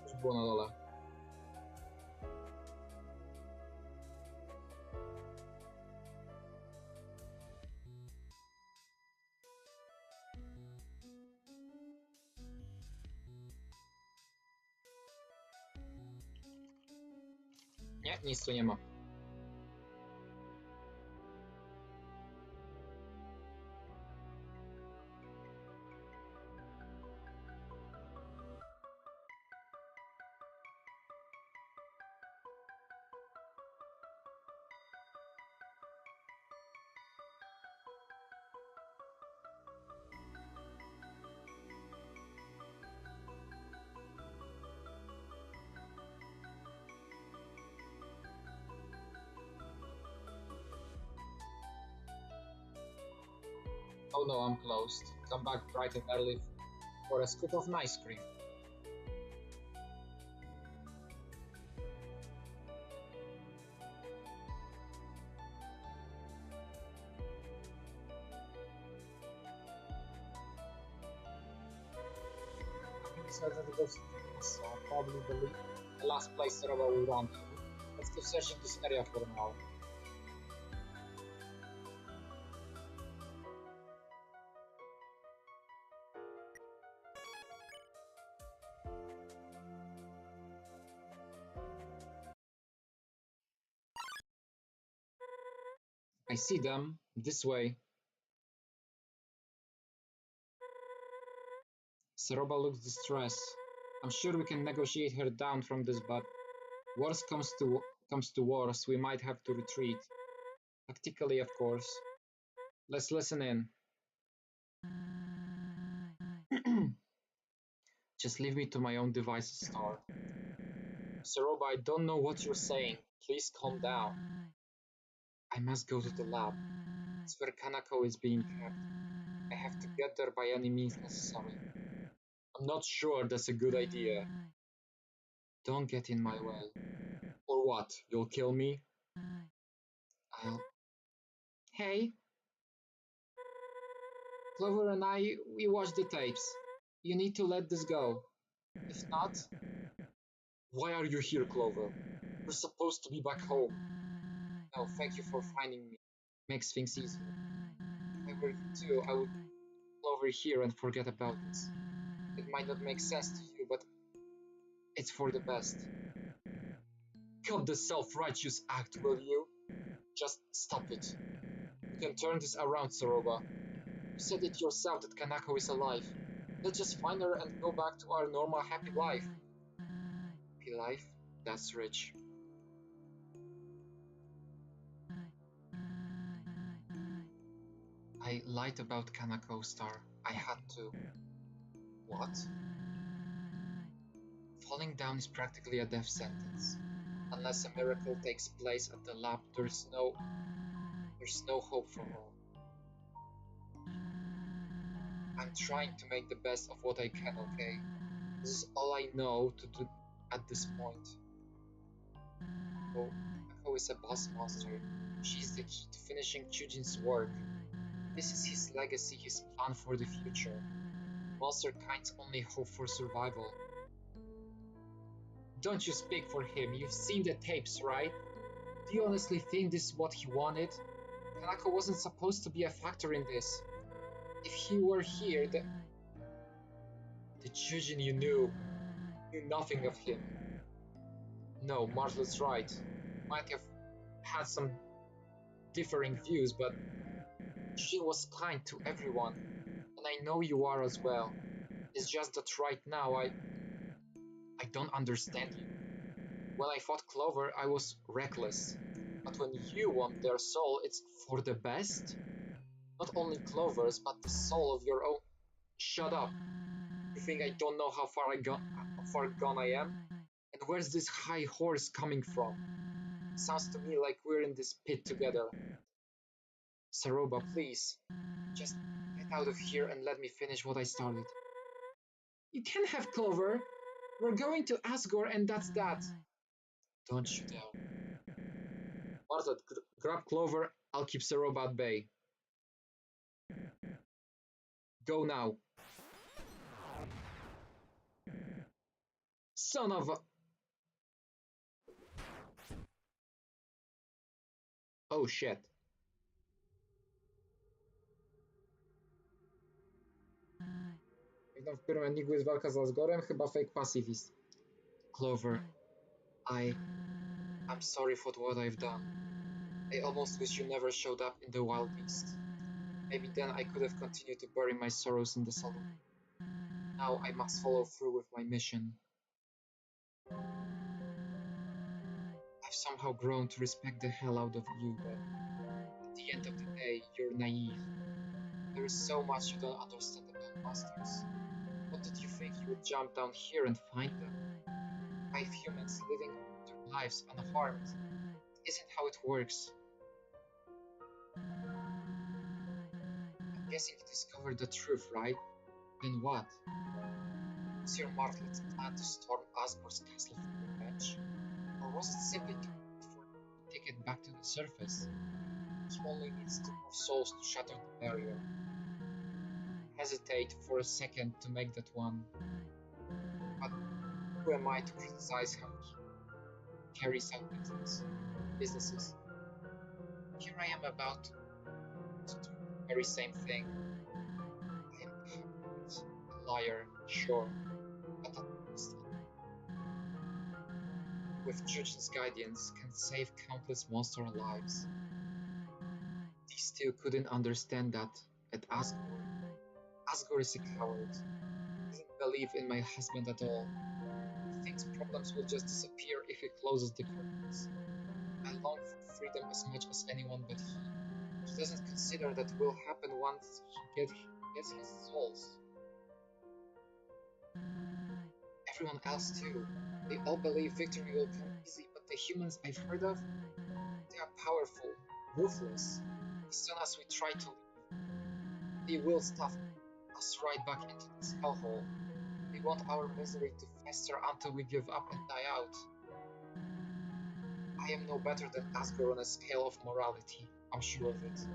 Już było na dole. Nie, nic tu nie ma. Oh no, I'm closed. Come back bright and early for a scoop of ice cream. I decided to go to so probably the last place that I will run to. Let's keep searching this area for now. I see them, this way. Saroba looks distressed. I'm sure we can negotiate her down from this, but worst comes to worst, we might have to retreat. Tactically, of course. Let's listen in. Just leave me to my own devices, Star. Saroba, I don't know what you're saying. Please calm down. I must go to the lab. It's where Kanako is being kept. I have to get there by any means necessary. I'm not sure that's a good idea. Don't get in my way. Or what? You'll kill me? Hey. Clover and we watched the tapes. You need to let this go. If not... Why are you here, Clover? You're supposed to be back home. No, thank you for finding me. Makes things easier. If I were you too, I would Clover here and forget about this. It might not make sense to you, but it's for the best. Cut the self-righteous act, will you? Just stop it. You can turn this around, Saroba. You said it yourself that Kanako is alive. Let's just find her and go back to our normal happy life. Happy life? That's rich. I lied about Kanako, Star. I had to. What? Falling down is practically a death sentence. Unless a miracle takes place at the lab, there's no hope for her. I'm trying to make the best of what I can, okay? This is all I know to do at this point. Oh, Kanako is a boss monster. She's the key to finishing Chujin's work. This is his legacy, his plan for the future. Monster kind's only hope for survival. Don't you speak for him, you've seen the tapes, right? Do you honestly think this is what he wanted? Kanako wasn't supposed to be a factor in this. If he were here, the Jujin you knew nothing of him. No, Martha's right. Might have had some differing views, but she was kind to everyone, and I know you are as well. It's just that right now I don't understand you. When I fought Clover, I was reckless. But when you want their soul, it's for the best? Not only Clover's, but the soul of your own. Shut up. You think I don't know how far gone I am? And where's this high horse coming from? Sounds to me like we're in this pit together. Saroba, please. Just get out of here and let me finish what I started. You can't have Clover. We're going to Asgore and that's that. Don't you dare. Martha, grab Clover. I'll keep Saroba at bay. Go now. Son of a... Oh shit. Witam, w którym enigmy jest walka z Asgorem, chyba fake pacifist. Clover, I'm sorry for what I've done. I almost wish you never showed up in the Wild Beast. Maybe then I could have continued to bury my sorrows in the saloon. Now I must follow through with my mission. I've somehow grown to respect the hell out of you, but at the end of the day, you're naive. There is so much you don't understand about masters. What did you think you would jump down here and find them? 5 humans living their lives unharmed. It isn't how it works. I'm guessing you discovered the truth, right? Then what? Was your martlet's plan to storm Asgore's castle for revenge? Or was it simply to take it back to the surface? He only needs 2 more souls to shatter the barrier. Hesitate for a second to make that one. But who am I to criticize how he carries out businesses? Here I am about to do the very same thing. I am a liar, sure, but at least with Jujin's guidance can save countless monster lives. He still couldn't understand that at Asgore. Asgore is a coward. He doesn't believe in my husband at all. He thinks problems will just disappear if he closes the curtains. I long for freedom as much as anyone but he. He doesn't consider that will happen once he gets his souls. Everyone else too. They all believe victory will come easy, but the humans I've heard of, they are powerful, ruthless. As soon as we try to leave, they will stuff us right back into this hellhole. They want our misery to fester until we give up and die out. I am no better than Asgore on a scale of morality, I'm sure of it.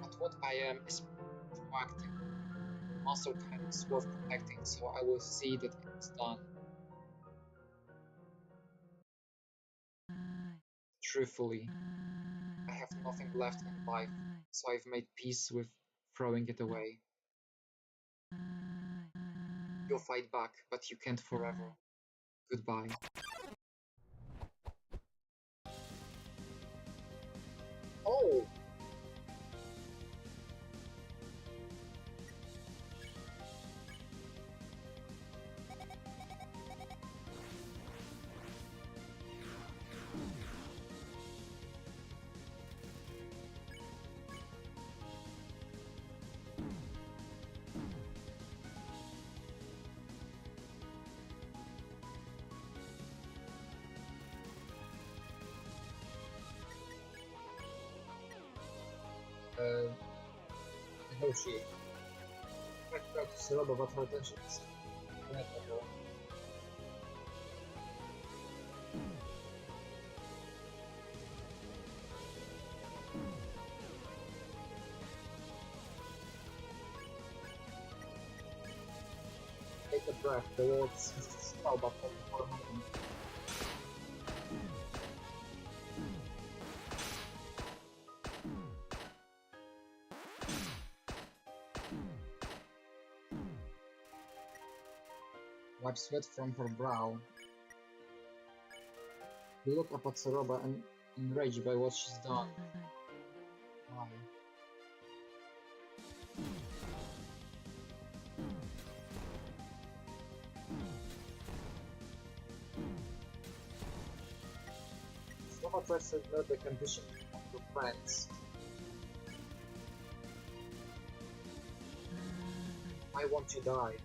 But what I am is proactive. Monster kind is worth protecting, so I will see that it is done. Truthfully, I have nothing left in life, so I've made peace with throwing it away. You'll fight back, but you can't forever. Goodbye. Oh! Negotiate. Track practice a lot of our attention. Take a breath, the world seems to spell but only for a moment. Wipe sweat from her brow. You look up at Soroba and enraged by what she's done. Why? Soroba tries to ignore the condition of her friends. Why won't you die?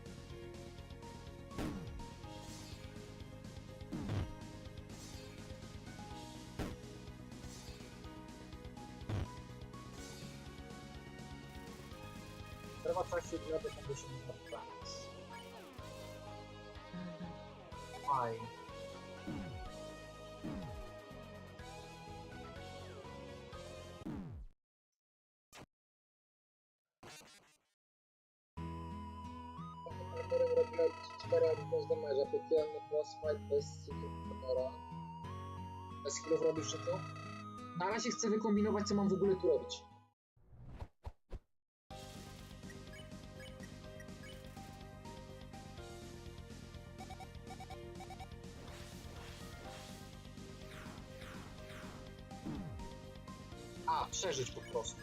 Soroba tries to ignore the condition of her friends. Why? Którym robiła 4 albo z damage'a, piekielny boss fight bez skillów. Bez skillów robisz czy co? Na razie chcę wykombinować, co mam w ogóle tu robić. A, przeżyć po prostu.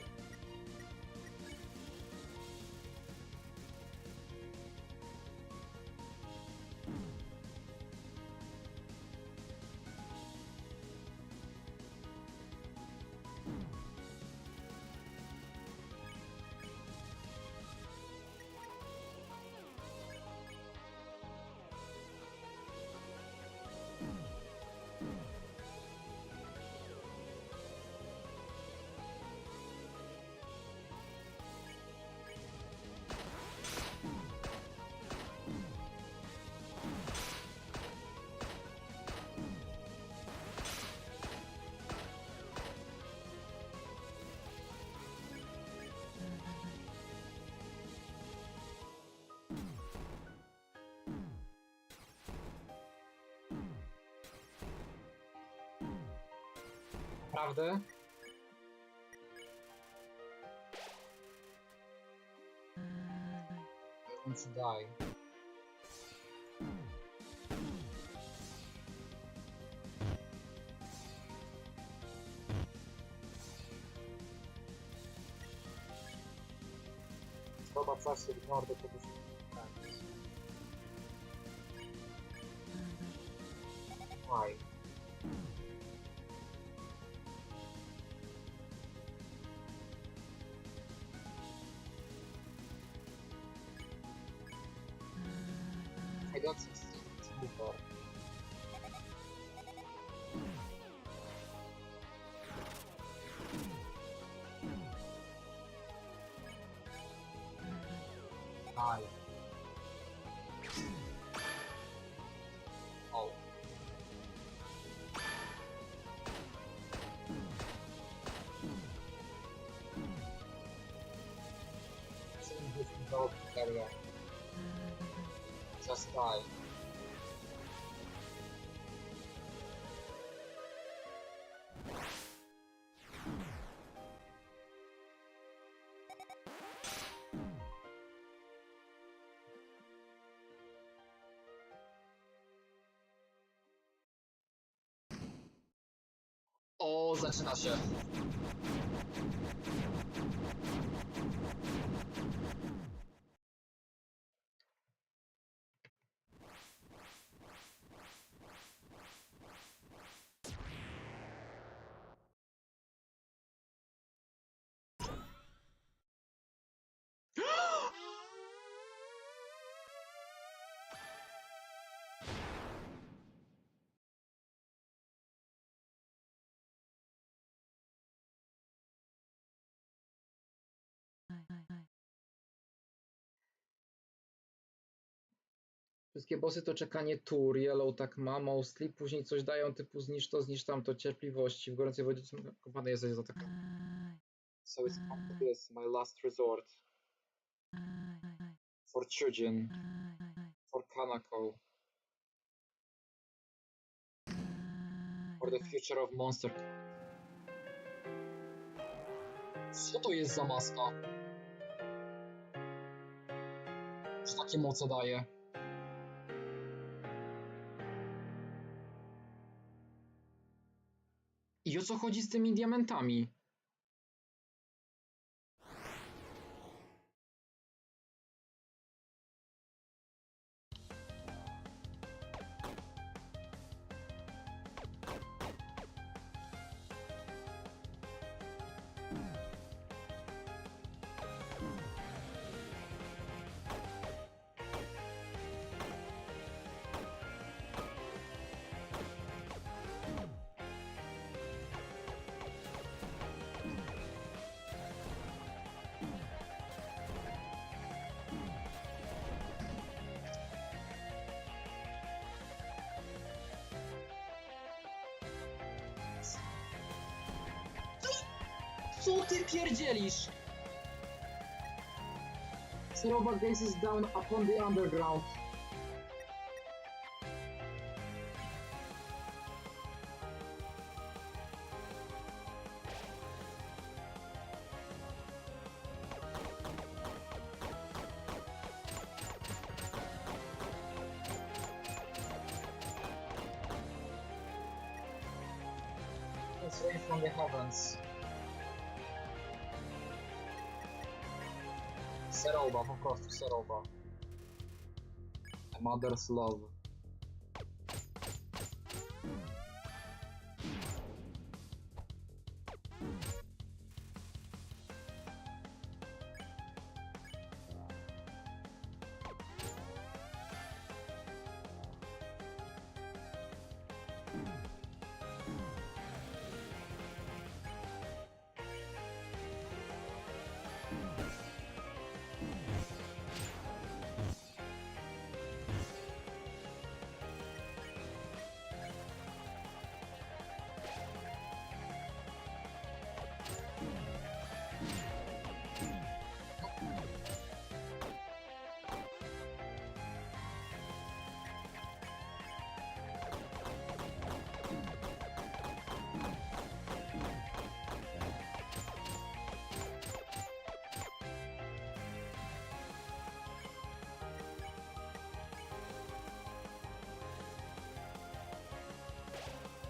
Naprawdę? I want to die. Soroba tries to ignore the condition of friends. Why? I don't succeed. Let's move on. Die. Oh. Shouldn't give me no area. Just die. O, zaczyna się. Wszystkie bossy to czekanie tur, Yellow tak ma, mostly, później coś dają typu zniszcz tamto, cierpliwości, w gorącej wodzie kopany jesteś za taką. So it's this, my last resort. For children. For Kanako. For the future of monster. Co to jest za maska? Że takie moce daje? I o co chodzi z tymi diamentami? Co ty pierdzielisz? Seroba gazes down upon the underground. It's rain from the heavens. Seroba, po prostu seroba. A mother's love.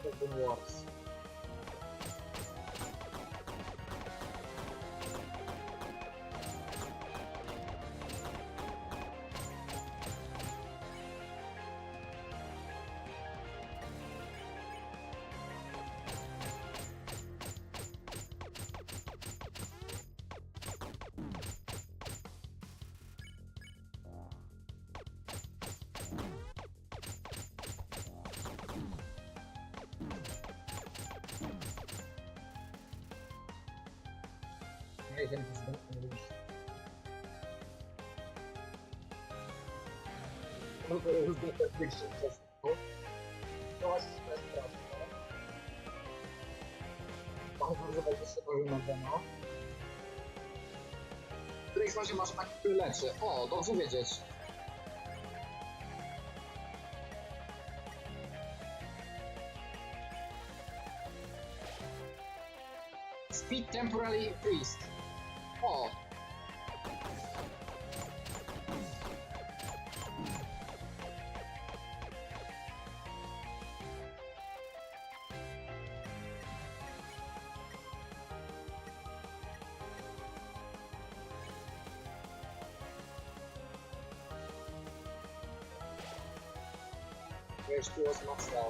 Have been worse. Raven has been unleashed. Clover już do perfekcji przez to. To właśnie jest straszne. Bardzo, że będzie się to wymagano. W której razie masz tak leczy. O, dobrze wiedzieć. Speed temporarily increased. O! Wiesz, tu jest mocno.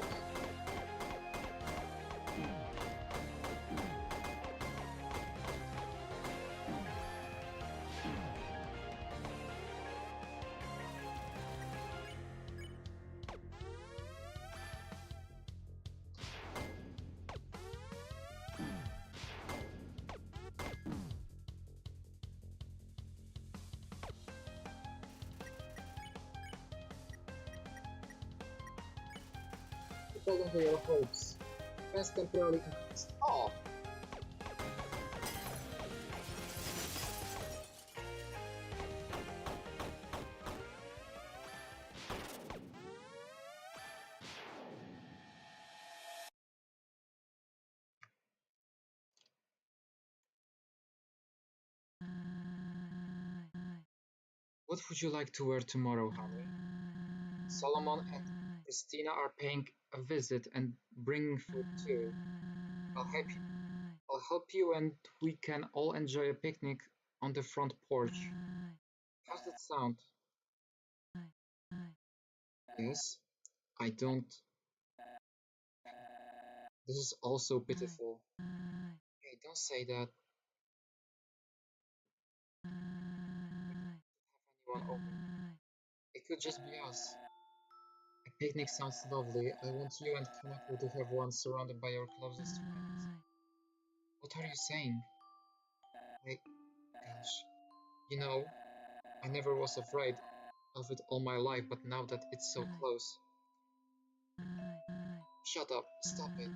According to your hopes, fast temporarily increased. Oh! What would you like to wear tomorrow, honey? Solomon and Christina are paying a visit and bringing food too. I'll help you and we can all enjoy a picnic on the front porch. How's that sound? Yes, I don't. This is also pitiful. Hey, don't say that. Anyone over. It could just be us. A picnic sounds lovely. I want you and Kanako to have one surrounded by your closest friends. What are you saying? Gosh. You know, I never was afraid of it all my life, but now that it's so close. Shut up. Stop it.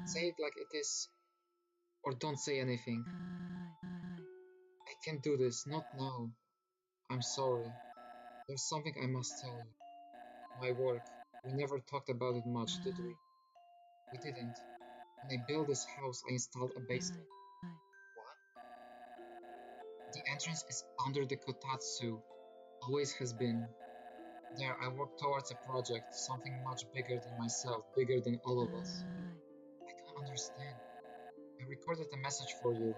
Say it like it is. Or don't say anything. I can't do this. Not now. I'm sorry. There's something I must tell you. My work. We never talked about it much, did we? We didn't. When I built this house, I installed a basement. What? The entrance is under the kotatsu. Always has been. There, I work towards a project, something much bigger than myself, bigger than all of us. I don't understand. I recorded a message for you.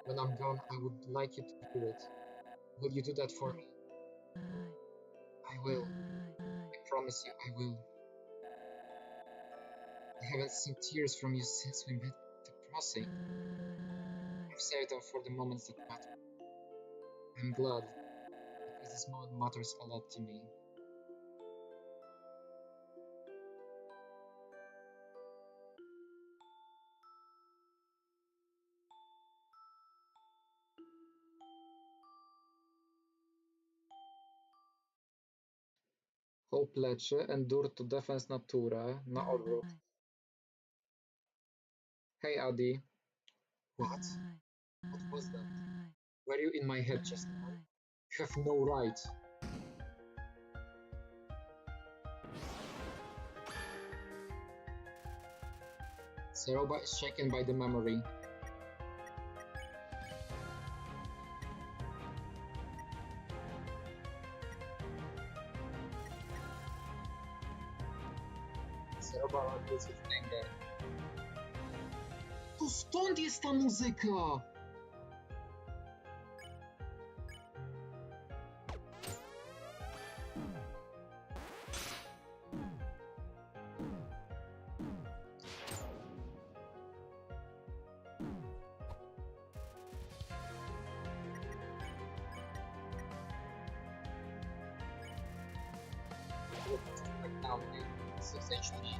When I'm gone, I would like you to hear it. Will you do that for me? I will. I promise you, I will. I haven't seen tears from you since we met at the crossing. I've saved them for the moments that matter. I'm glad, because this moment matters a lot to me. Hope leczy, endure to defense natura, na odwrót. Hey Adi. What? What was that? Were you in my head just now? You have no right. Seroba is shaken by the memory. Seroba reacts with anger. To stąd jest ta muzyka! Essentially.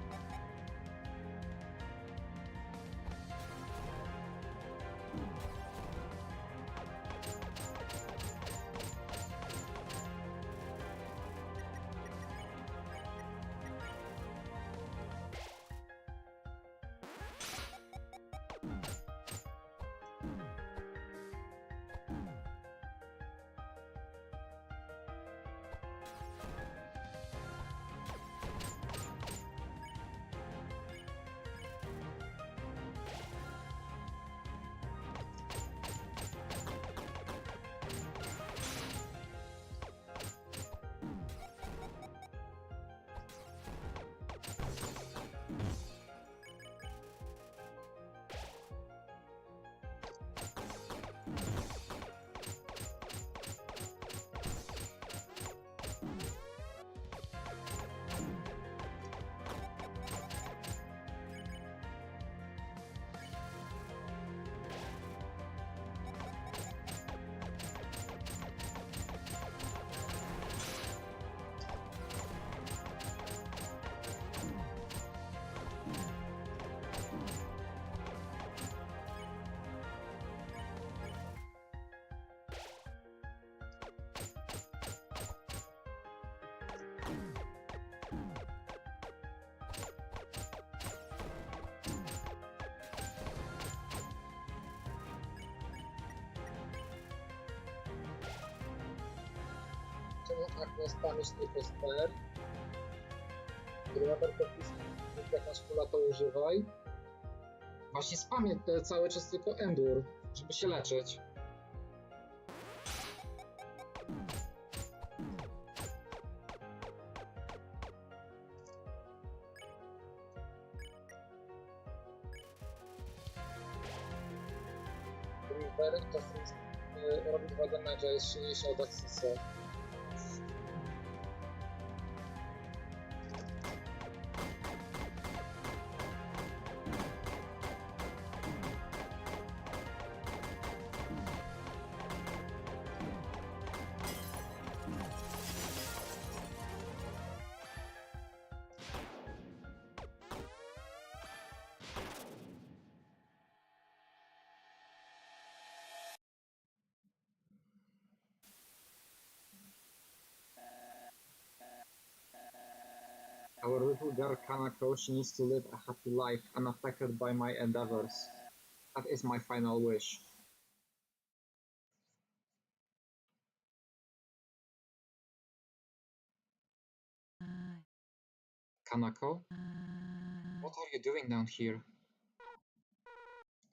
Agnes Spanish nie poster. Graber podpis, jak masz kula to używaj. Właśnie spamię cały czas tylko endure, żeby się leczyć. Clover i czasem robi 2 damage, jest silniejsza od Axisa. Our little girl Kanako, she needs to live a happy life, unaffected by my endeavors. That is my final wish. Kanako? What are you doing down here?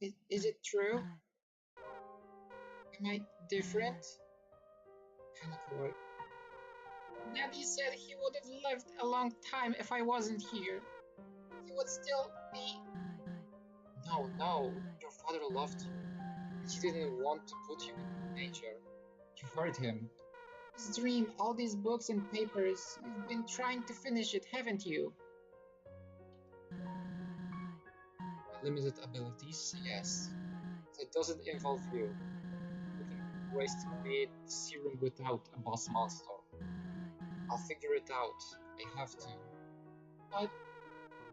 Is it true? Am I different? Kanako, Daddy said he would have lived a long time if I wasn't here. He would still be. No, your father loved you. He didn't want to put you in danger. You hurt him. His dream, all these books and papers. You've been trying to finish it, haven't you? Limited abilities, yes. That doesn't involve you. Looking for ways to create the serum without a boss monster. I'll figure it out. I have to. But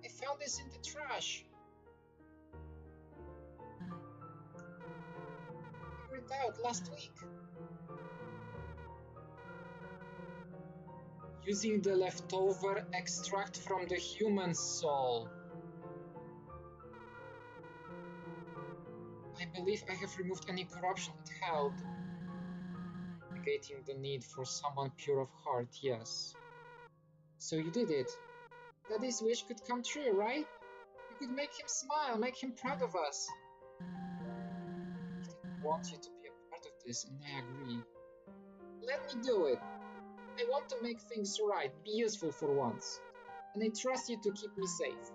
I found this in the trash. I figured it out last week. Using the leftover extract from the human soul. I believe I have removed any corruption it held. Negating the need for someone pure of heart, yes. So you did it. Daddy's wish could come true, right? You could make him smile, make him proud of us. I want you to be a part of this, and I agree. Let me do it. I want to make things right, be useful for once. And I trust you to keep me safe.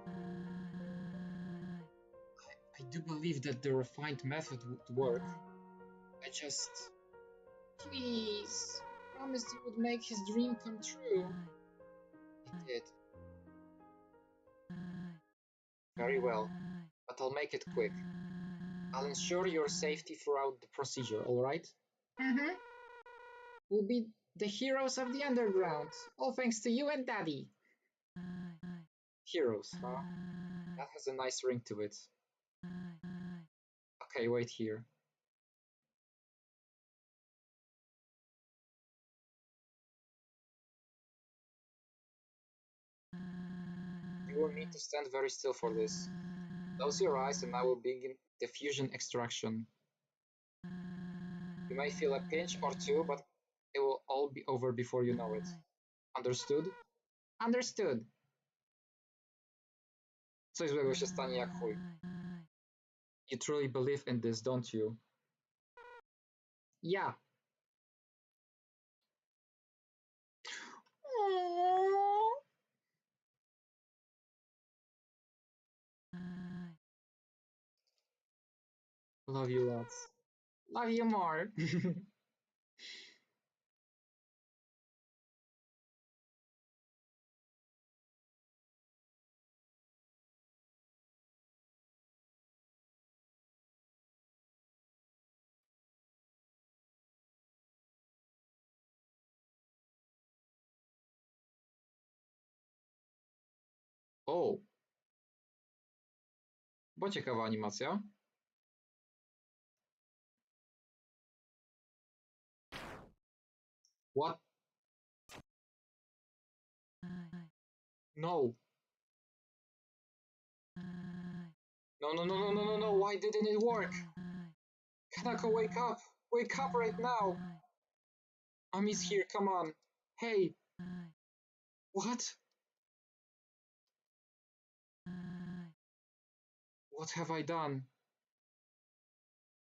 I do believe that the refined method would work. I just... Please. You promised you would make his dream come true. I did. Very well, but I'll make it quick. I'll ensure your safety throughout the procedure, alright? Mm-hmm. We'll be the heroes of the underground, all thanks to you and Daddy. Heroes, huh? That has a nice ring to it. Okay, wait here. You will need to stand very still for this. Close your eyes and I will begin the fusion extraction. You may feel a pinch or two, but it will all be over before you know it. Understood? Understood. Coś złego się stanie jak chuj. You truly believe in this, don't you? Yeah. Love you lots. Love you more. O! Była ciekawa animacja. What? No. No. Why didn't it work? Kanako, wake up! Wake up right now! Ami's here, come on. Hey! What? What have I done?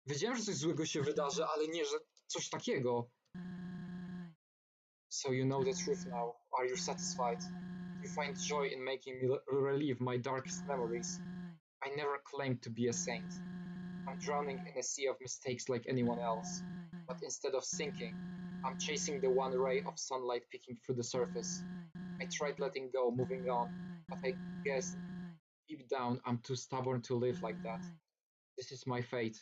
Wiedziałem, że coś złego się wydarzy, ale nie, że coś takiego. So you know the truth now. Are you satisfied? You find joy in making me relive my darkest memories. I never claimed to be a saint. I'm drowning in a sea of mistakes like anyone else. But instead of sinking, I'm chasing the one ray of sunlight peeking through the surface. I tried letting go, moving on, but I guess deep down I'm too stubborn to live like that. This is my fate.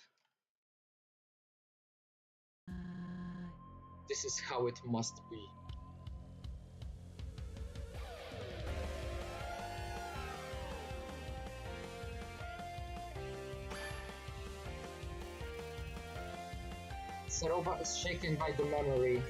This is how it must be. Sarova is shaken by the memory.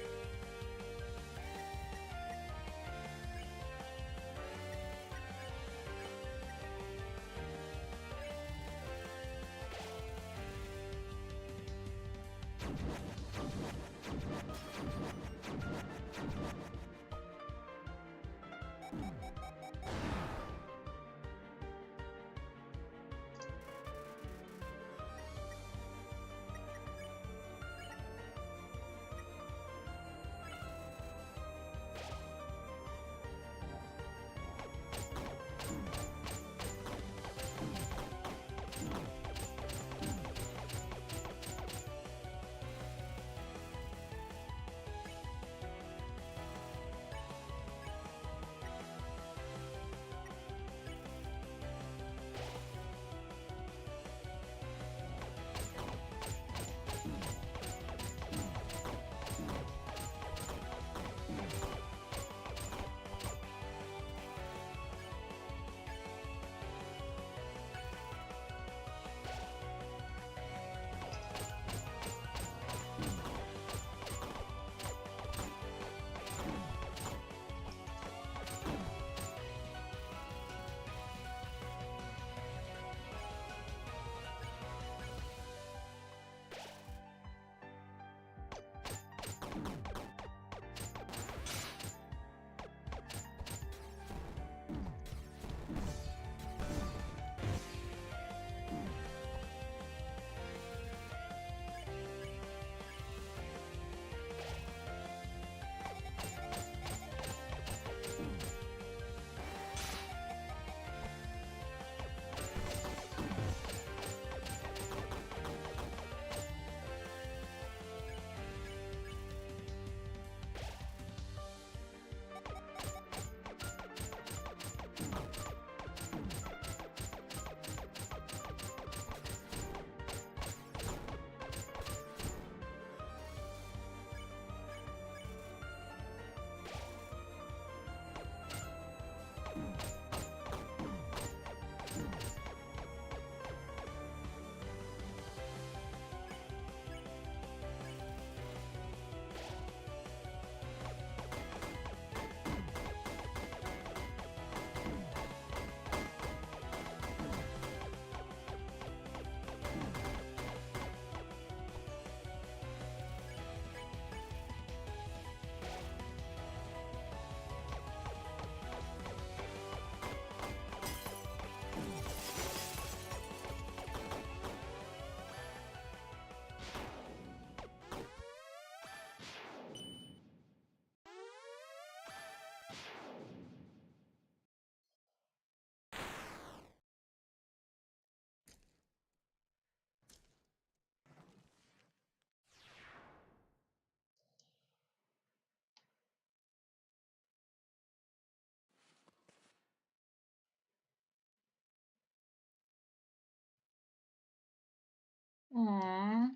Aww.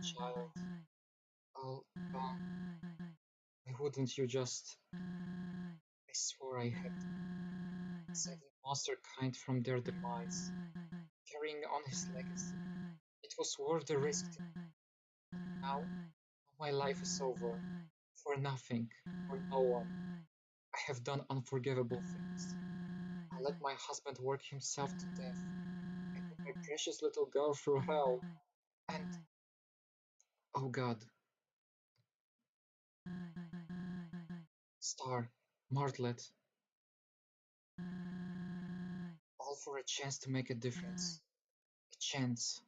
Child. Oh, why wouldn't you just... I swore I had saved the monster kind from their demise, carrying on his legacy. It was worth the risk. Now my life is over. For nothing. For no one. I have done unforgivable things. I let my husband work himself to death. I put my precious little girl through hell. And, oh God, Star, Martlet, all for a chance to make a difference. A chance.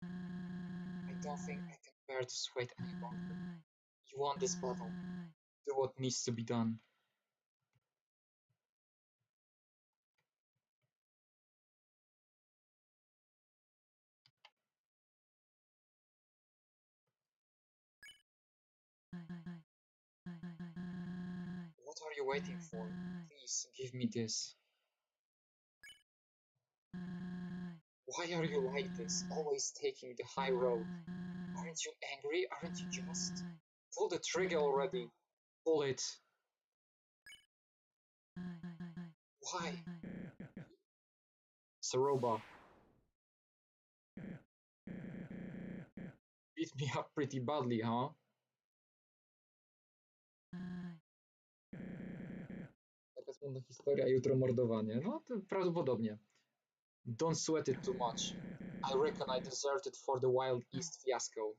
I don't think I can bear this weight any longer. You won this battle. Do what needs to be done. What are you waiting for? Please, give me this. Why are you like this, always taking the high road? Aren't you angry? Aren't you just? Pull the trigger already. Pull it. Why? Saroba. Beat me up pretty badly, huh? Taka smutna historia, jutro mordowanie. No, to prawdopodobnie. Don't sweat it too much. I reckon I deserved it for the Wild East fiasco.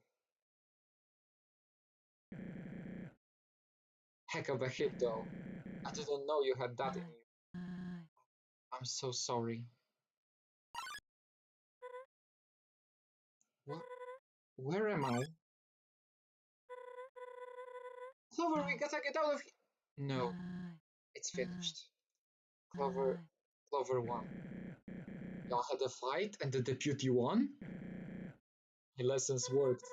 Heck of a hit, though. I didn't know you had that in you. I'm so sorry. What? Where am I? Clover, we gotta get out of here! No, it's finished. Clover won. Y'all had a fight and the deputy won? The lessons worked.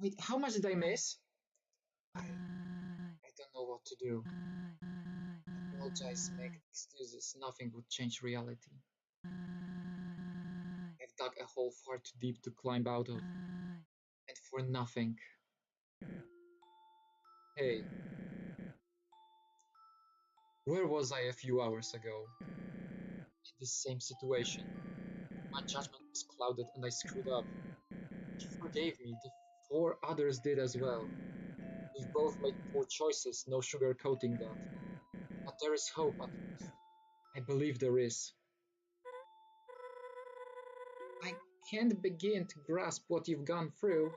Wait, how much did I miss? I don't know what to do. Apologize, make excuses, nothing would change reality. I've dug a hole far too deep to climb out of. And for nothing. Hey. Where was I a few hours ago? In the same situation. My judgment was clouded and I screwed up. You forgave me, the 4 others did as well. We've both made poor choices, no sugarcoating that. But there is hope at least. I believe there is. I can't begin to grasp what you've gone through,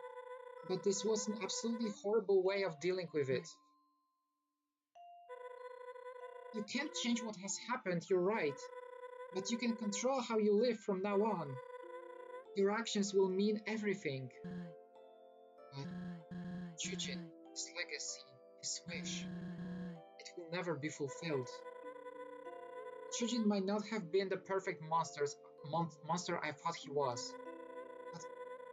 but this was an absolutely horrible way of dealing with it. You can't change what has happened, you're right, but you can control how you live from now on. Your actions will mean everything. But Chujin, his legacy, his wish, it will never be fulfilled. Chujin might not have been the perfect monster I thought he was, but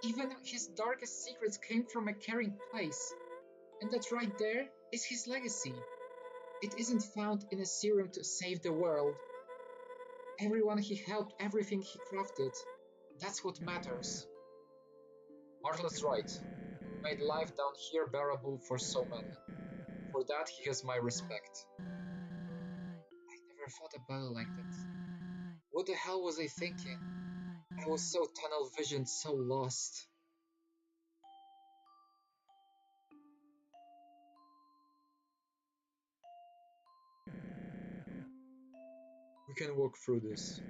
even his darkest secrets came from a caring place, and that right there is his legacy. It isn't found in a serum to save the world. Everyone he helped, everything he crafted, that's what matters. Marla's right. Made life down here bearable for so many. For that he has my respect. I never thought about it like that. What the hell was I thinking? I was so tunnel visioned, so lost. We can walk through this.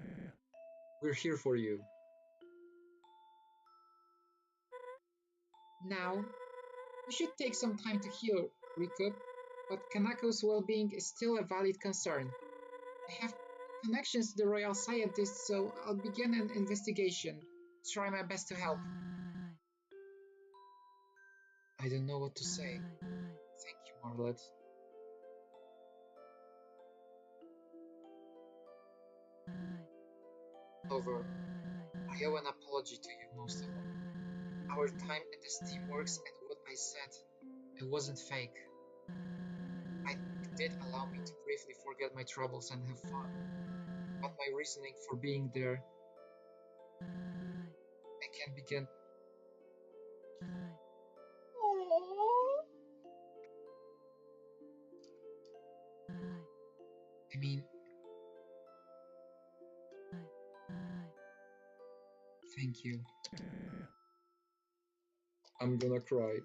We're here for you. Now, we should take some time to heal, recoup, but Kanako's well-being is still a valid concern. I have connections to the royal scientists, so I'll begin an investigation. Try my best to help. I don't know what to say. Thank you, Marlet. Clover, I owe an apology to you most of all. Our time in this team works and what I said, it wasn't fake. It did allow me to briefly forget my troubles and have fun. But my reasoning for being there, I can't begin. I mean, thank you. I'm gonna cry.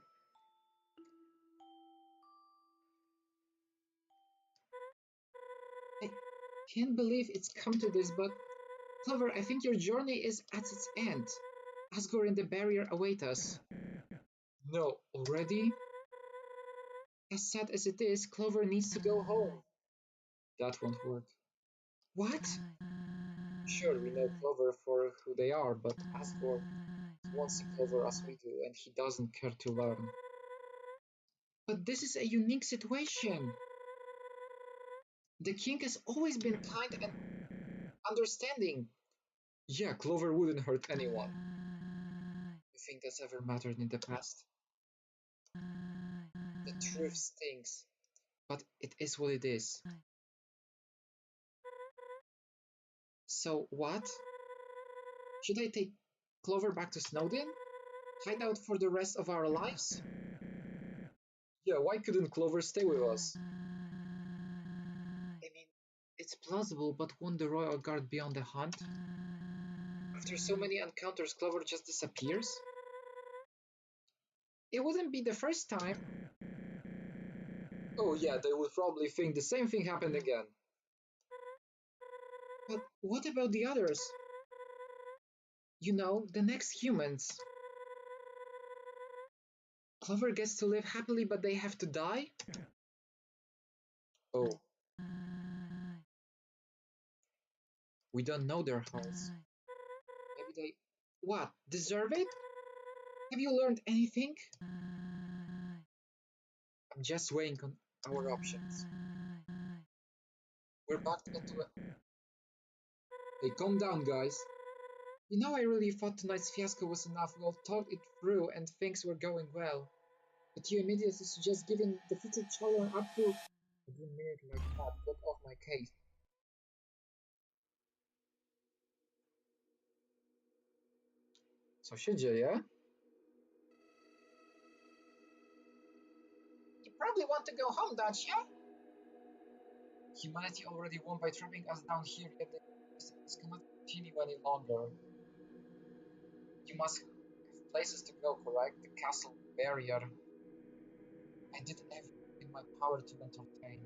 I can't believe it's come to this, but Clover, I think your journey is at its end. Asgore and the barrier await us. No, already? As sad as it is, Clover needs to go home. That won't work. What? Sure, we know Clover for who they are, but Asgore won't see Clover as we do, and he doesn't care to learn. But this is a unique situation. The king has always been kind and understanding. Yeah, Clover wouldn't hurt anyone. You think that's ever mattered in the past? The truth stings. but it is what it is. So what? Should I take Clover back to Snowdin? Hide out for the rest of our lives? Yeah, why couldn't Clover stay with us? I mean, it's plausible, but won't the Royal Guard be on the hunt? After so many encounters, Clover just disappears? It wouldn't be the first time. Oh yeah, they would probably think the same thing happened again. But what about the others? You know, the next humans. Clover gets to live happily, but they have to die? Oh. We don't know their hearts. Maybe they... What? Deserve it? Have you learned anything? I'm just weighing on our options. We're backed into a... Hey, calm down, guys. You know, I really thought tonight's fiasco was enough. We all thought it through and things were going well. But you immediately suggest giving the future children up to... I didn't mean it like that. Get off my case. Co się dzieje? You probably want to go home, don't you? Humanity already won by trapping us down here, yet this cannot continue any longer. You must have places to go, correct? The castle, barrier. I did everything in my power to entertain,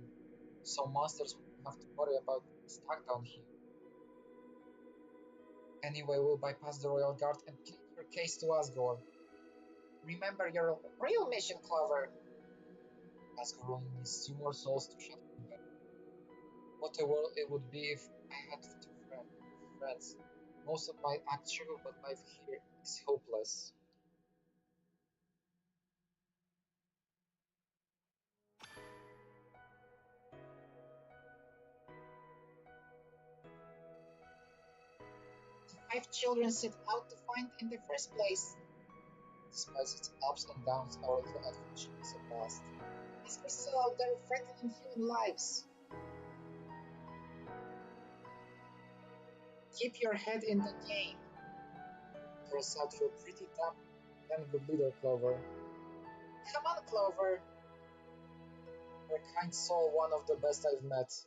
so monsters wouldn't have to worry about being stuck down here. Anyway, we'll bypass the Royal Guard and plead your case to Asgore. Remember your real mission, Clover. Asgore only needs 2 more souls to shut him down. What a world it would be if I had 2 friends. Most of my act struggle, but life here is hopeless. The 5 children set out to find in the first place. Despite its ups and downs, our little adventure is a blast. As we're still out there threatening human lives. Keep your head in the game. Turns out you're pretty damn good leader, Clover. Come on, Clover. You're a kind soul, one of the best I've met.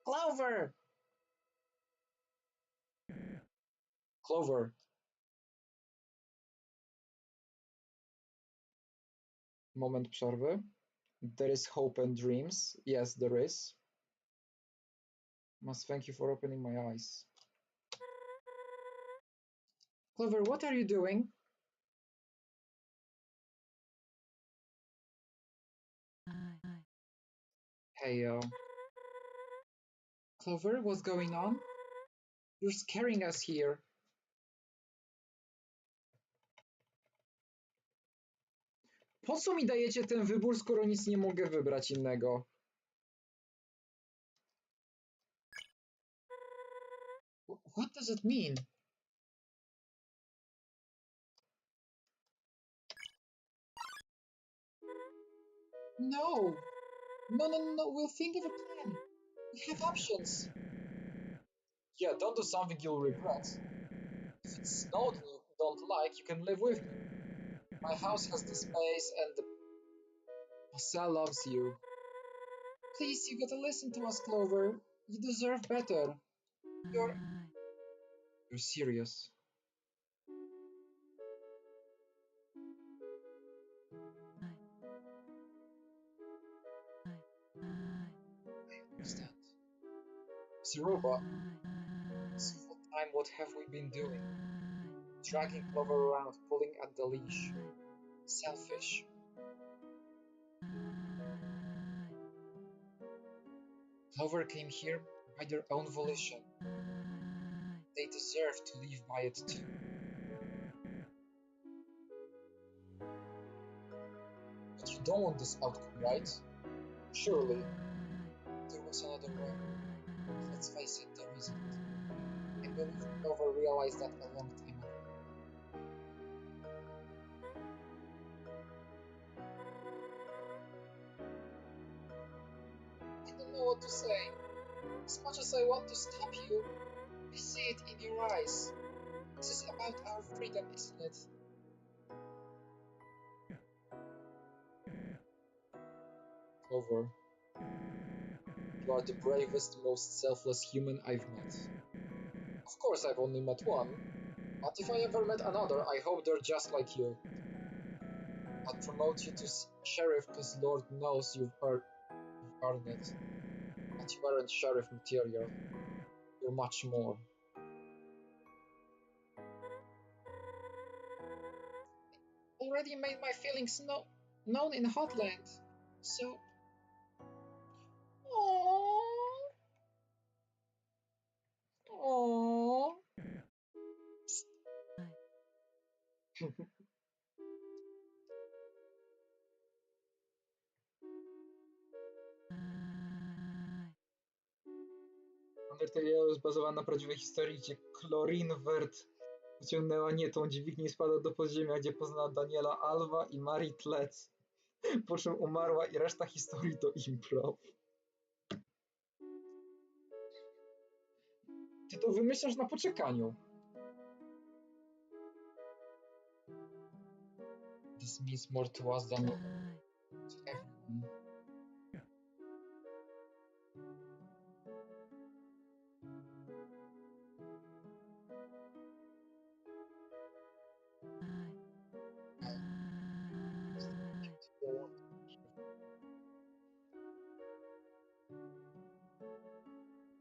Clover! Clover. Moment przerwy. There is hope and dreams. Yes, there is. Must thank you for opening my eyes. Clover, what are you doing? Hey, Clover, what's going on? You're scaring us here. Po co mi dajecie ten wybór, skoro nic nie mogę wybrać innego? What does it mean? No! No, we'll think of a plan. We have options. Yeah, don't do something you'll regret. If it's Snowden you don't like, you can live with me. My house has the space and the... Marcel loves you. Please, you gotta listen to us, Clover. You deserve better. You're serious. I understand. As a robot, this whole time what have we been doing? Dragging Clover around, pulling at the leash. Selfish. Clover came here by their own volition. They deserve to live by it too. But you don't want this outcome, right? Surely. There was another way. Let's face it, there isn't. I believe Clover realized that a long time ago. what to say. As much as I want to stop you, I see it in your eyes. This is about our freedom, isn't it? Clover, you are the bravest, most selfless human I've met. Of course, I've only met one, but if I ever met another, I hope they're just like you. I'd promote you to sheriff because Lord knows you've earned it. But you aren't sheriff material. You're much more. Already made my feelings known in Hotland, so... Aww. Undertale Yellow jest bazowany na prawdziwej historii, gdzie Klorinwert wyciągnęła nie tą dźwignię i spadła do podziemia, gdzie poznała Daniela Alva i Marii Tlec. Po czym umarła i reszta historii to improv. Ty to wymyślasz na poczekaniu. This means more to us than to everyone.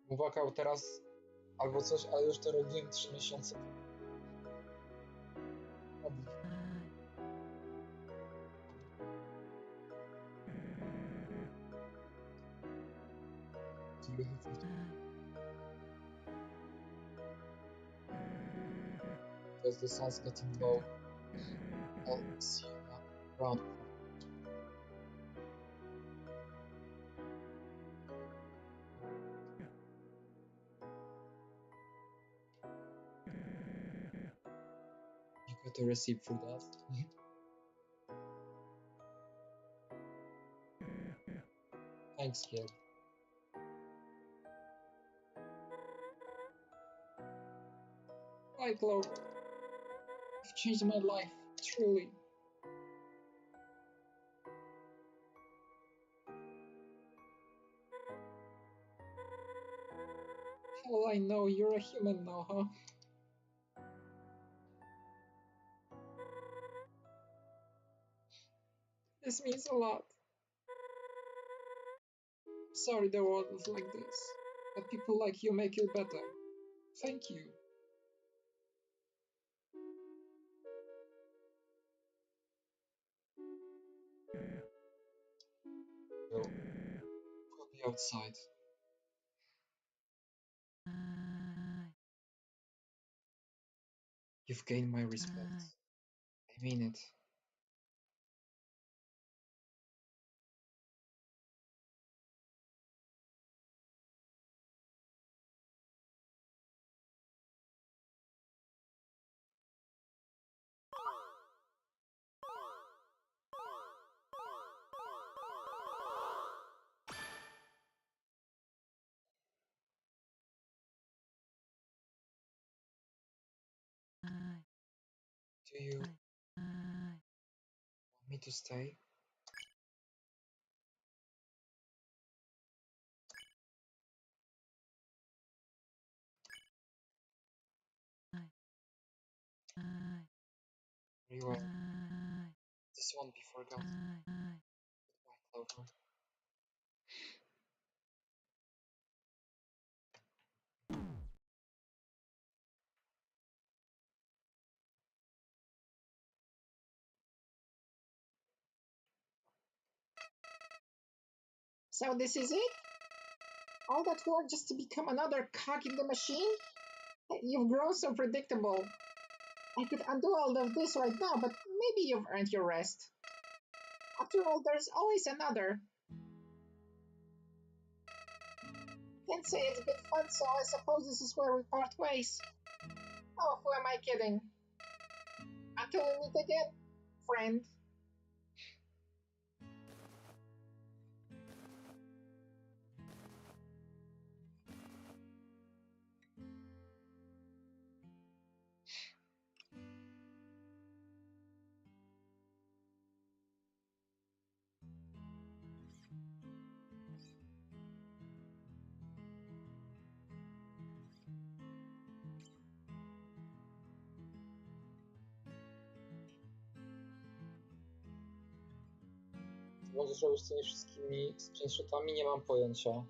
Uwakał teraz albo coś, ale już to robiłem 3 miesiące. Because the sun's getting low. I'll see you around. You got a receipt for that? Thanks, kid. Hi, Clover. You've changed my life, truly. Hell, I know you're a human now, huh? This means a lot. Sorry the world is like this, but people like you make it better. Thank you. We'll be outside. You've gained my respect. I mean it. Do you want me to stay? Very well. This won't be forgotten. Goodbye, Clover. So this is it? All that work just to become another cog in the machine? You've grown so predictable. I could undo all of this right now, but maybe you've earned your rest. After all, there's always another. Can't say it's been fun, so I suppose this is where we part ways. Oh, who am I kidding? Until we meet again, friend. może zrobić z tymi wszystkimi screenshotami, nie mam pojęcia.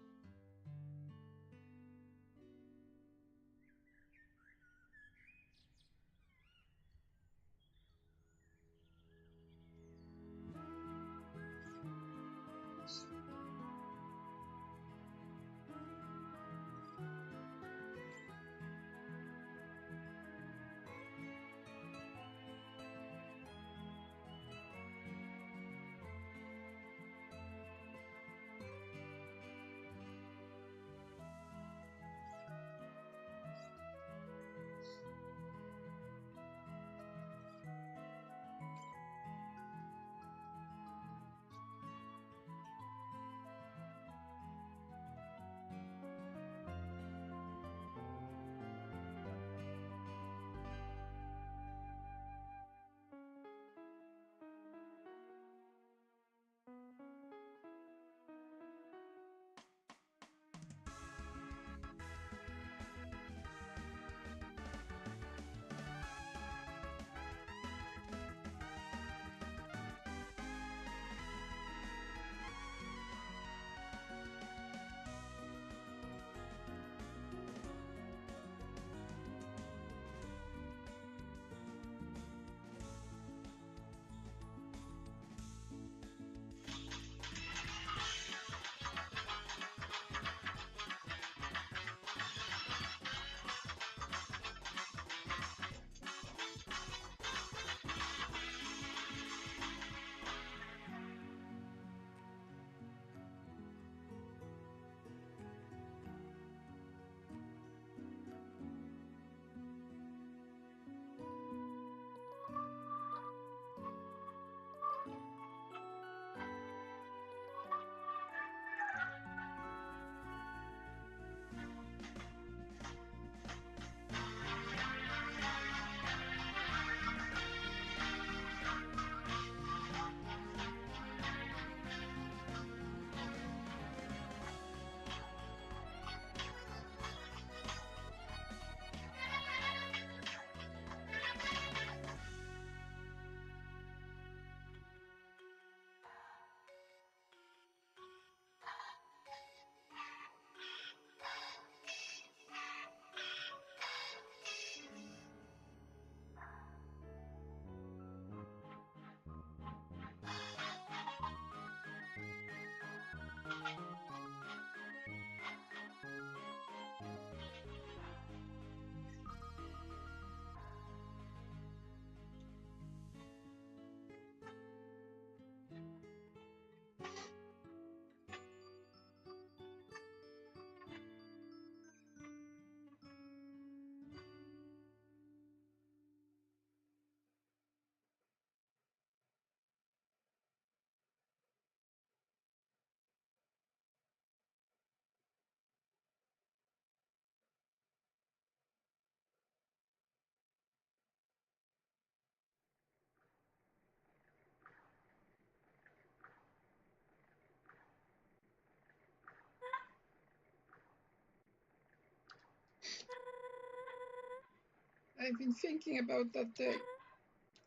I've been thinking about that day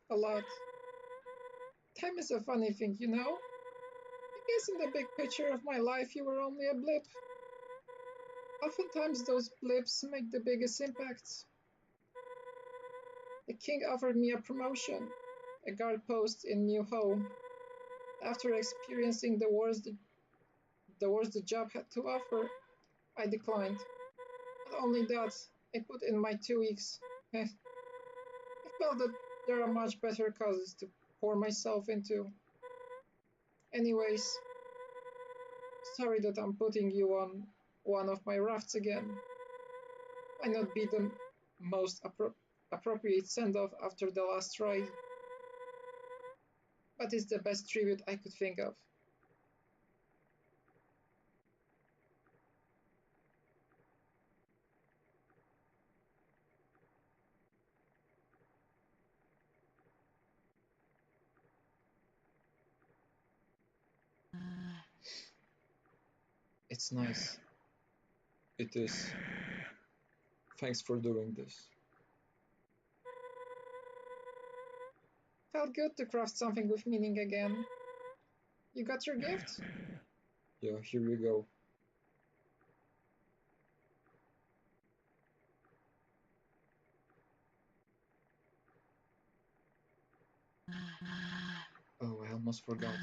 a lot. Time is a funny thing, you know? I guess in the big picture of my life, you were only a blip. Oftentimes, those blips make the biggest impacts. The king offered me a promotion, a guard post in new home. After experiencing the worst the job had to offer, I declined. Not only that, I put in my 2 weeks. I felt that there are much better causes to pour myself into. Anyways, sorry that I'm putting you on one of my rafts again. Might not be the most appropriate send-off after the last try, but it's the best tribute I could think of. It's nice. It is. Thanks for doing this. Felt good to craft something with meaning again. You got your gift? Yeah, here you go. Oh, I almost forgot.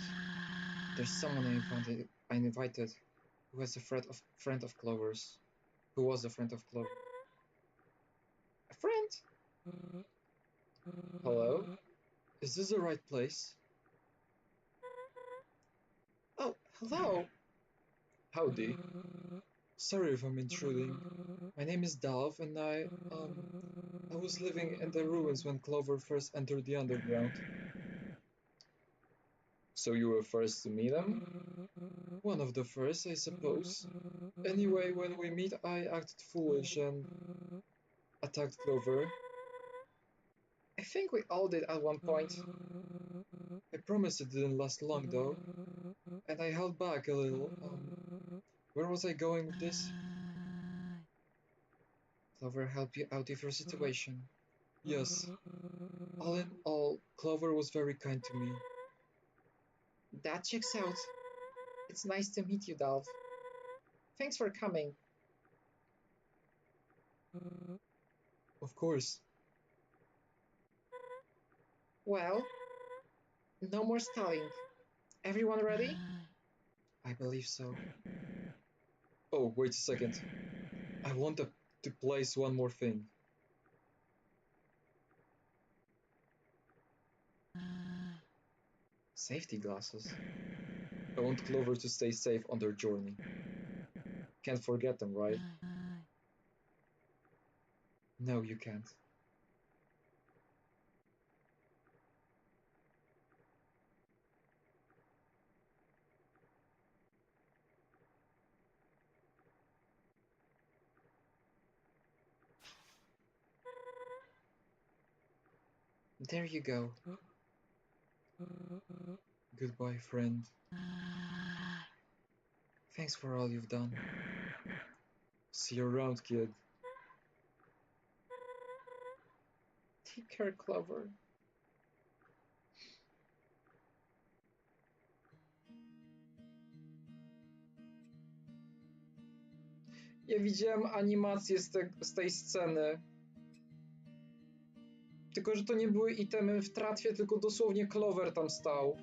There's someone I invited who was a friend of Clover's. Who was a friend of Clover? A friend? Hello? Is this the right place? Oh, hello. Howdy. Sorry if I'm intruding. My name is Dalv, and I was living in the ruins when Clover first entered the underground. So you were first to meet him? One of the first, I suppose. Anyway, when we meet, I acted foolish and attacked Clover. I think we all did at one point. I promise it didn't last long, though, and I held back a little. Where was I going with this? Clover helped you out of your situation. Yes. All in all, Clover was very kind to me. That checks out. It's nice to meet you, Dalv. Thanks for coming. Of course. Well, no more stalling. Everyone ready? I believe so. Oh, wait a second. I want to place one more thing. Safety glasses. I want Clover to stay safe on their journey. Can't forget them, right? No, you can't. There you go. Goodbye, friend. Thanks for all you've done. See you around, kid. Take care, Clover. Ja widziałem animację z tej sceny. Tylko, że to nie były itemy w tratwie, tylko dosłownie Clover tam stał.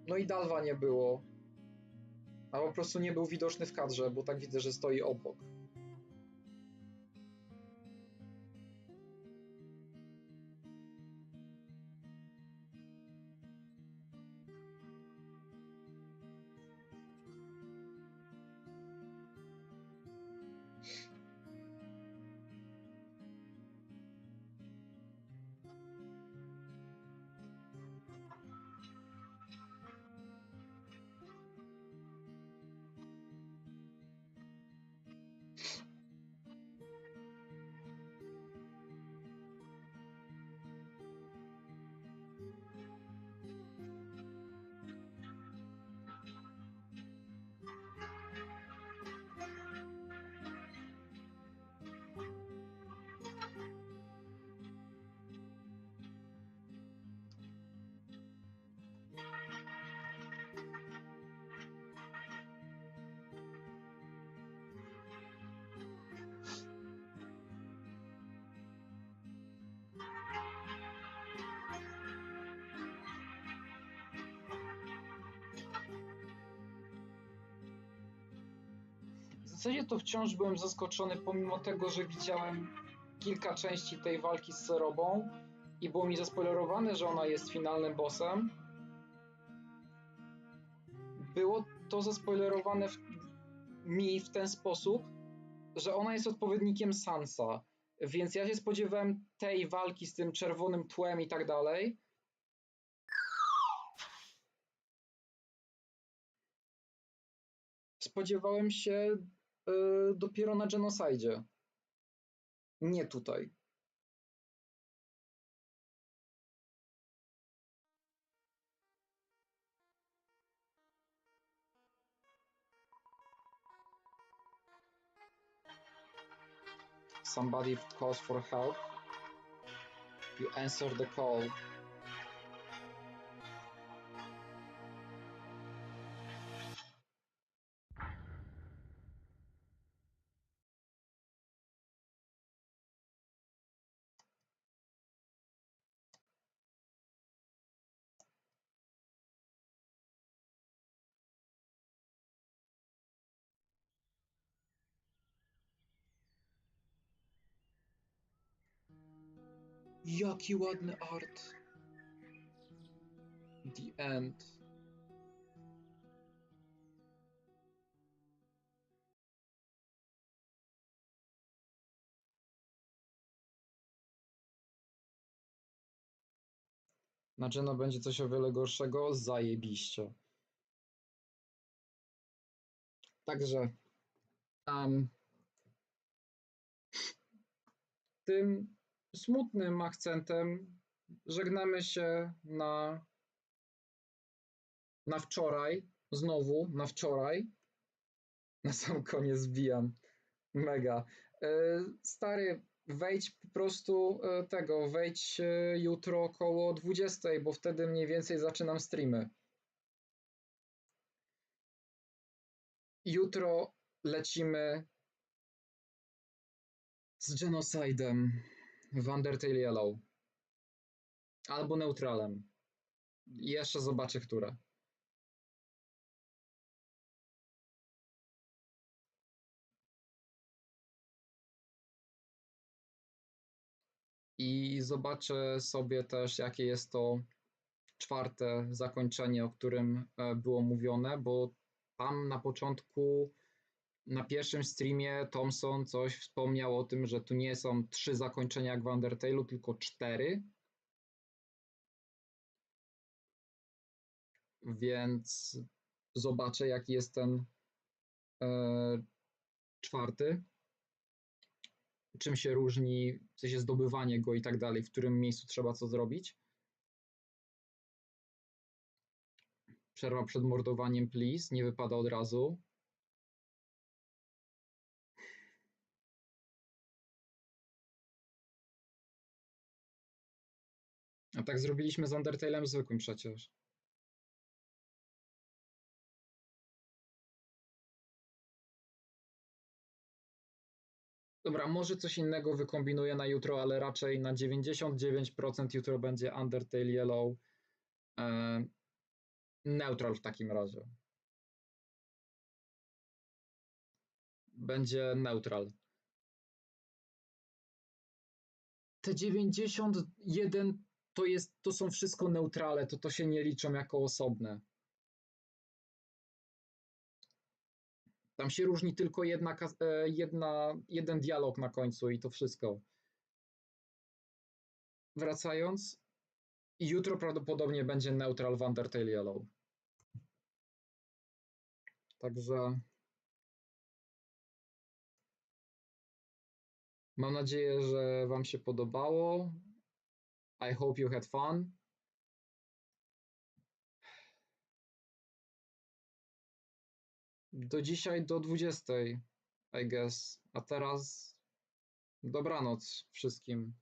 No i Dalwa nie było. A po prostu nie był widoczny w kadrze, bo tak widzę, że stoi obok. W zasadzie to wciąż byłem zaskoczony, pomimo tego, że widziałem kilka części tej walki z Serobą i było mi zaspoilerowane, że ona jest finalnym bossem. Było to zaspoilerowane mi w ten sposób, że ona jest odpowiednikiem Sansa, więc ja się spodziewałem tej walki z tym czerwonym tłem i tak dalej. Spodziewałem się dopiero na Genocidzie. Nie tutaj. Somebody calls for help. You answer the call. Jaki ładny art. The end. Znaczy, no będzie coś o wiele gorszego? Zajebiście. Także tym smutnym akcentem żegnamy się na wczoraj. Znowu na wczoraj. Na sam koniec zbijam. Mega. Stary, wejdź po prostu wejdź jutro około 20, bo wtedy mniej więcej zaczynam streamy. Jutro lecimy z genocidem w Undertale Yellow. Albo neutralem. Jeszcze zobaczę, które. I zobaczę sobie też, jakie jest to czwarte zakończenie, o którym było mówione, bo tam na początku, na pierwszym streamie Thompson coś wspomniał o tym, że tu nie są 3 zakończenia jak w Undertale'u, tylko 4. Więc zobaczę, jaki jest ten czwarty. Czym się różni, w sensie zdobywanie go i tak dalej, w którym miejscu trzeba co zrobić. Przerwa przed mordowaniem, please, nie wypada od razu. A tak zrobiliśmy z Undertale'em zwykłym przecież. Dobra, może coś innego wykombinuję na jutro, ale raczej na 99% jutro będzie Undertale Yellow neutral w takim razie. Będzie neutral. Te 91 to są wszystko neutrale, to się nie liczą jako osobne. Tam się różni tylko jeden dialog na końcu i to wszystko. Wracając, jutro prawdopodobnie będzie neutral w Undertale Yellow. Także mam nadzieję, że wam się podobało. I hope you had fun. Do dzisiaj do 20, I guess. A teraz dobranoc wszystkim.